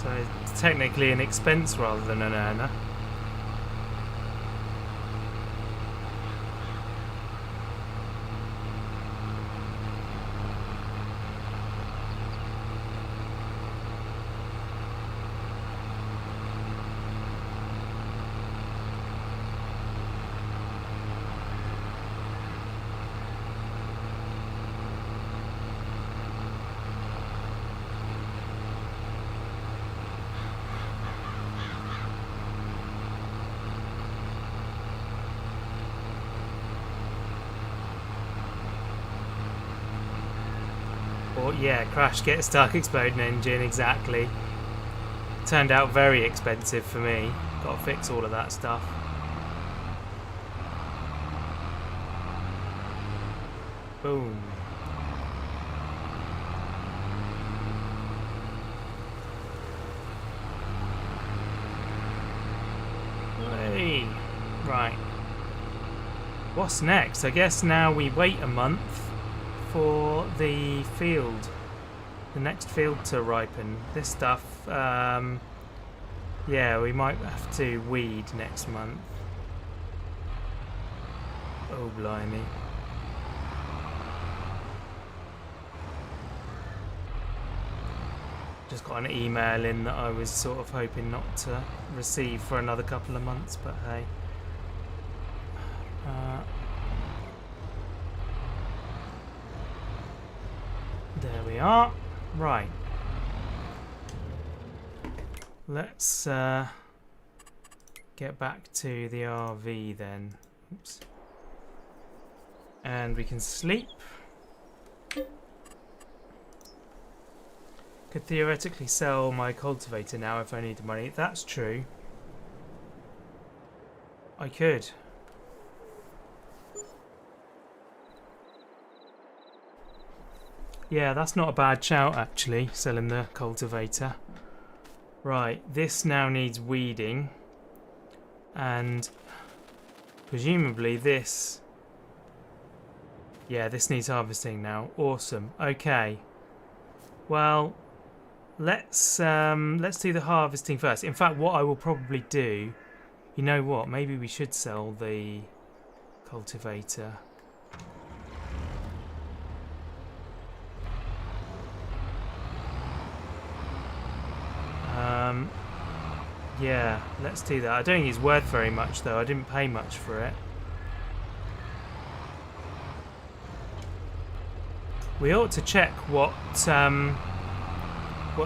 [SPEAKER 1] So it's technically an expense rather than an earner. Yeah, crash, get stuck, explode an engine, exactly. Turned out very expensive for me. Got to fix all of that stuff. Boom. Hey. Right. What's next? I guess now we wait a month for the field, the next field to ripen. This stuff, yeah, we might have to weed next month. Oh, blimey. Just got an email in that I was sort of hoping not to receive for another couple of months, but hey. There we are. Right. get back to the RV then. Oops. And we can sleep. Could theoretically sell my cultivator now if I need the money. That's true. I could. Yeah, that's not a bad shout actually, selling the cultivator. Right, this now needs weeding. And presumably this... Yeah, this needs harvesting now. Awesome. Okay. Well, let's do the harvesting first. In fact, what I will probably do... You know what? Maybe we should sell the cultivator. Yeah, let's do that. I don't think it's worth very much though. I didn't pay much for it. We ought to check what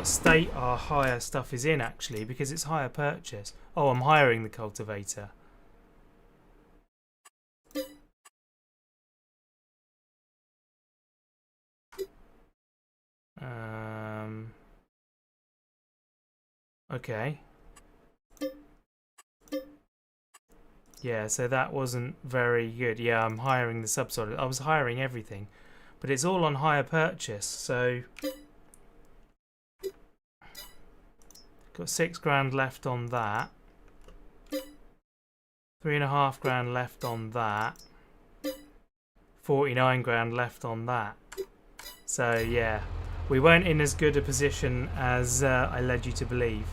[SPEAKER 1] state our hire stuff is in actually, because it's hire purchase. Oh, I'm hiring the cultivator. Okay. Yeah, so that wasn't very good. Yeah, I'm hiring the subsoil. I was hiring everything, but it's all on hire purchase. So got 6 grand left on that. 3.5 grand left on that. 49 grand left on that. So yeah, we weren't in as good a position as I led you to believe.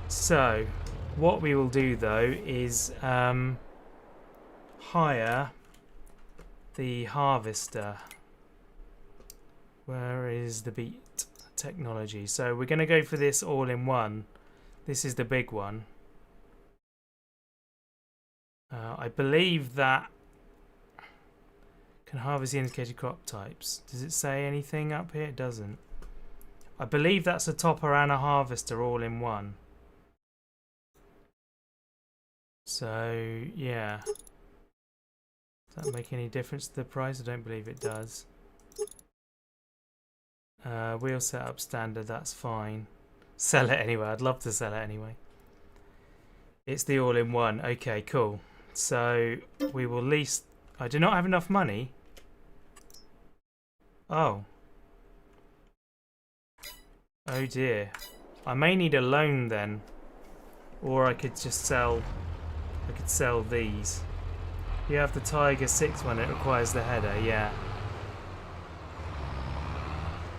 [SPEAKER 1] So what we will do though is hire the harvester. Where is the beat technology? So we're going to go for this all-in-one. This is the big one. I believe that can harvest the indicated crop types. Does it say anything up here? It doesn't. I believe that's a topper and a harvester all in one. So, yeah. Does that make any difference to the price? I don't believe it does. Wheel setup standard, that's fine. Sell it anyway. I'd love to sell it anyway. It's the all-in-one. Okay, cool. So, we will lease... I do not have enough money. Oh. Oh dear. I may need a loan then. Or I could just sell... I could sell these. You have the Tiger 6 one, it requires the header, yeah.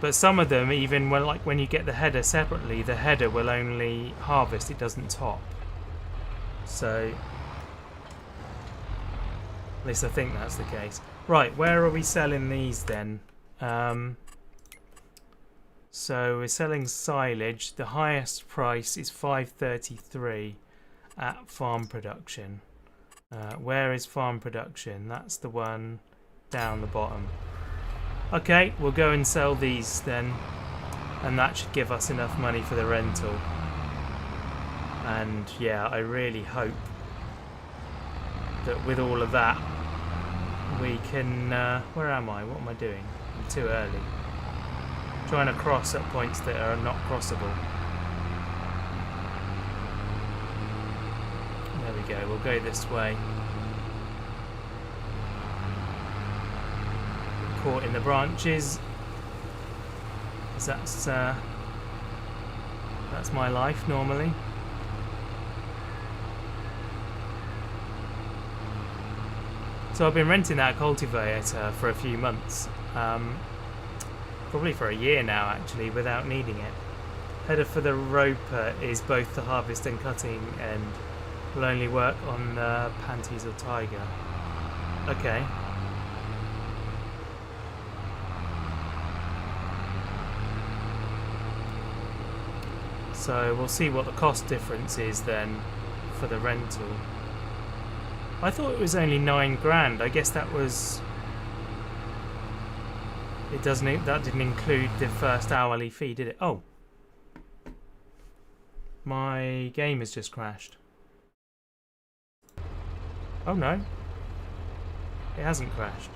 [SPEAKER 1] But some of them, even when, like when you get the header separately, the header will only harvest, it doesn't top. So, at least I think that's the case. Right, where are we selling these then? So we're selling silage. The highest price is $5.33 at farm production. Where is farm production? That's the one down the bottom. Okay, we'll go and sell these then, and that should give us enough money for the rental. And yeah, I really hope that with all of that we can... where am I? What am I doing? I'm too early. I'm trying to cross at points that are not crossable. There we go, we'll go this way. Caught in the branches. That's my life normally. So I've been renting that cultivator for a few months, probably for a year now actually, without needing it. Header for the roper is both the harvest and cutting end. Will only work on panties or tiger. Okay. So we'll see what the cost difference is then for the rental. I thought it was only 9 grand. I guess that was... It doesn't. That didn't include the first hourly fee, did it? Oh, my game has just crashed. Oh no. It hasn't crashed.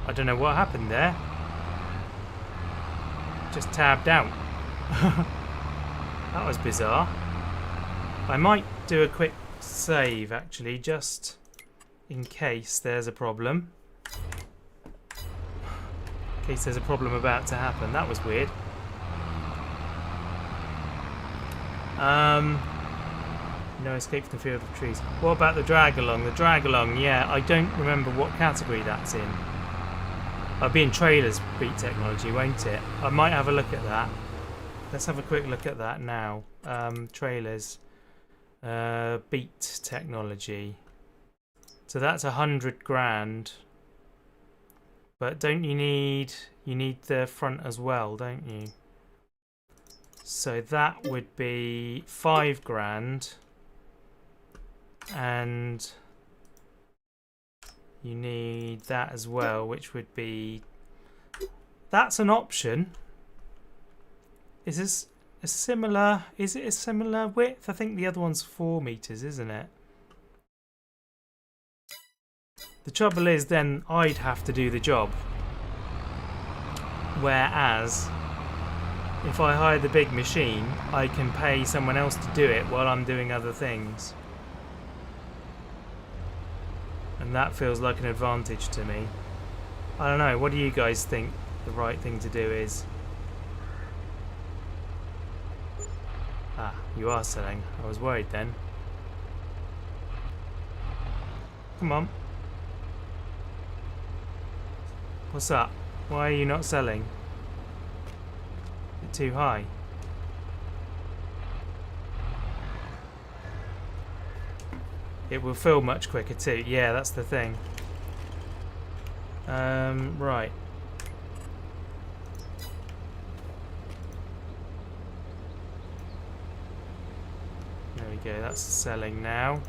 [SPEAKER 1] I don't know what happened there. Just tabbed out. That was bizarre. I might do a quick save actually, just in case there's a problem. In case there's a problem about to happen. That was weird. No escape from the field of trees. What about the drag along? The drag along, yeah, I don't remember what category that's in. It'll be in trailers beat technology, won't it? I might have a look at that. Let's have a quick look at that now. Trailers. Beat technology. So that's 100 grand. But don't you need the front as well, don't you? So that would be 5 grand. And you need that as well, which would be... That's an option. Is this a similar... Is it a similar width? I think the other one's 4 meters, isn't it? The trouble is then I'd have to do the job. Whereas if I hire the big machine, I can pay someone else to do it while I'm doing other things. And that feels like an advantage to me. I don't know, what do you guys think the right thing to do is? Ah, you are selling. I was worried then. Come on. What's up? Why are you not selling? Is it too high? It will fill much quicker too. Yeah, that's the thing. Right. There we go, that's selling now.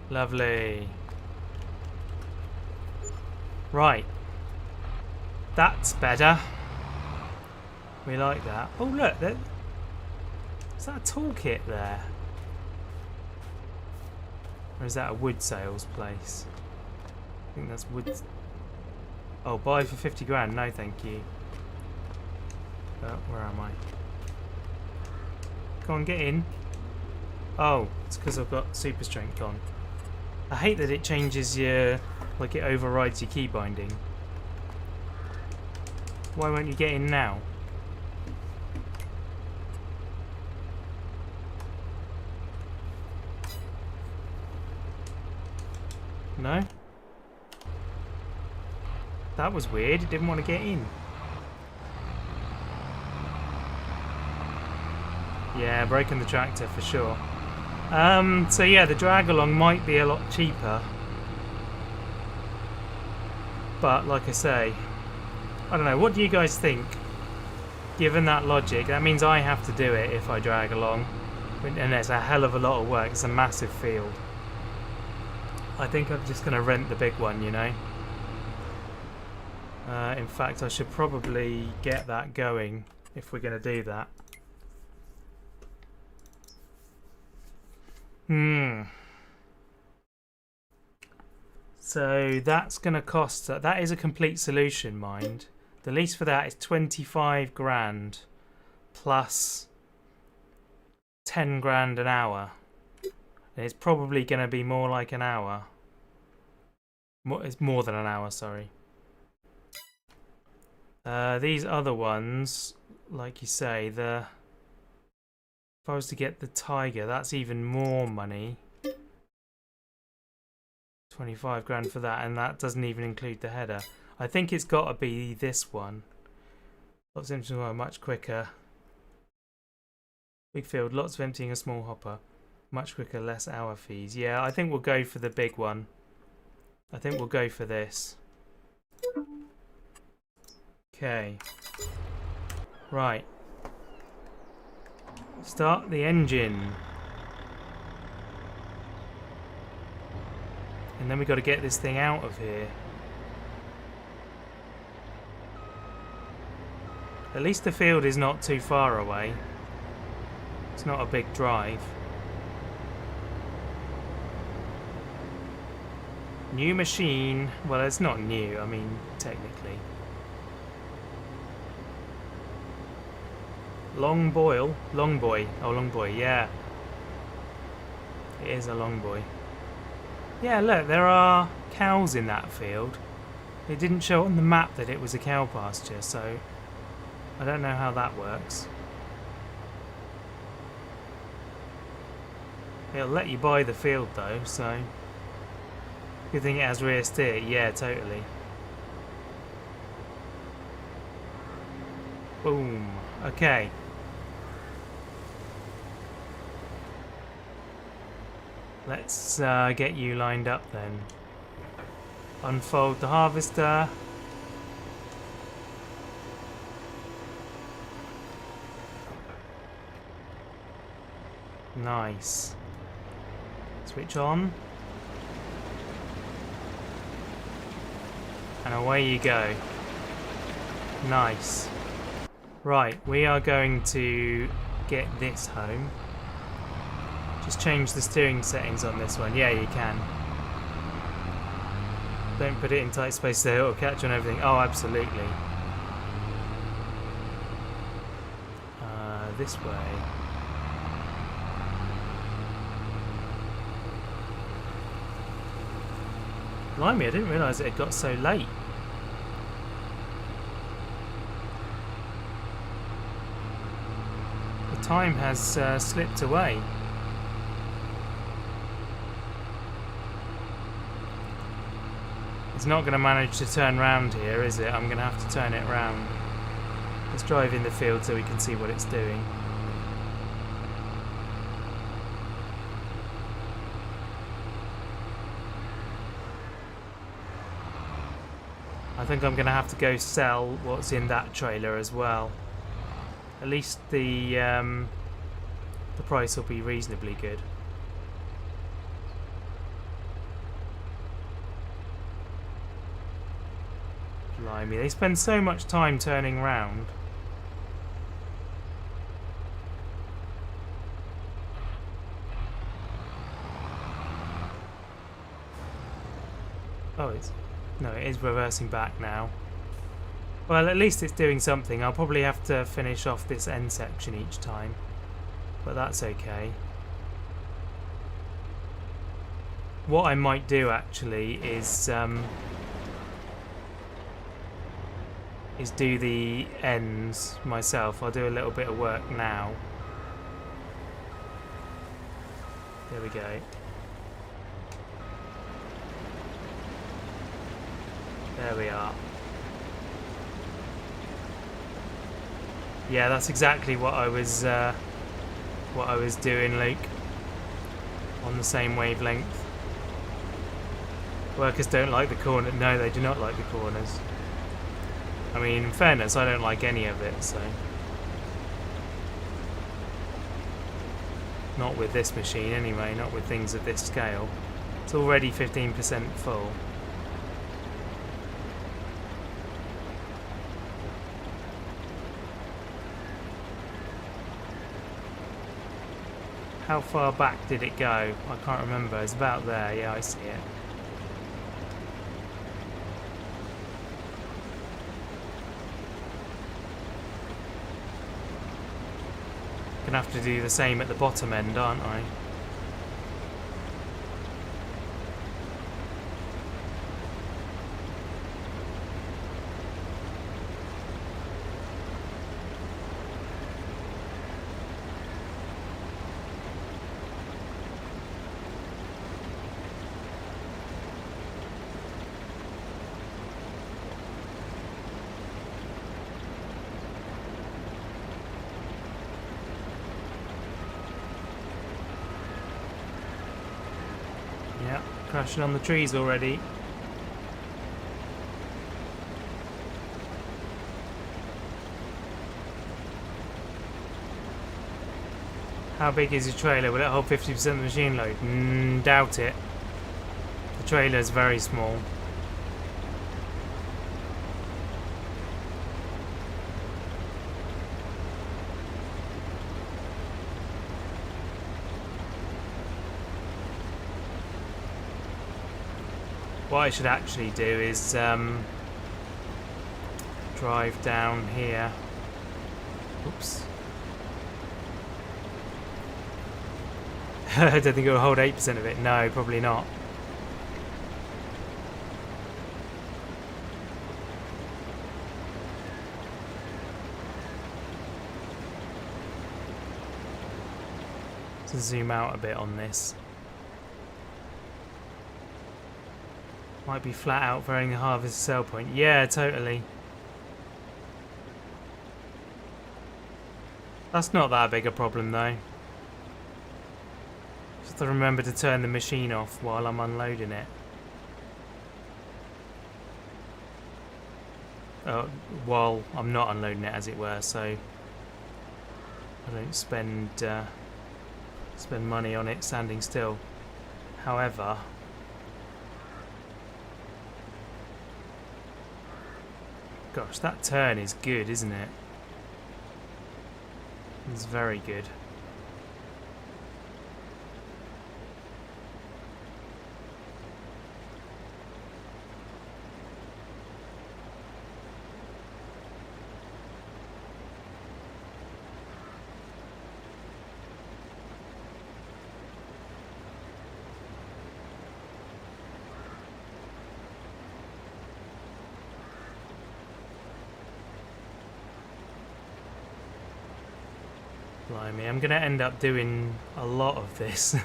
[SPEAKER 1] Lovely. Right. That's better. We like that. Oh look, is that a toolkit there? Or is that a wood sales place? I think that's wood. Oh, buy for 50 grand. No, thank you. Where am I? Go on, get in. Oh, it's because I've got super strength on. I hate that it changes your... like it overrides your key binding. Why won't you get in now? No? That was weird, it didn't want to get in. Yeah, breaking the tractor for sure. So yeah, the drag along might be a lot cheaper. But like I say, I don't know, what do you guys think? Given that logic, that means I have to do it if I drag along. And it's a hell of a lot of work, it's a massive field. I think I'm just going to rent the big one, you know. In fact, I should probably get that going if we're going to do that. So that's going to cost... That is a complete solution, mind. The lease for that is 25 grand plus 10 grand an hour. It's probably going to be more like an hour. It's more than an hour, sorry. These other ones, like you say, if I was to get the Tiger, that's even more money. 25 grand for that, and that doesn't even include the header. I think it's got to be this one. Lots of emptying are much quicker. Big field, lots of emptying a small hopper. Much quicker, less hour fees. Yeah, I think we'll go for the big one. I think we'll go for this. Okay. Right. Start the engine. And then we've got to get this thing out of here. At least the field is not too far away. It's not a big drive. New machine. Well, it's not new, I mean, technically. Long boy. Oh, long boy, yeah. It is a long boy. Yeah, look, there are cows in that field. It didn't show on the map that it was a cow pasture, so I don't know how that works. It'll let you buy the field though, so good thing it has rear steer. Yeah, totally. Boom. Okay. Let's get you lined up then. Unfold the harvester. Nice. Switch on. And away you go. Nice. Right, we are going to get this home. Just change the steering settings on this one. Yeah, you can. Don't put it in tight space so it'll catch on everything. Oh, absolutely. This way. Blimey, I didn't realise it had got so late. The time has slipped away. It's not going to manage to turn round here, is it? I'm going to have to turn it round. Let's drive in the field so we can see what it's doing. I think I'm going to have to go sell what's in that trailer as well. At least the price will be reasonably good. Blimey, they spend so much time turning round. Oh, no, it is reversing back now. Well, at least it's doing something. I'll probably have to finish off this end section each time, but that's okay. What I might do actually is do the ends myself. I'll do a little bit of work now. There we go. There we are. Yeah, that's exactly what I was doing, Luke. On the same wavelength. Workers don't like the corner. No, they do not like the corners. I mean, in fairness, I don't like any of it, so. Not with this machine anyway, not with things of this scale. It's already 15% full. How far back did it go? I can't remember. It's about there. Yeah, I see it. Gonna have to do the same at the bottom end, aren't I? Yeah, crashing on the trees already. How big is your trailer? Will it hold 50% of the machine load? Doubt it. The trailer is very small. What I should actually do is drive down here. Oops. I don't think it'll hold 8% of it. No, probably not. To zoom out a bit on this. Might be flat out for only harvest sell point. Yeah, totally. That's not that big a problem though. Just to remember to turn the machine off while I'm unloading it. While I'm not unloading it, as it were, so I don't spend money on it standing still. However, gosh, that turn is good, isn't it? It's very good. Blimey, I'm going to end up doing a lot of this.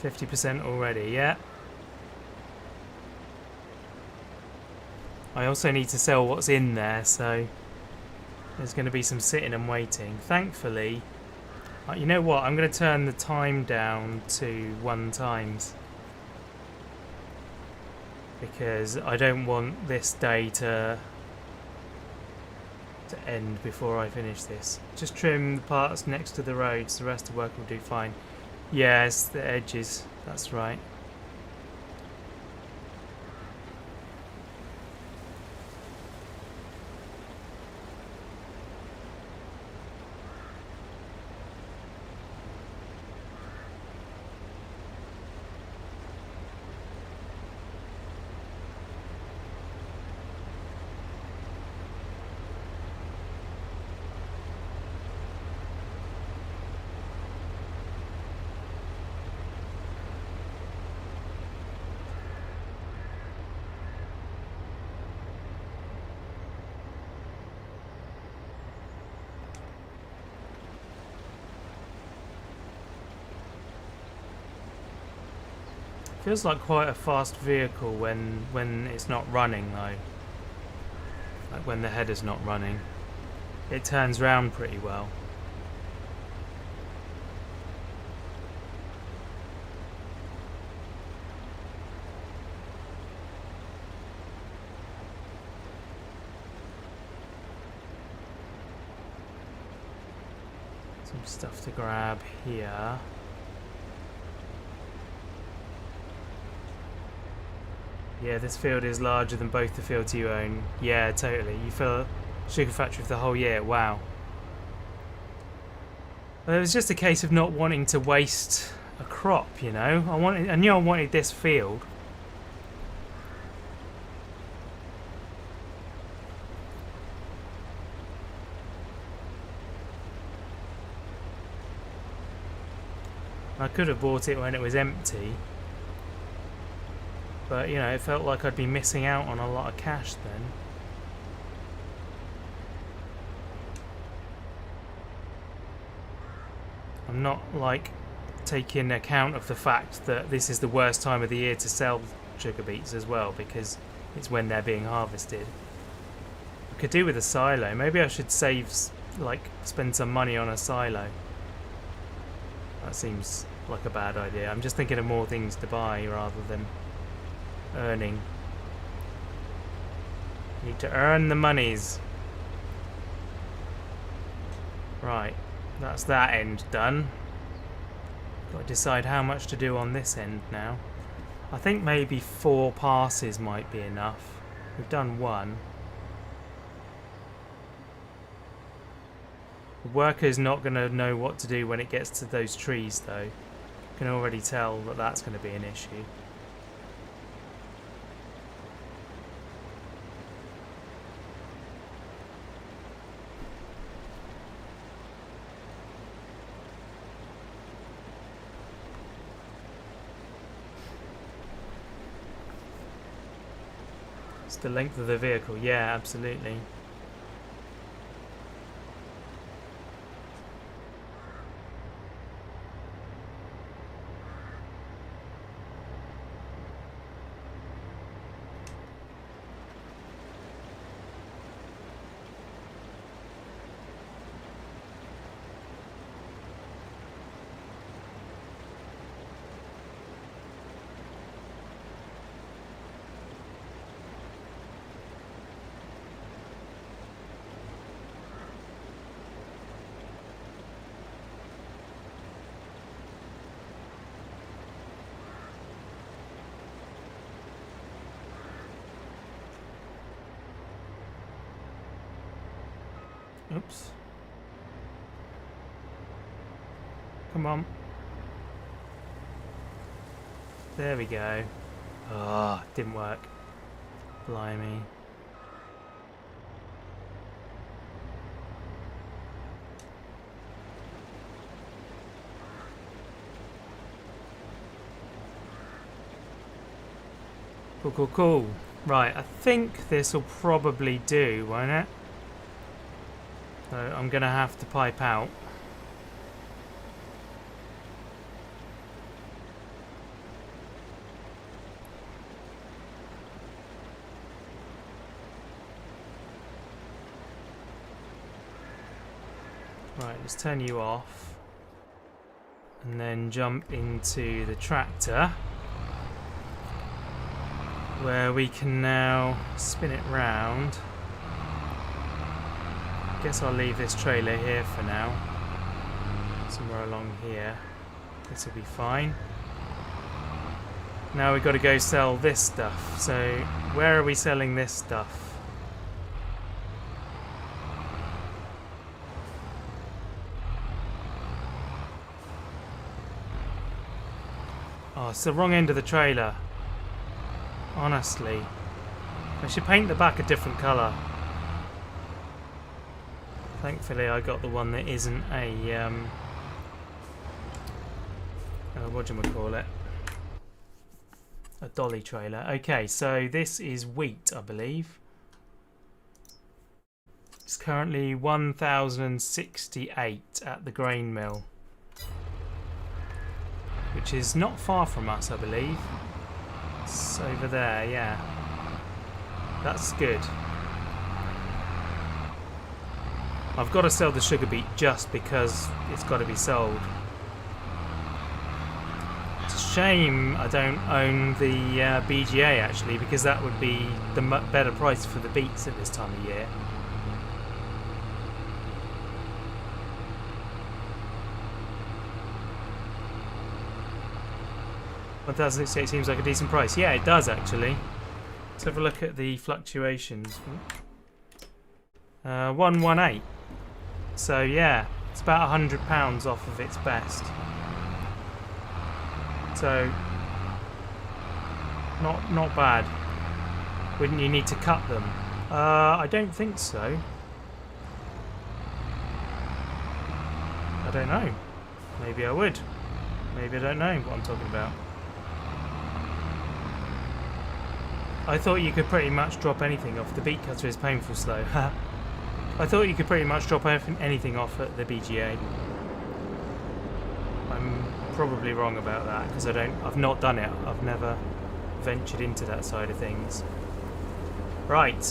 [SPEAKER 1] %50 already, yeah. I also need to sell what's in there, so there's going to be some sitting and waiting. Thankfully, you know what? I'm going to turn the time down to 1 times because I don't want this day to end before I finish this. Just trim the parts next to the roads. The rest of the work will do fine. Yes, the edges. That's right. Feels like quite a fast vehicle when it's not running though. Like when the header's not running. It turns round pretty well. Some stuff to grab here. Yeah, this field is larger than both the fields you own. Yeah, totally. You fill a sugar factory for the whole year. Wow. Well, it was just a case of not wanting to waste a crop, you know. I knew I wanted this field. I could have bought it when it was empty. But, you know, it felt like I'd be missing out on a lot of cash then. I'm not, like, taking account of the fact that this is the worst time of the year to sell sugar beets as well, because it's when they're being harvested. I could do with a silo. Maybe I should save, like, spend some money on a silo. That seems like a bad idea. I'm just thinking of more things to buy rather than earning. Need to earn the monies. Right, that's that end done. Got to decide how much to do on this end now. I think maybe 4 passes might be enough. We've done 1. The worker's not going to know what to do when it gets to those trees, though. You can already tell that that's going to be an issue. It's the length of the vehicle. Yeah, absolutely. Oops. Come on. There we go. Ah, oh, didn't work. Blimey. Cool, cool, cool. Right, I think this will probably do, won't it? So I'm going to have to pipe out. Right, let's turn you off. And then jump into the tractor, where we can now spin it round. Guess I'll leave this trailer here for now. Somewhere along here. This will be fine. Now we've got to go sell this stuff. So where are we selling this stuff? Oh, it's the wrong end of the trailer. Honestly. I should paint the back a different colour. Thankfully I got the one that isn't a whatchamacallit, a dolly trailer. Okay, so this is wheat, I believe. It's currently 1,068 at the grain mill, which is not far from us, I believe. It's over there, yeah. That's good. I've got to sell the sugar beet just because it's got to be sold. It's a shame I don't own the BGA actually, because that would be the better price for the beets at this time of year. $1,068 seems like a decent price. Yeah, it does actually. Let's have a look at the fluctuations. 118. So yeah, it's about £100 off of its best. So not bad. Wouldn't you need to cut them? I don't think so. I don't know. Maybe I would. Maybe I don't know what I'm talking about. I thought you could pretty much drop anything off. The beet cutter is painful slow. I thought you could pretty much drop anything off at the BGA. I'm probably wrong about that because I've not done it. I've never ventured into that side of things. Right.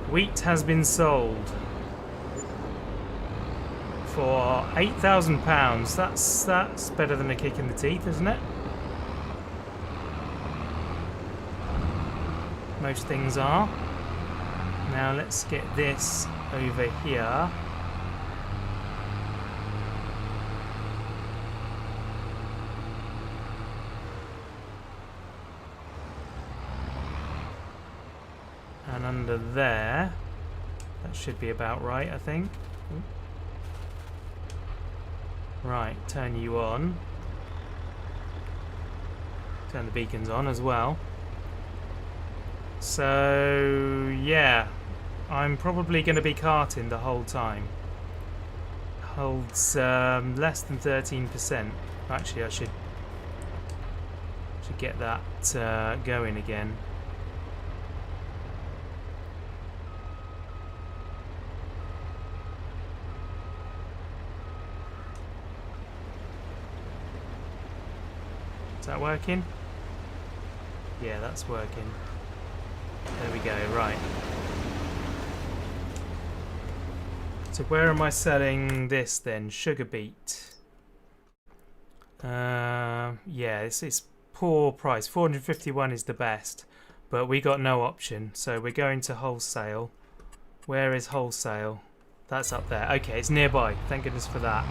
[SPEAKER 1] Wheat has been sold for £8,000. That's better than a kick in the teeth, isn't it? Most things are. Now let's get this over here. And under there, That should be about right, I think. Right, turn you on. Turn the beacons on as well. So, yeah. I'm probably going to be karting the whole time. Holds less than 13%. Actually, I should get that going again. Is that working? Yeah, that's working. There we go, right. So where am I selling this then? Sugar beet. Yeah, it's poor price. 451 is the best, but we got no option, so we're going to wholesale. Where is wholesale? That's up there. Okay, it's nearby. Thank goodness for that.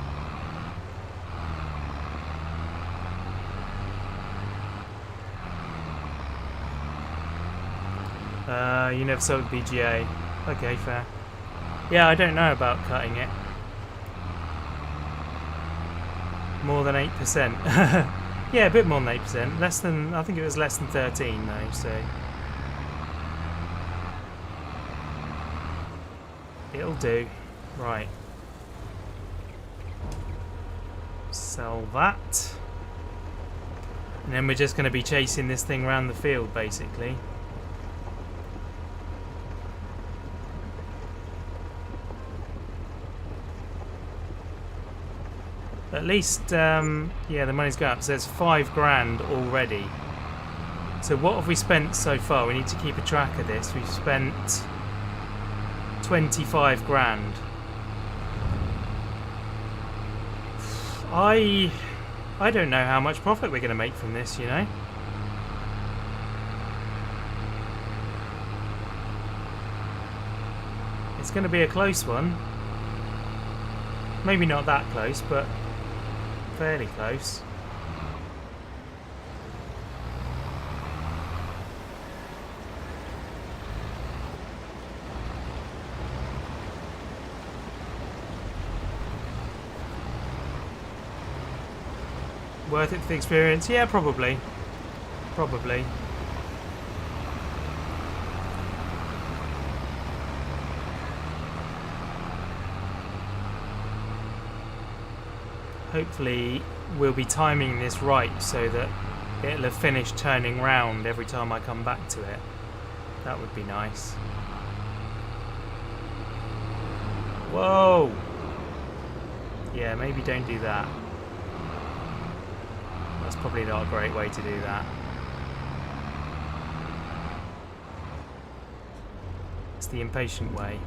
[SPEAKER 1] You never sold BGA. Okay, fair. Yeah, I don't know about cutting it. More than 8%. Yeah, a bit more than 8%. Less than, I think it was less than 13 though, so. It'll do. Right. Sell that. And then we're just going to be chasing this thing around the field, basically. At least, yeah, the money's going up. So there's 5 grand already. So what have we spent so far? We need to keep a track of this. We've spent 25 grand. I don't know how much profit we're going to make from this, you know. It's going to be a close one. Maybe not that close, but fairly close. Worth it for the experience? Yeah, probably. Probably. Hopefully we'll be timing this right so that it'll have finished turning round every time I come back to it. That would be nice. Whoa! Yeah, maybe don't do that. That's probably not a great way to do that. It's the impatient way.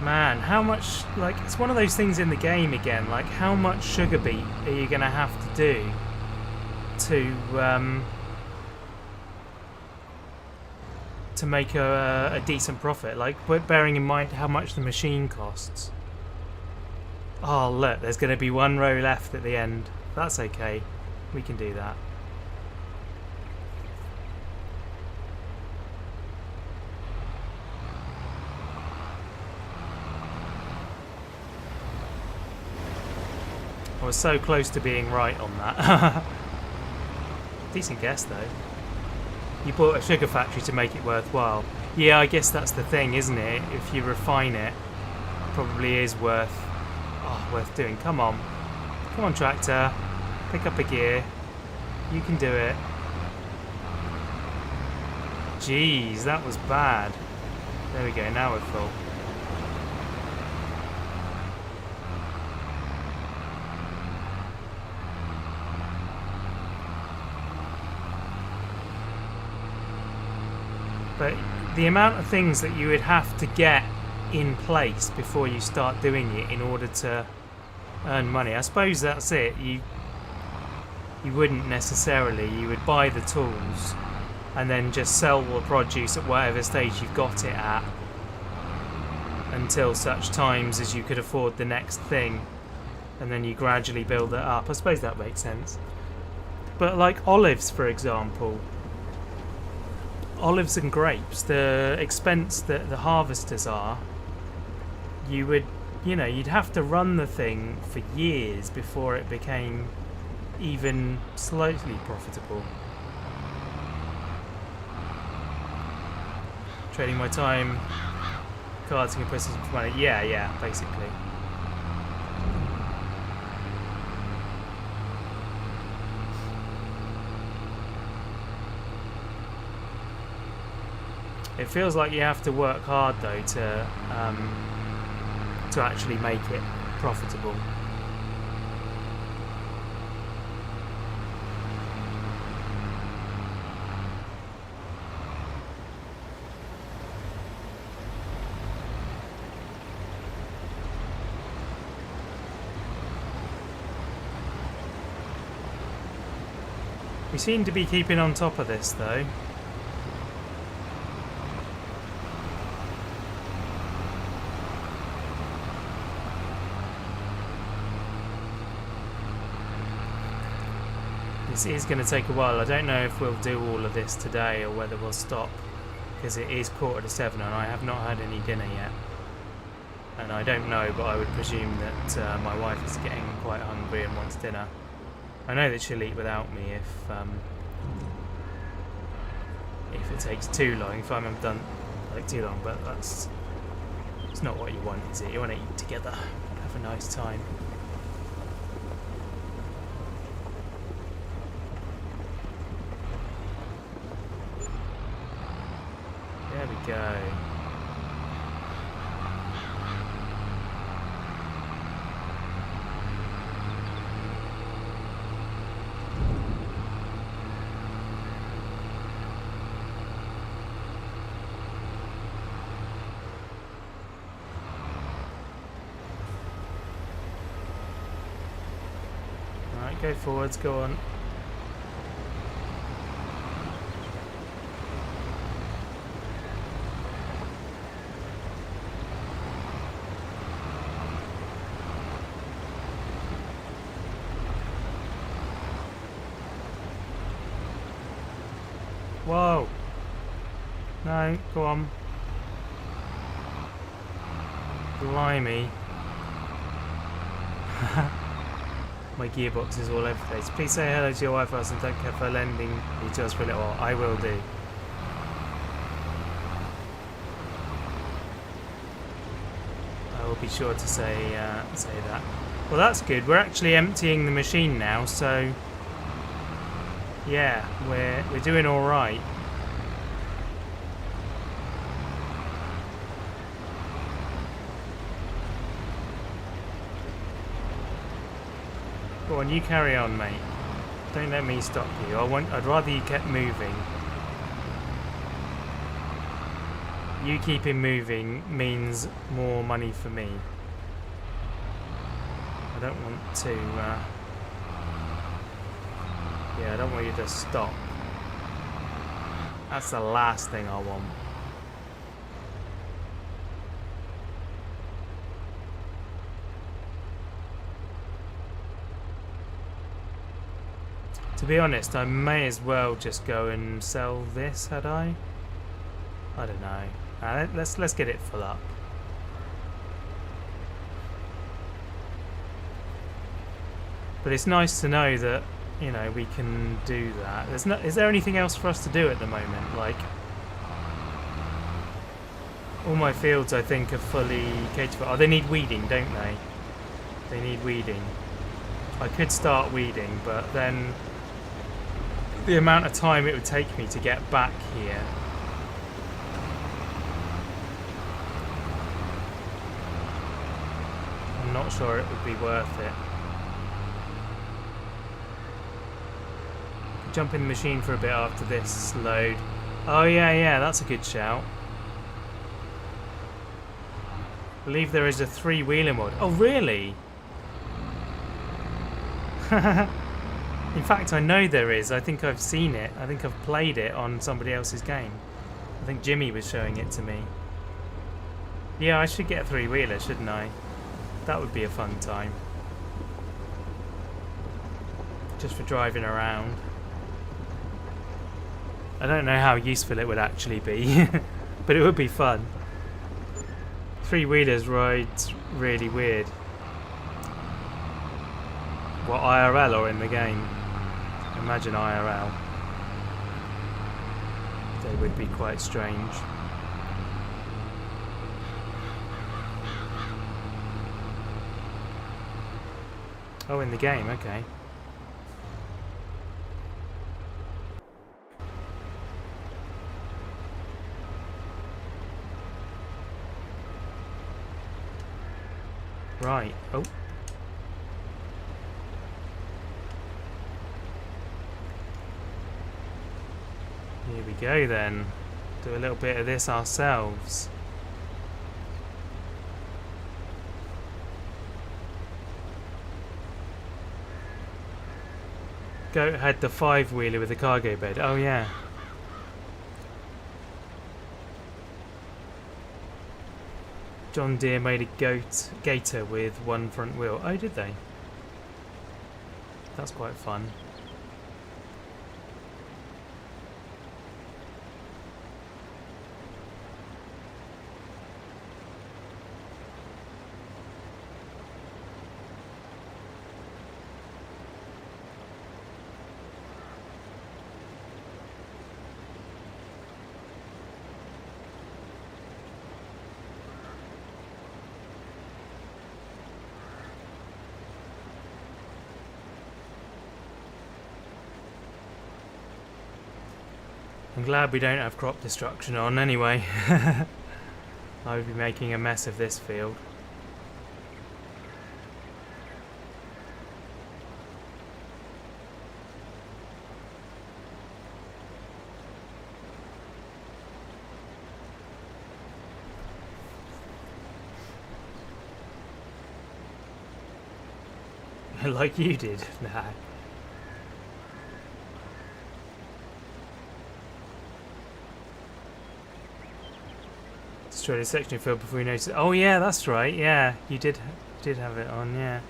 [SPEAKER 1] Man, how much, like, it's one of those things in the game again, like, how much sugar beet are you going to have to do to make a decent profit? Like, bearing in mind how much the machine costs. Oh, look, there's going to be 1 row left at the end. That's okay. We can do that. I was so close to being right on that. Decent guess though. You bought a sugar factory to make it worthwhile. Yeah, I guess that's the thing, isn't it? If you refine it, probably is worth doing. Come on. Come on, tractor. Pick up a gear. You can do it. Jeez, that was bad. There we go, now we're full. But the amount of things that you would have to get in place before you start doing it in order to earn money, I suppose that's it. you wouldn't necessarily. You would buy the tools and then just sell the produce at whatever stage you've got it at until such times as you could afford the next thing, and then you gradually build it up. I suppose that makes sense. But like olives, for example, olives and grapes, the expense that the harvesters are, you would, you know, you'd have to run the thing for years before it became even slightly profitable. Trading my time, carting and processing for money. Yeah, basically. It feels like you have to work hard though to actually make it profitable. We seem to be keeping on top of this though. This is going to take a while. I don't know if we'll do all of this today or whether we'll stop, because it is 7:15 and I have not had any dinner yet. And I don't know, but I would presume that my wife is getting quite hungry and wants dinner. I know that she'll eat without me if it takes too long, if I'm done like too long, but it's not what you want, is it? You want to eat together, have a nice time. There we go. Right, go forwards, go on. Whoa! No, go on. Blimey. My gearbox is all over the place. Please say hello to your wife and thank her for lending you to us for a little while. I will do. I will be sure to say that. Well, that's good. We're actually emptying the machine now, so yeah, we're doing all right. Go on, you carry on, mate. Don't let me stop you. I'd rather you kept moving. You keeping moving means more money for me. I don't want to. Yeah, I don't want you to stop. That's the last thing I want. To be honest, I may as well just go and sell this, had I? I don't know. Let's get it full up. But it's nice to know that, you know, we can do that. Is there anything else for us to do at the moment? Like, all my fields, I think, are fully catered for. Oh, they need weeding, don't they? They need weeding. I could start weeding, but then the amount of time it would take me to get back here. I'm not sure it would be worth it. Jump in the machine for a bit after this load. Oh yeah, that's a good shout. I believe there is a 3-wheeler mod. Oh really? In fact, I know there is. I think I've seen it. I think I've played it on somebody else's game. I think Jimmy was showing it to me. Yeah, I should get a three-wheeler, shouldn't I? That would be a fun time. Just for driving around. I don't know how useful it would actually be, but it would be fun. Three-wheelers rides really weird. What, IRL or in the game? Imagine IRL. They would be quite strange. Oh, in the game, okay. Right, oh. Here we go then. Do a little bit of this ourselves. Goat had the 5-wheeler with the cargo bed. Oh yeah. John Deere made a Gator with one front wheel. Oh, did they? That's quite fun. I'm glad we don't have crop destruction on anyway. I would be making a mess of this field. Like you did. Nah. Destroyed a section of field before you noticed. Oh yeah, that's right. Yeah, you did have it on. Yeah.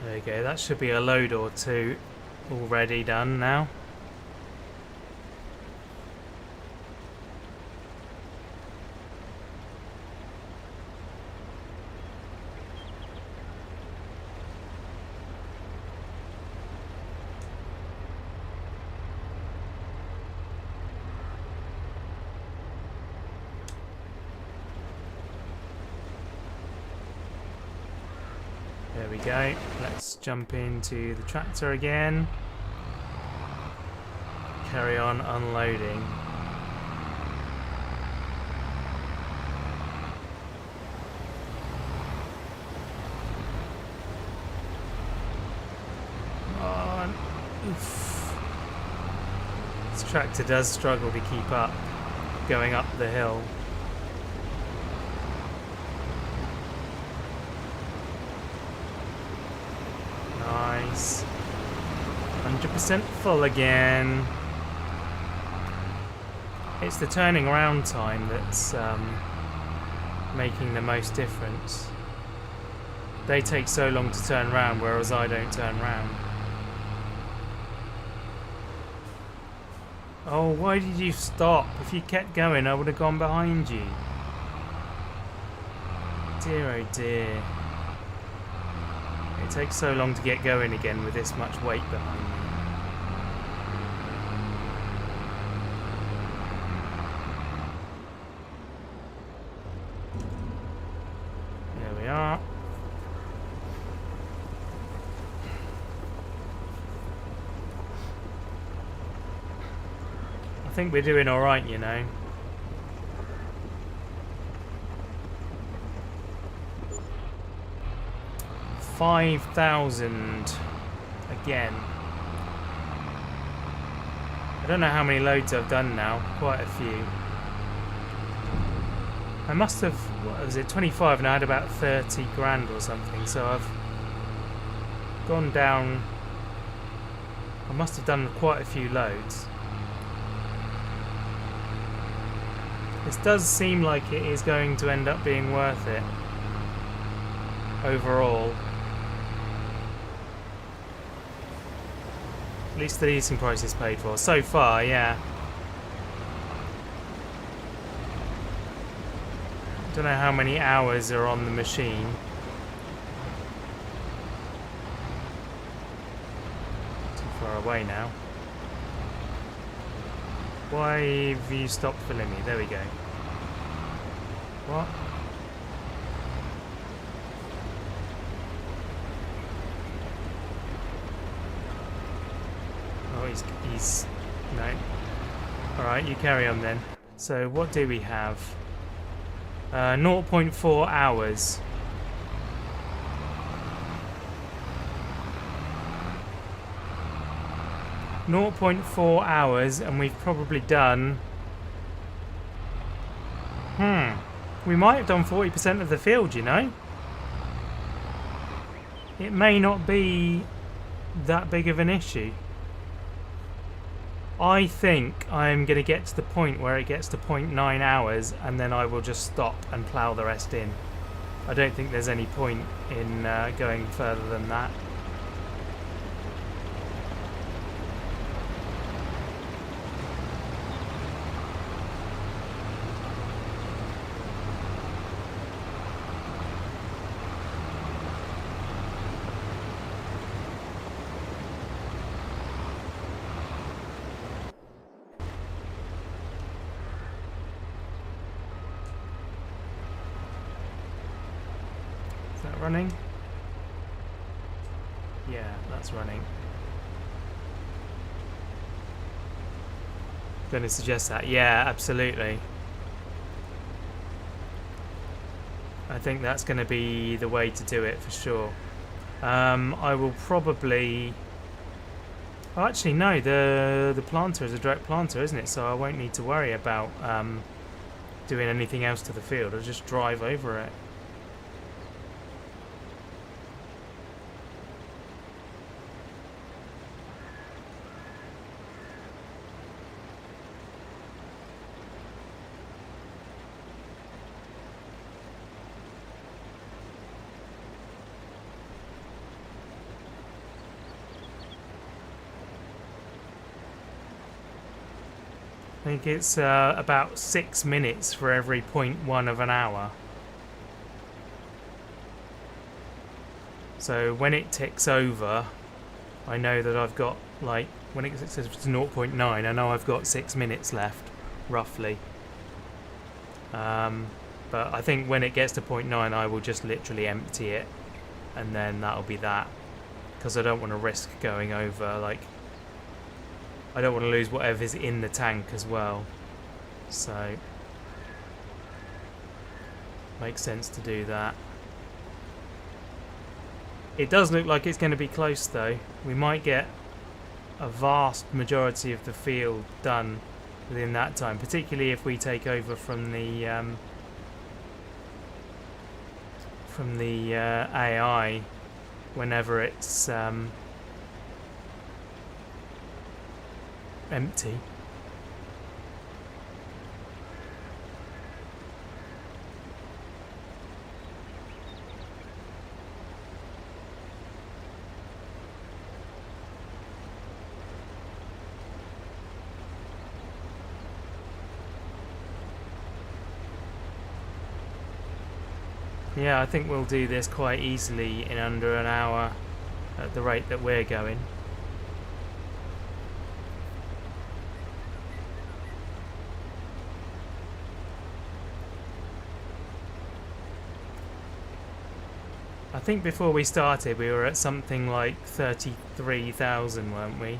[SPEAKER 1] There we go, that should be a load or two already done now. There we go. Let's jump into the tractor again. Carry on unloading. Come on. Oof. This tractor does struggle to keep up going up the hill. Nice. 100% full again. It's the turning around time that's making the most difference. They take so long to turn around, whereas I don't turn around. Oh, why did you stop? If you kept going, I would have gone behind you. Dear oh dear. It takes so long to get going again with this much weight behind me. There we are. think we're doing alright, you know. $5,000 again. I don't know how many loads I've done now, quite a few. I must have, what was it, 25 and I had about 30 grand or something, so I've gone down. I must have done quite a few loads. This does seem like it is going to end up being worth it overall. At least the leasing price is paid for. So far, yeah. Don't know how many hours are on the machine. Too far away now. Why have you stopped filling me? There we go. What? Oh, he's no. Alright, you carry on then. So what do we have? 0.4 hours. .4 hours, and we've probably done... We might have done 40% of the field, you know? It may not be that big of an issue. I think I'm going to get to the point where it gets to 0.9 hours, and then I will just stop and plough the rest in. I don't think there's any point in going further than that. Running? Yeah, that's running. Going to suggest that. Yeah, absolutely. I think that's going to be the way to do it for sure. I will probably... Oh, actually, no. The planter is a direct planter, isn't it? So I won't need to worry about doing anything else to the field. I'll just drive over it. I think it's about 6 minutes for every 0.1 of an hour. So when it ticks over, I know that I've got, like, when it says to 0.9, I know I've got 6 minutes left, roughly. But I think when it gets to 0.9, I will just literally empty it, and then that'll be that. Because I don't want to risk going over, like... I don't want to lose whatever's in the tank as well, so makes sense to do that. It does look like it's going to be close though. We might get a vast majority of the field done within that time, particularly if we take over from the AI whenever it's empty. Yeah, I think we'll do this quite easily in under an hour at the rate that we're going. I think before we started we were at something like 33,000, weren't we?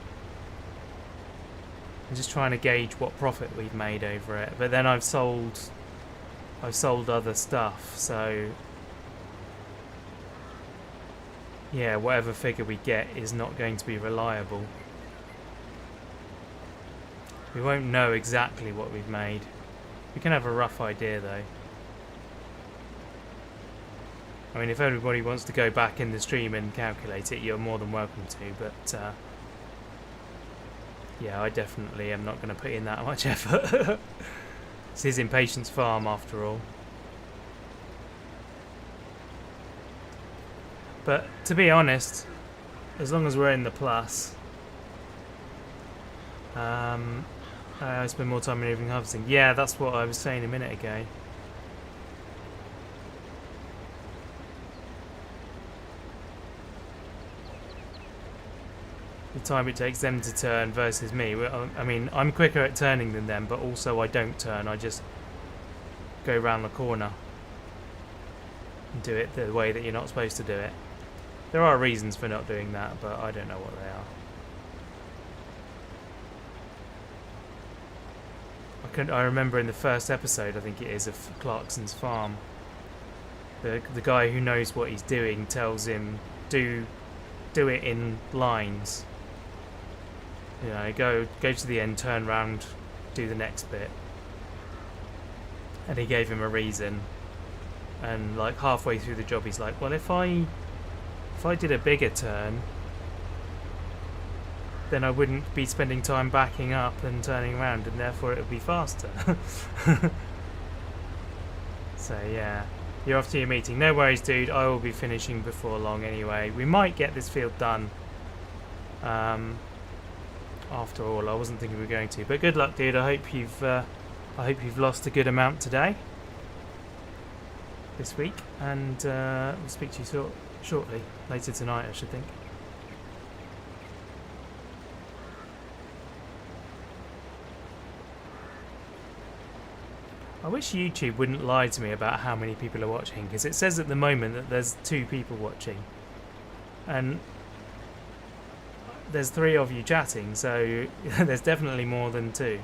[SPEAKER 1] I'm just trying to gauge what profit we've made over it. But then I've sold other stuff, so yeah, whatever figure we get is not going to be reliable. We won't know exactly what we've made. We can have a rough idea though. I mean, if everybody wants to go back in the stream and calculate it, you're more than welcome to, but yeah, I definitely am not going to put in that much effort. This is Impatience Farm after all. But to be honest, as long as we're in the plus, I spend more time removing harvesting. Yeah, that's what I was saying a minute ago. The time it takes them to turn versus me. I mean, I'm quicker at turning than them, but also I don't turn. I just go around the corner and do it the way that you're not supposed to do it. There are reasons for not doing that, but I don't know what they are. I remember in the first episode, I think it is, of Clarkson's farm, the guy who knows what he's doing tells him do it in lines. You know, go to the end, turn round, do the next bit. And he gave him a reason. And like halfway through the job, he's like, well, if I did a bigger turn, then I wouldn't be spending time backing up and turning around, and therefore it would be faster. So yeah, you're off to your meeting. No worries, dude. I will be finishing before long anyway. We might get this field done. After all, I wasn't thinking we were going to, but good luck, dude. I hope you've lost a good amount today, this week, and we'll speak to you shortly, later tonight, I should think. I wish YouTube wouldn't lie to me about how many people are watching, because it says at the moment that there's 2 people watching, and there's 3 of you chatting, so there's definitely more than 2.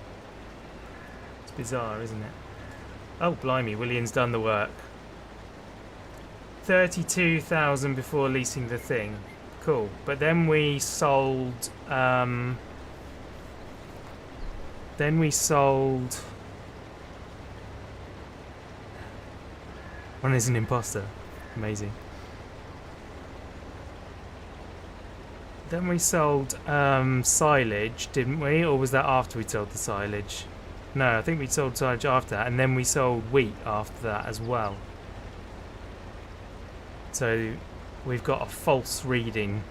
[SPEAKER 1] It's bizarre, isn't it? Oh, blimey, William's done the work. 32,000 before leasing the thing. Cool. But then we sold... One is an imposter. Amazing. Then we sold silage, didn't we? Or was that after we sold the silage? No, I think we sold silage after that, and then we sold wheat after that as well. So we've got a false reading.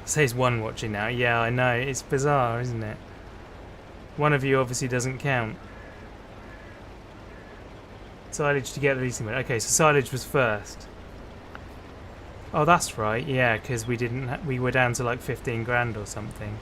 [SPEAKER 1] It says 1 watching now. Yeah, I know. It's bizarre, isn't it? One of you obviously doesn't count. Silage to get the leasing. Okay, so silage was first. Oh, that's right. Yeah, because we were down to like 15 grand or something.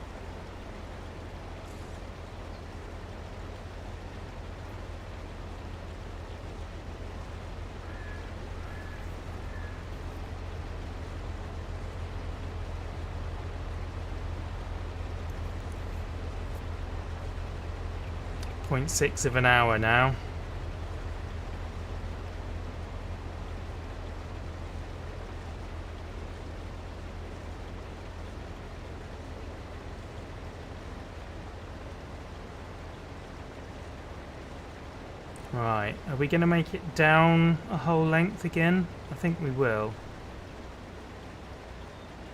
[SPEAKER 1] .6 of an hour now. Right, are we going to make it down a whole length again? I think we will.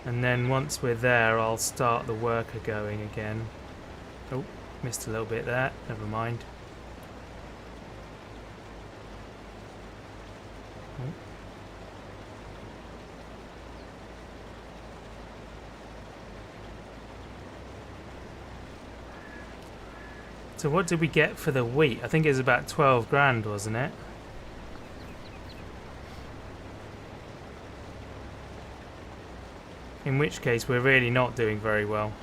[SPEAKER 1] And then once we're there, I'll start the worker going again. Oh, missed a little bit there. Never mind. Oh. So what did we get for the wheat? I think it was about 12 grand, wasn't it? In which case we're really not doing very well.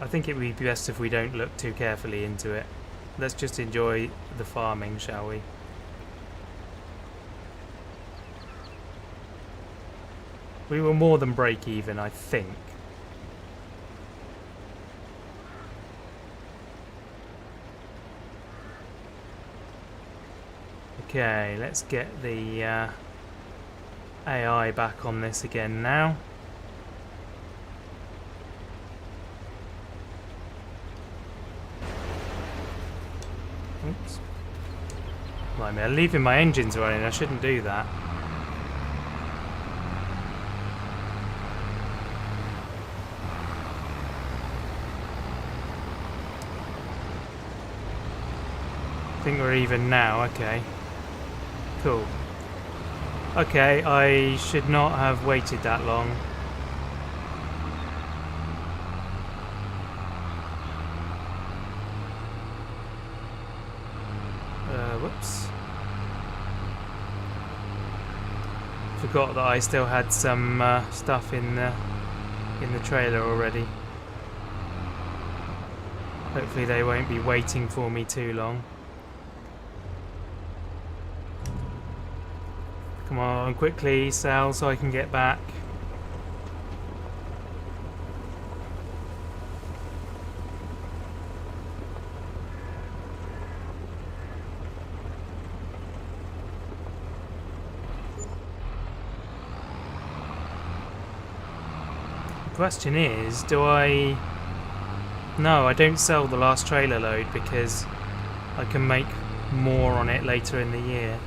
[SPEAKER 1] I think it would be best if we don't look too carefully into it. let's just enjoy the farming, shall we? We were more than break even, I think. Okay, let's get the AI back on this again now. Oops. Blimey, I'm leaving my engines running, I shouldn't do that. I think we're even now, okay. Cool. Okay, I should not have waited that long. Whoops. Forgot that I still had some stuff in the trailer already. Hopefully they won't be waiting for me too long. Come on, quickly, sell so I can get back. The question is, do I... No, I don't sell the last trailer load because I can make more on it later in the year.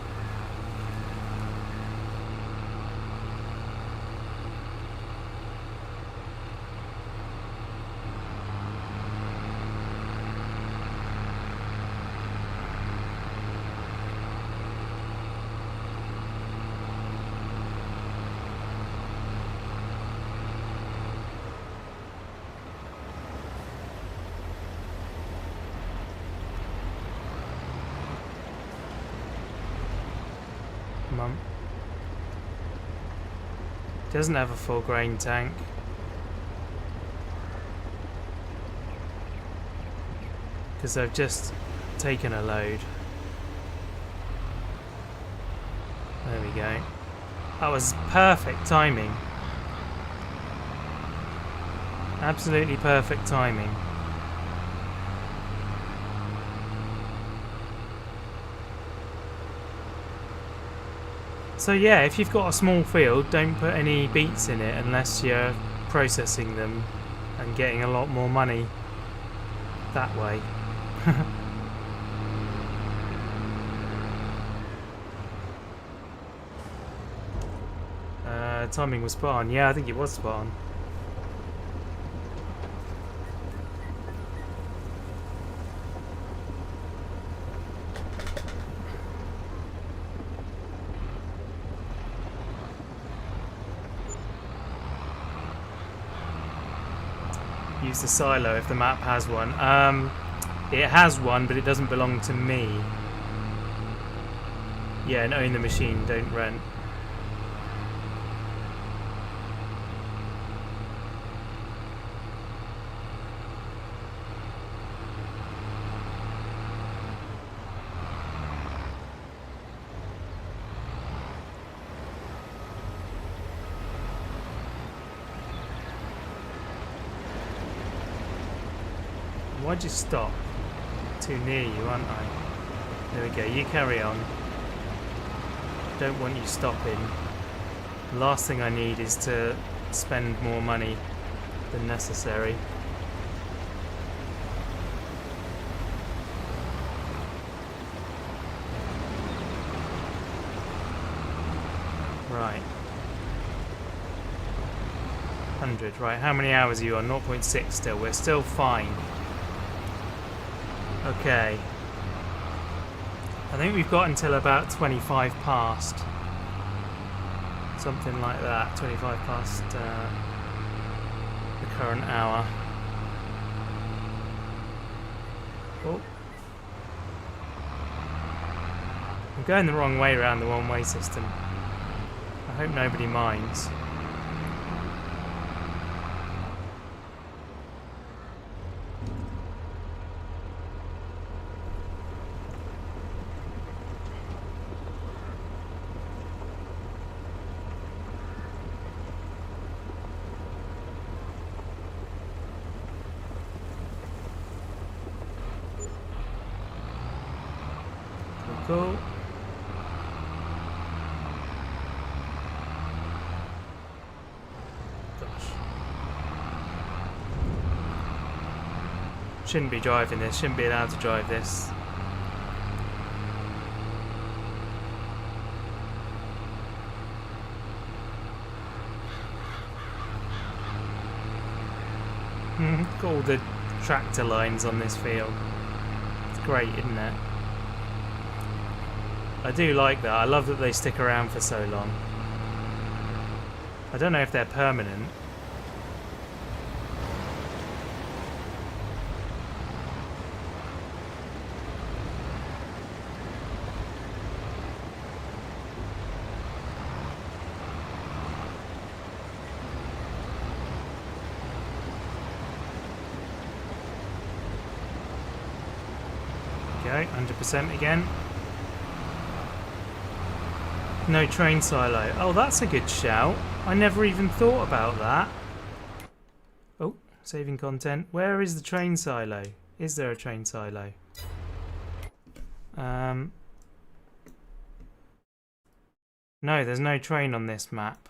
[SPEAKER 1] Doesn't have a full grain tank. Because I've just taken a load. There we go. That was perfect timing. Absolutely perfect timing. So yeah, if you've got a small field, don't put any beets in it unless you're processing them and getting a lot more money that way. Timing was spot on. Yeah, I think it was spot on. Use the silo if the map has one. It has one, but it doesn't belong to me. Yeah, and own the machine, don't rent. Why'd you stop? Too near you, aren't I? There we go, you carry on. Don't want you stopping. The last thing I need is to spend more money than necessary. Right. 100, right, how many hours are you on? 0.6 still, we're still fine. Okay. I think we've got until about 25 past. Something like that. 25 past the current hour. Oh. I'm going the wrong way around the one-way system. I hope nobody minds. cool. Gosh. Shouldn't be driving this, shouldn't be allowed to drive this. Got all the tractor lines on this field. It's great, isn't it? I do like that. I love that they stick around for so long. I don't know if they're permanent. Okay, 100% again. No train silo. Oh, that's a good shout. I never even thought about that. Oh, saving content. Where is the train silo? Is there a train silo? No, there's no train on this map.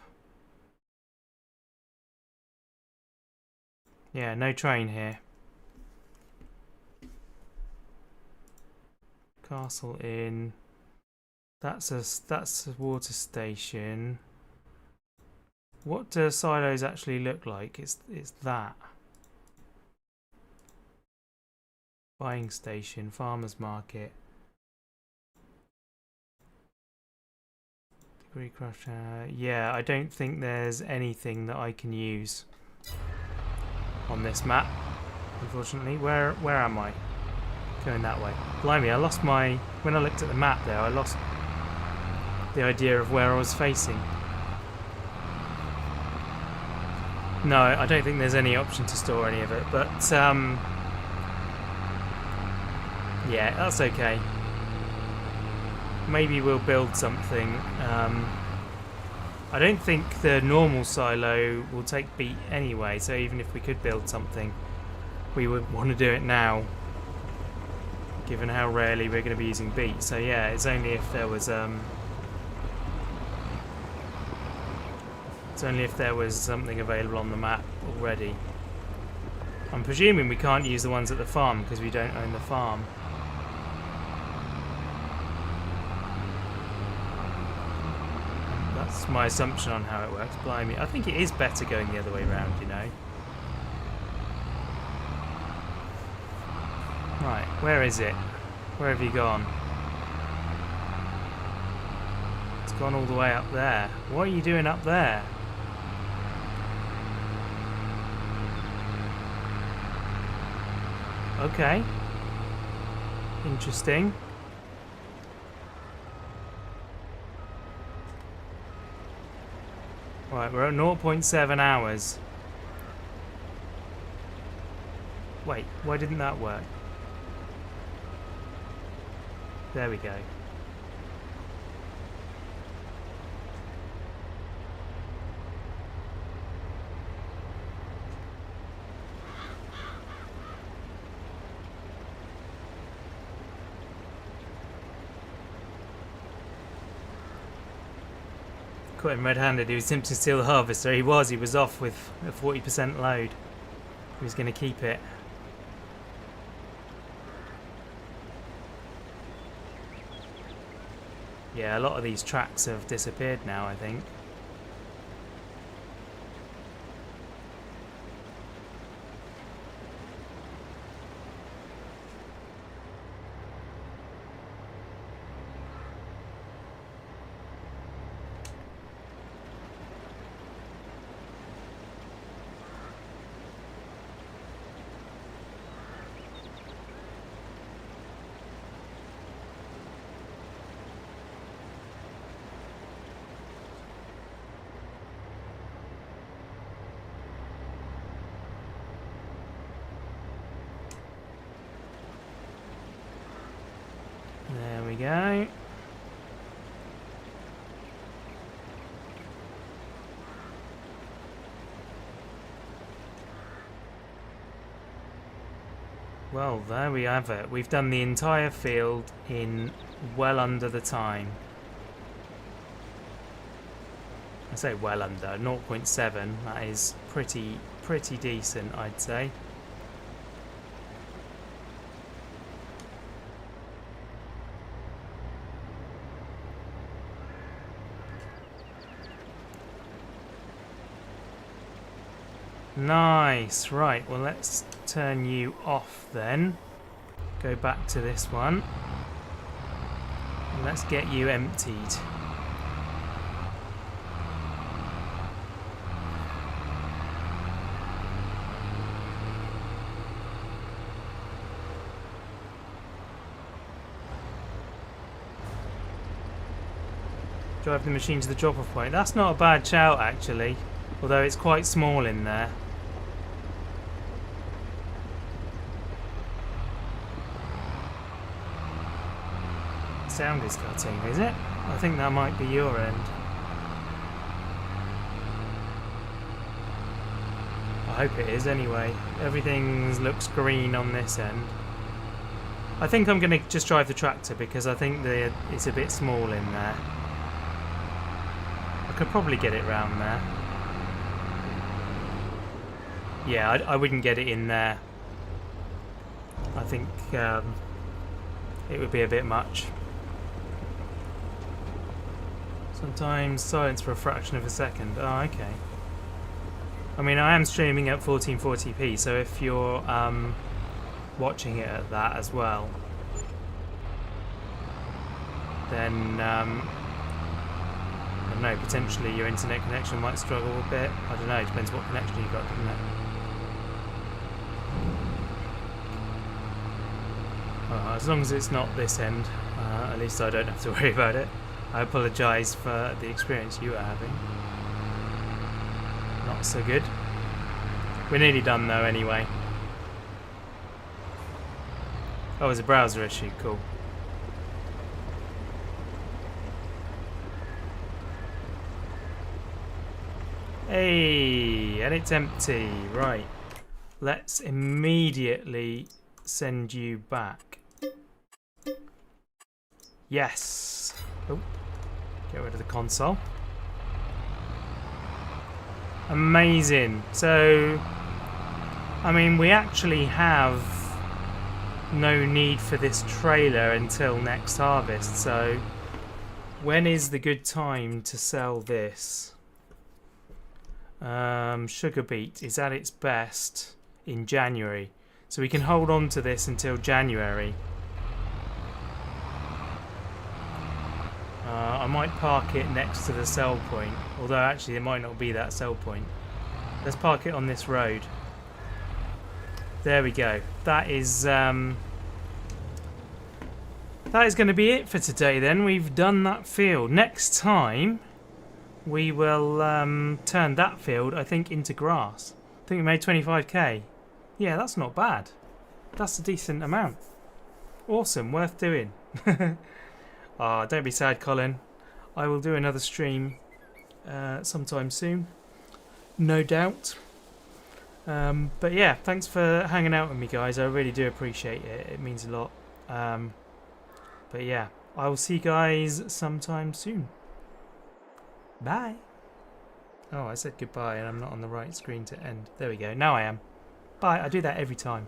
[SPEAKER 1] Yeah, no train here. Castle Inn. That's a water station. What do silos actually look like? It's that. Buying station, farmers market. Degree crusher. Yeah, I don't think there's anything that I can use on this map, unfortunately. Where am I? Going that way. Blimey, I lost my... When I looked at the map there, I lost the idea of where I was facing. No, I don't think there's any option to store any of it, but yeah, that's okay. Maybe we'll build something. I don't think the normal silo will take beat anyway, so even if we could build something, we would want to do it now, given how rarely we're going to be using beat. So yeah, it's only if there was something available on the map already. I'm presuming we can't use the ones at the farm because we don't own the farm. That's my assumption on how it works. Blimey, I think it is better going the other way around, you know. Right, where is it? Where have you gone? It's gone all the way up there. What are you doing up there? Okay. Interesting. Right, we're at 0.7 hours. Wait, why didn't that work? There we go. Caught him red-handed. He was attempting to steal the harvester. He was off with a 40% load. He was going to keep it. Yeah, a lot of these tracks have disappeared now, I think. There we go. Well, there we have it. We've done the entire field in well under the time. I say well under, 0.7, that is pretty decent, I'd say. Nice, right, well let's turn you off then. Go back to this one. And let's get you emptied. Drive the machine to the drop-off point. That's not a bad shout actually, although it's quite small in there. Sound is cutting, is it? I think that might be your end. I hope it is anyway. Everything looks green on this end. I think I'm going to just drive the tractor because I think it's a bit small in there. I could probably get it round there. Yeah, I wouldn't get it in there. I think it would be a bit much. Sometimes silence for a fraction of a second. Oh, okay. I mean, I am streaming at 1440p, so if you're watching it at that as well, then I don't know, potentially your internet connection might struggle a bit. I don't know, it depends what connection you've got, doesn't it? Well, as long as it's not this end, at least I don't have to worry about it. I apologise for the experience you are having. Not so good. We're nearly done though anyway. Oh, it's a browser issue, cool. Hey, and it's empty. Right. Let's immediately send you back. Yes. Oh. Get rid of the console. Amazing. So, I mean, we actually have no need for this trailer until next harvest. So, when is the good time to sell this? Sugar beet is at its best in January. So we can hold on to this until January. I might park it next to the sell point, although actually it might not be that sell point. Let's park it on this road. There we go. That is going to be it for today then. We've done that field. Next time we will turn that field, I think, into grass. I think we made 25k. Yeah, that's not bad. That's a decent amount. Awesome, worth doing. Ah, don't be sad, Colin. I will do another stream sometime soon, no doubt. But yeah, thanks for hanging out with me, guys. I really do appreciate it. It means a lot. But yeah, I will see you guys sometime soon. Bye. Oh, I said goodbye and I'm not on the right screen to end. There we go. Now I am. Bye. I do that every time.